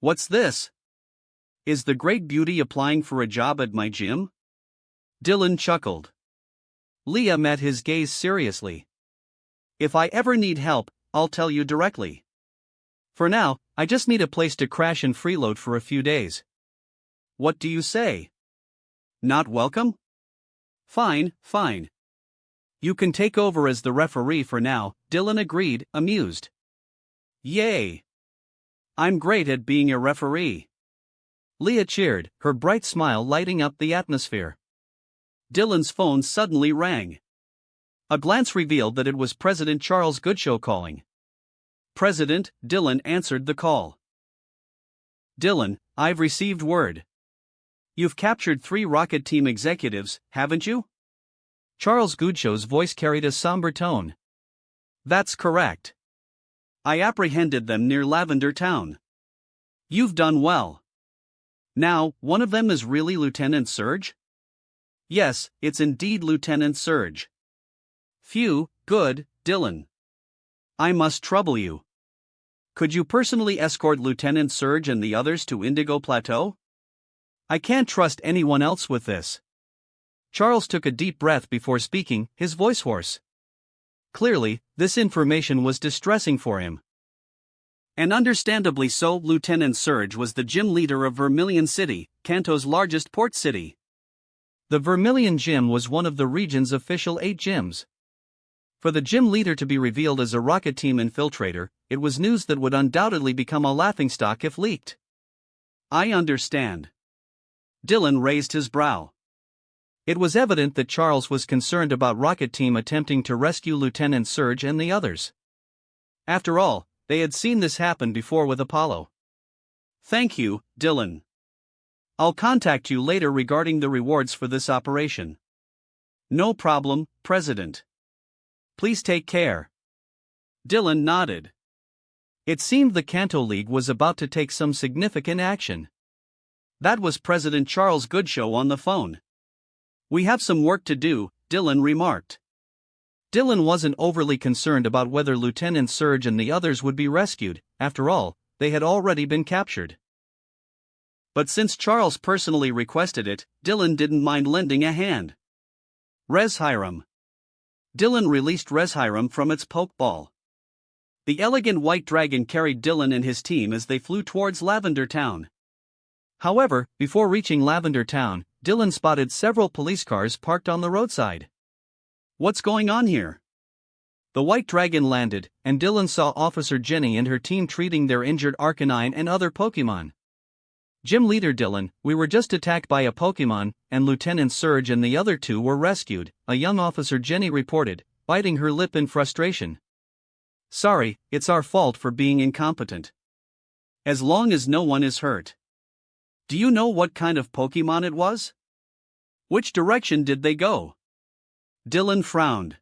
What's this? Is the great beauty applying for a job at my gym? Dylan chuckled. Leah met his gaze seriously. If I ever need help, I'll tell you directly. For now, I just need a place to crash and freeload for a few days. What do you say? Not welcome? Fine, fine. You can take over as the referee for now, Dylan agreed, amused. Yay! I'm great at being a referee. Leah cheered, her bright smile lighting up the atmosphere. Dylan's phone suddenly rang. A glance revealed that it was President Charles Goodshow calling. President, Dylan answered the call. Dylan, I've received word. You've captured 3 Rocket Team executives, haven't you? Charles Goodshow's voice carried a somber tone. That's correct. I apprehended them near Lavender Town. You've done well. Now, one of them is really Lieutenant Surge? Yes, it's indeed Lieutenant Surge. Phew, good, Dylan. I must trouble you. Could you personally escort Lieutenant Surge and the others to Indigo Plateau? I can't trust anyone else with this. Charles took a deep breath before speaking, his voice hoarse. Clearly, this information was distressing for him. And understandably so, Lieutenant Surge was the gym leader of Vermilion City, Kanto's largest port city. The Vermilion Gym was one of the region's official 8 gyms. For the gym leader to be revealed as a Rocket Team infiltrator, it was news that would undoubtedly become a laughingstock if leaked. I understand. Dylan raised his brow. It was evident that Charles was concerned about Rocket Team attempting to rescue Lieutenant Surge and the others. After all, they had seen this happen before with Apollo. Thank you, Dylan. I'll contact you later regarding the rewards for this operation. No problem, President. Please take care. Dylan nodded. It seemed the Kanto League was about to take some significant action. That was President Charles Goodshow on the phone. We have some work to do, Dylan remarked. Dylan wasn't overly concerned about whether Lieutenant Surge and the others would be rescued, after all, they had already been captured. But since Charles personally requested it, Dylan didn't mind lending a hand. Reshiram. Dylan released Reshiram from its pokeball. The elegant white dragon carried Dylan and his team as they flew towards Lavender Town. However, before reaching Lavender Town, Dylan spotted several police cars parked on the roadside. What's going on here? The white dragon landed, and Dylan saw Officer Jenny and her team treating their injured Arcanine and other Pokemon. Gym leader Dylan, we were just attacked by a Pokemon, and Lieutenant Surge and the other 2 were rescued, a young Officer Jenny reported, biting her lip in frustration. Sorry, it's our fault for being incompetent. As long as no one is hurt. Do you know what kind of Pokemon it was? Which direction did they go? Dylan frowned.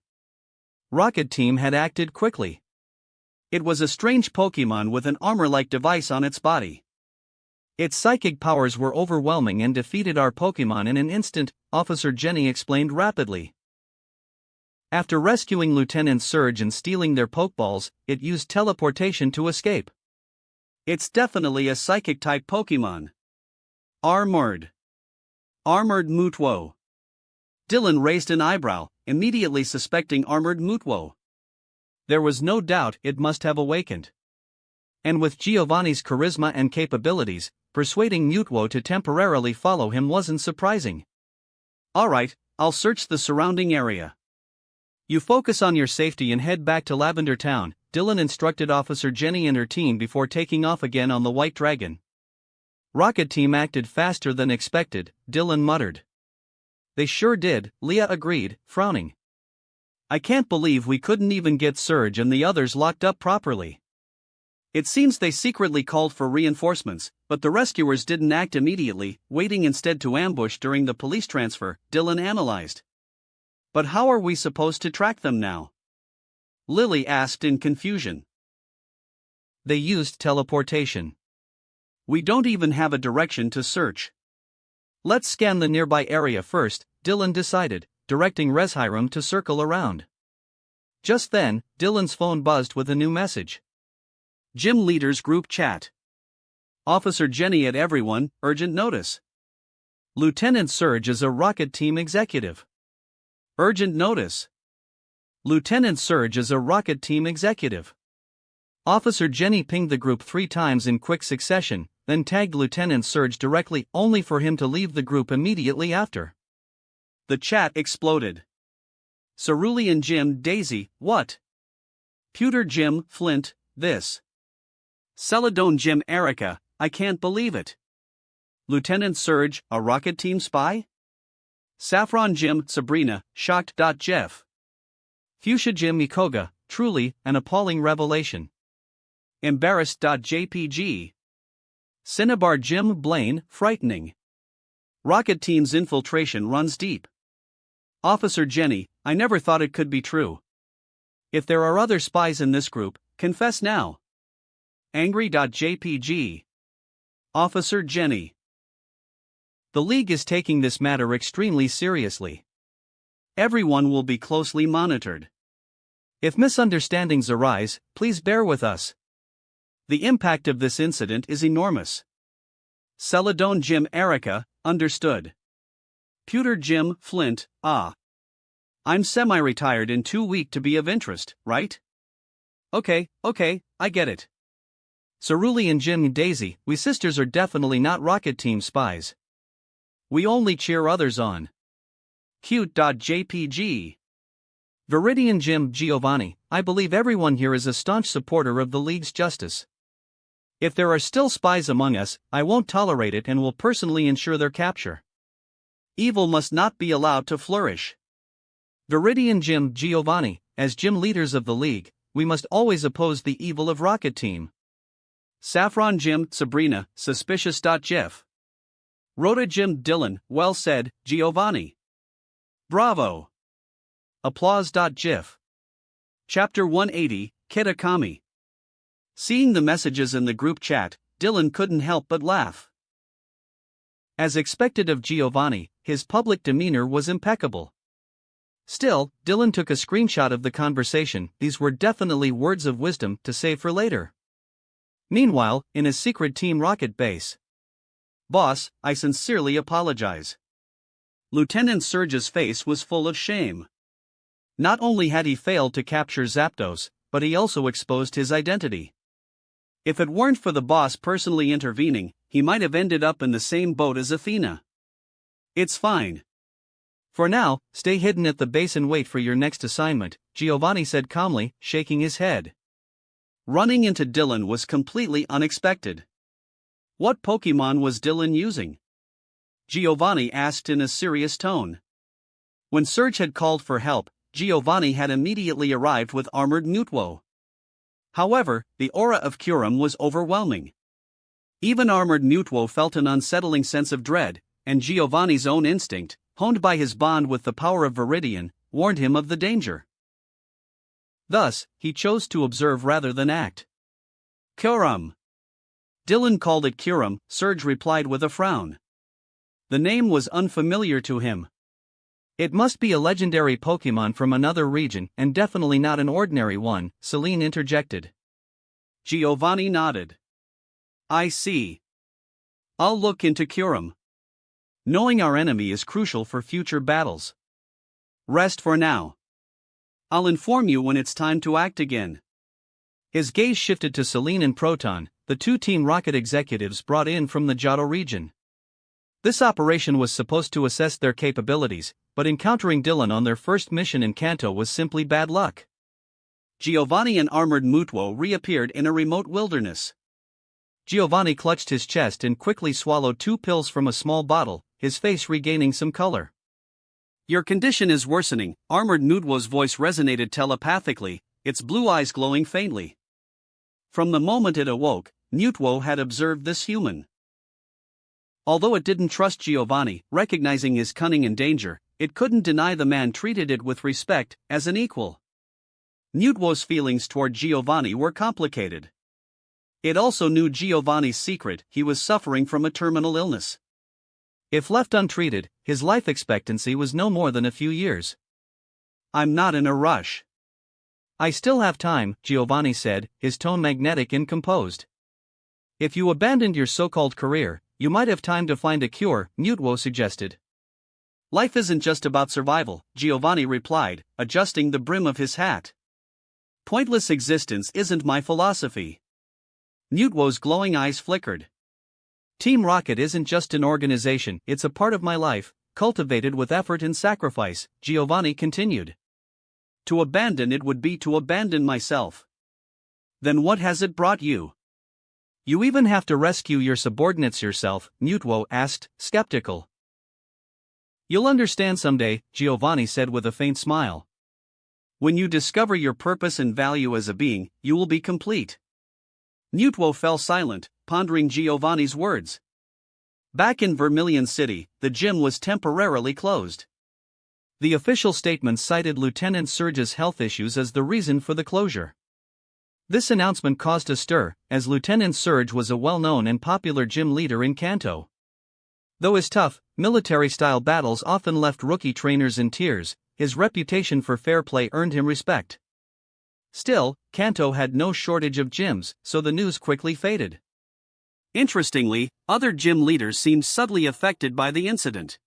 Rocket Team had acted quickly. It was a strange Pokemon with an armor-like device on its body. Its psychic powers were overwhelming and defeated our Pokemon in an instant, Officer Jenny explained rapidly. After rescuing Lieutenant Surge and stealing their Pokeballs, it used teleportation to escape. It's definitely a psychic-type Pokemon. Armored Mutwo. Dylan raised an eyebrow, immediately suspecting Armored Mutwo. There was no doubt it must have awakened. And with Giovanni's charisma and capabilities, persuading Mutwo to temporarily follow him wasn't surprising. Alright, I'll search the surrounding area. You focus on your safety and head back to Lavender Town, Dylan instructed Officer Jenny and her team before taking off again on the White Dragon. Rocket Team acted faster than expected, Dylan muttered. They sure did, Leah agreed, frowning. I can't believe we couldn't even get Surge and the others locked up properly. It seems they secretly called for reinforcements, but the rescuers didn't act immediately, waiting instead to ambush during the police transfer, Dylan analyzed. But how are we supposed to track them now? Lily asked in confusion. They used teleportation. We don't even have a direction to search. Let's scan the nearby area first, Dylan decided, directing Reshiram to circle around. Just then, Dylan's phone buzzed with a new message. Gym Leaders Group Chat. Officer Jenny at everyone, urgent notice. Lieutenant Surge is a Rocket Team executive. Urgent notice. Lieutenant Surge is a Rocket Team executive. Officer Jenny pinged the group 3 times in quick succession, then tagged Lieutenant Surge directly, only for him to leave the group immediately after. The chat exploded. Cerulean Jim Daisy, what? Pewter Jim Flint, this. Celadone Jim Erica, I can't believe it. Lieutenant Surge, a Rocket Team spy? Saffron Jim Sabrina, shocked. Jeff. Fuchsia Jim Ikoga, truly, an appalling revelation. Embarrassed. JPG. Cinnabar Jim Blaine, frightening. Rocket Team's infiltration runs deep. Officer Jenny, I never thought it could be true. If there are other spies in this group, confess now. Angry. JPG. Officer Jenny. The League is taking this matter extremely seriously. Everyone will be closely monitored. If misunderstandings arise, please bear with us. The impact of this incident is enormous. Celadone Jim Erica, understood. Pewter Jim Flint, I'm semi-retired and too weak to be of interest, right? Okay, I get it. Cerulean Jim Daisy, we sisters are definitely not Rocket Team spies. We only cheer others on. Cute. JPG. Viridian Jim Giovanni, I believe everyone here is a staunch supporter of the League's justice. If there are still spies among us, I won't tolerate it and will personally ensure their capture. Evil must not be allowed to flourish. Viridian Jim Giovanni, as gym leaders of the League, we must always oppose the evil of Rocket Team. Saffron Jim Sabrina, suspicious. Jeff. Rhoda Jim Dylan, well said, Giovanni. Bravo. Applause. GIF. Chapter 180, Kitakami. Seeing the messages in the group chat, Dylan couldn't help but laugh. As expected of Giovanni, his public demeanor was impeccable. Still, Dylan took a screenshot of the conversation. These were definitely words of wisdom to save for later. Meanwhile, in his secret Team Rocket base. Boss, I sincerely apologize. Lieutenant Surge's face was full of shame. Not only had he failed to capture Zapdos, but he also exposed his identity. If it weren't for the boss personally intervening, he might have ended up in the same boat as Athena. It's fine. For now, stay hidden at the base and wait for your next assignment, Giovanni said calmly, shaking his head. Running into Dylan was completely unexpected. What Pokemon was Dylan using? Giovanni asked in a serious tone. When Surge had called for help, Giovanni had immediately arrived with Armored Mutwo. However, the aura of Kyurem was overwhelming. Even Armored Mutwo felt an unsettling sense of dread, and Giovanni's own instinct, honed by his bond with the power of Viridian, warned him of the danger. Thus, he chose to observe rather than act. Kyurem. Dylan called it Kyurem, Surge replied with a frown. The name was unfamiliar to him. It must be a legendary Pokemon from another region and definitely not an ordinary one, Celine interjected. Giovanni nodded. I see. I'll look into Kyurem. Knowing our enemy is crucial for future battles. Rest for now. I'll inform you when it's time to act again. His gaze shifted to Celine and Proton, the two Team Rocket executives brought in from the Johto region. This operation was supposed to assess their capabilities, but encountering Dylan on their first mission in Kanto was simply bad luck. Giovanni and armored Mutwo reappeared in a remote wilderness. Giovanni clutched his chest and quickly swallowed 2 pills from a small bottle, his face regaining some color. Your condition is worsening, armored Mutwo's voice resonated telepathically, its blue eyes glowing faintly. From the moment it awoke, Mutwo had observed this human. Although it didn't trust Giovanni, recognizing his cunning and danger, it couldn't deny the man treated it with respect, as an equal. Mutwo's feelings toward Giovanni were complicated. It also knew Giovanni's secret: he was suffering from a terminal illness. If left untreated, his life expectancy was no more than a few years. I'm not in a rush. I still have time, Giovanni said, his tone magnetic and composed. If you abandoned your so-called career, you might have time to find a cure, Mutwo suggested. Life isn't just about survival, Giovanni replied, adjusting the brim of his hat. Pointless existence isn't my philosophy. Mutwo's glowing eyes flickered. Team Rocket isn't just an organization, it's a part of my life, cultivated with effort and sacrifice, Giovanni continued. To abandon it would be to abandon myself. Then what has it brought you? You even have to rescue your subordinates yourself, Mutwo asked, skeptical. You'll understand someday, Giovanni said with a faint smile. When you discover your purpose and value as a being, you will be complete. Mutwo fell silent, pondering Giovanni's words. Back in Vermilion City, the gym was temporarily closed. The official statement cited Lieutenant Surge's health issues as the reason for the closure. This announcement caused a stir, as Lieutenant Surge was a well-known and popular gym leader in Kanto. Though his tough, military-style battles often left rookie trainers in tears, his reputation for fair play earned him respect. Still, Kanto had no shortage of gyms, so the news quickly faded. Interestingly, other gym leaders seemed subtly affected by the incident.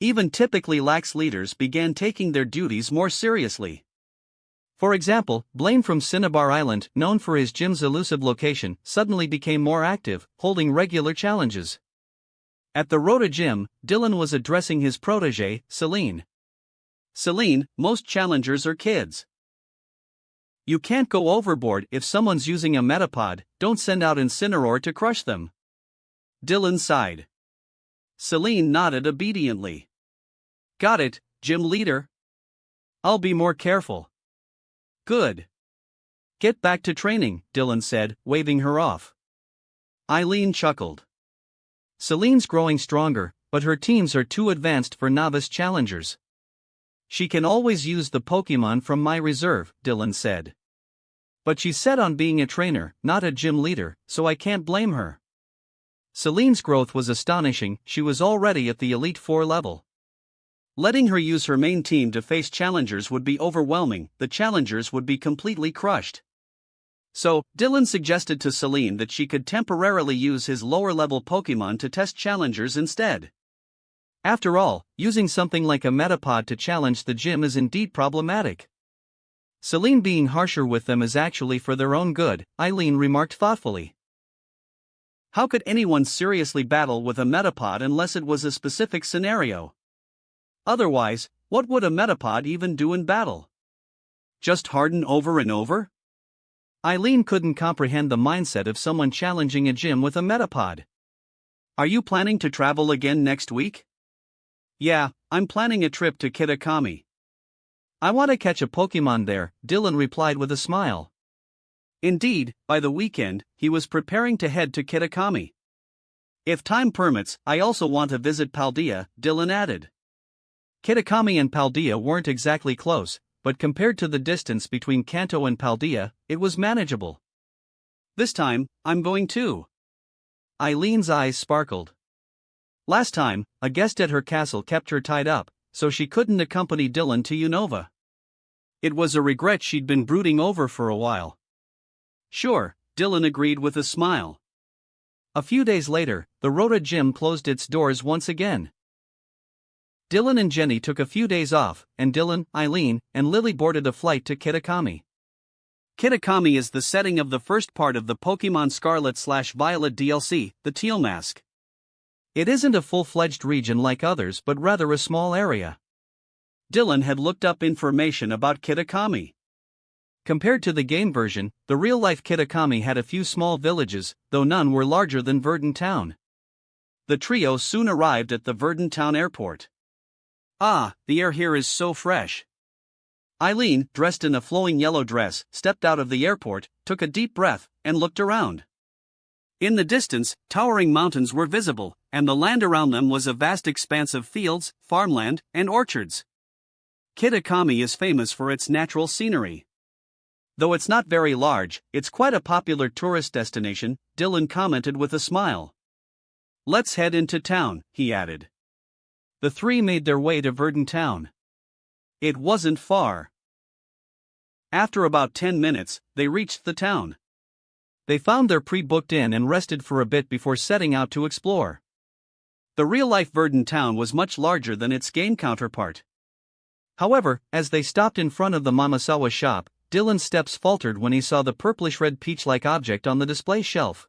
Even typically lax leaders began taking their duties more seriously. For example, Blaine from Cinnabar Island, known for his gym's elusive location, suddenly became more active, holding regular challenges. At the Rota Gym, Dylan was addressing his protégé, Celine. Celine, most challengers are kids. You can't go overboard. If someone's using a Metapod, don't send out Incineroar to crush them. Dylan sighed. Celine nodded obediently. Got it, gym leader. I'll be more careful. Good. Get back to training, Dylan said, waving her off. Eileen chuckled. Celine's growing stronger, but her teams are too advanced for novice challengers. She can always use the Pokemon from my reserve, Dylan said. But she's set on being a trainer, not a gym leader, so I can't blame her. Celine's growth was astonishing. She was already at the Elite Four level. Letting her use her main team to face challengers would be overwhelming. The challengers would be completely crushed. So, Dylan suggested to Celine that she could temporarily use his lower-level Pokemon to test challengers instead. After all, using something like a Metapod to challenge the gym is indeed problematic. Celine being harsher with them is actually for their own good, Eileen remarked thoughtfully. How could anyone seriously battle with a Metapod unless it was a specific scenario? Otherwise, what would a Metapod even do in battle? Just harden over and over? Eileen couldn't comprehend the mindset of someone challenging a gym with a Metapod. Are you planning to travel again next week? Yeah, I'm planning a trip to Kitakami. I want to catch a Pokemon there, Dylan replied with a smile. Indeed, by the weekend, he was preparing to head to Kitakami. If time permits, I also want to visit Paldea, Dylan added. Kitakami and Paldea weren't exactly close, but compared to the distance between Kanto and Paldea, it was manageable. This time, I'm going too. Eileen's eyes sparkled. Last time, a guest at her castle kept her tied up, so she couldn't accompany Dylan to Unova. It was a regret she'd been brooding over for a while. Sure, Dylan agreed with a smile. A few days later, the Rota gym closed its doors once again. Dylan and Jenny took a few days off, and Dylan, Eileen, and Lily boarded a flight to Kitakami. Kitakami is the setting of the first part of the Pokemon Scarlet/Violet DLC, the Teal Mask. It isn't a full-fledged region like others but rather a small area. Dylan had looked up information about Kitakami. Compared to the game version, the real-life Kitakami had a few small villages, though none were larger than Verdant Town. The trio soon arrived at the Verdant Town airport. Ah, the air here is so fresh. Eileen, dressed in a flowing yellow dress, stepped out of the airport, took a deep breath, and looked around. In the distance, towering mountains were visible, and the land around them was a vast expanse of fields, farmland, and orchards. Kitakami is famous for its natural scenery. Though it's not very large, it's quite a popular tourist destination, Dylan commented with a smile. Let's head into town, he added. The three made their way to Verdant Town. It wasn't far. After about 10 minutes, they reached the town. They found their pre-booked inn and rested for a bit before setting out to explore. The real-life Verdant Town was much larger than its game counterpart. However, as they stopped in front of the Mamasawa shop, Dylan's steps faltered when he saw the purplish-red peach-like object on the display shelf.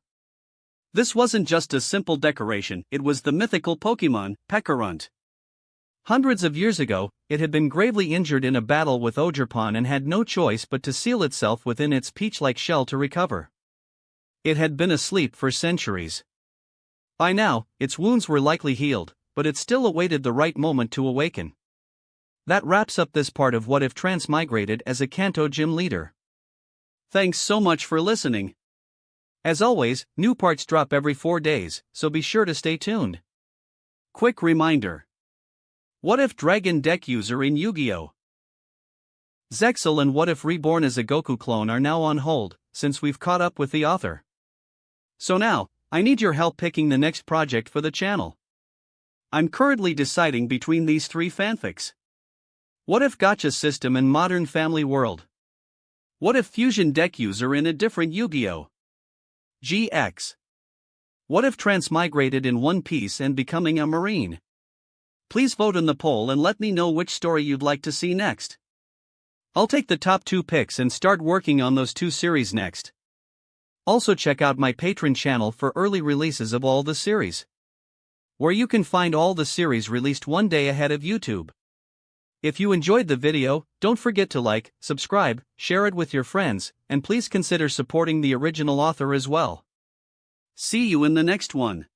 This wasn't just a simple decoration, it was the mythical Pokemon, Pekarunt. Hundreds of years ago, it had been gravely injured in a battle with Ogerpon and had no choice but to seal itself within its peach-like shell to recover. It had been asleep for centuries. By now, its wounds were likely healed, but it still awaited the right moment to awaken. That wraps up this part of What If Transmigrated as a Kanto gym leader. Thanks so much for listening. As always, new parts drop every 4 days, so be sure to stay tuned. Quick reminder. What if Dragon Deck user in Yu-Gi-Oh! Zexal and What If Reborn as a Goku clone are now on hold, since we've caught up with the author. So now, I need your help picking the next project for the channel. I'm currently deciding between these 3 fanfics. What if Gacha system in Modern Family World? What if Fusion Deck user in a different Yu-Gi-Oh! GX? What if Transmigrated in One Piece and becoming a Marine? Please vote in the poll and let me know which story you'd like to see next. I'll take the top 2 picks and start working on those 2 series next. Also check out my Patreon channel for early releases of all the series, where you can find all the series released one day ahead of YouTube. If you enjoyed the video, don't forget to like, subscribe, share it with your friends, and please consider supporting the original author as well. See you in the next one.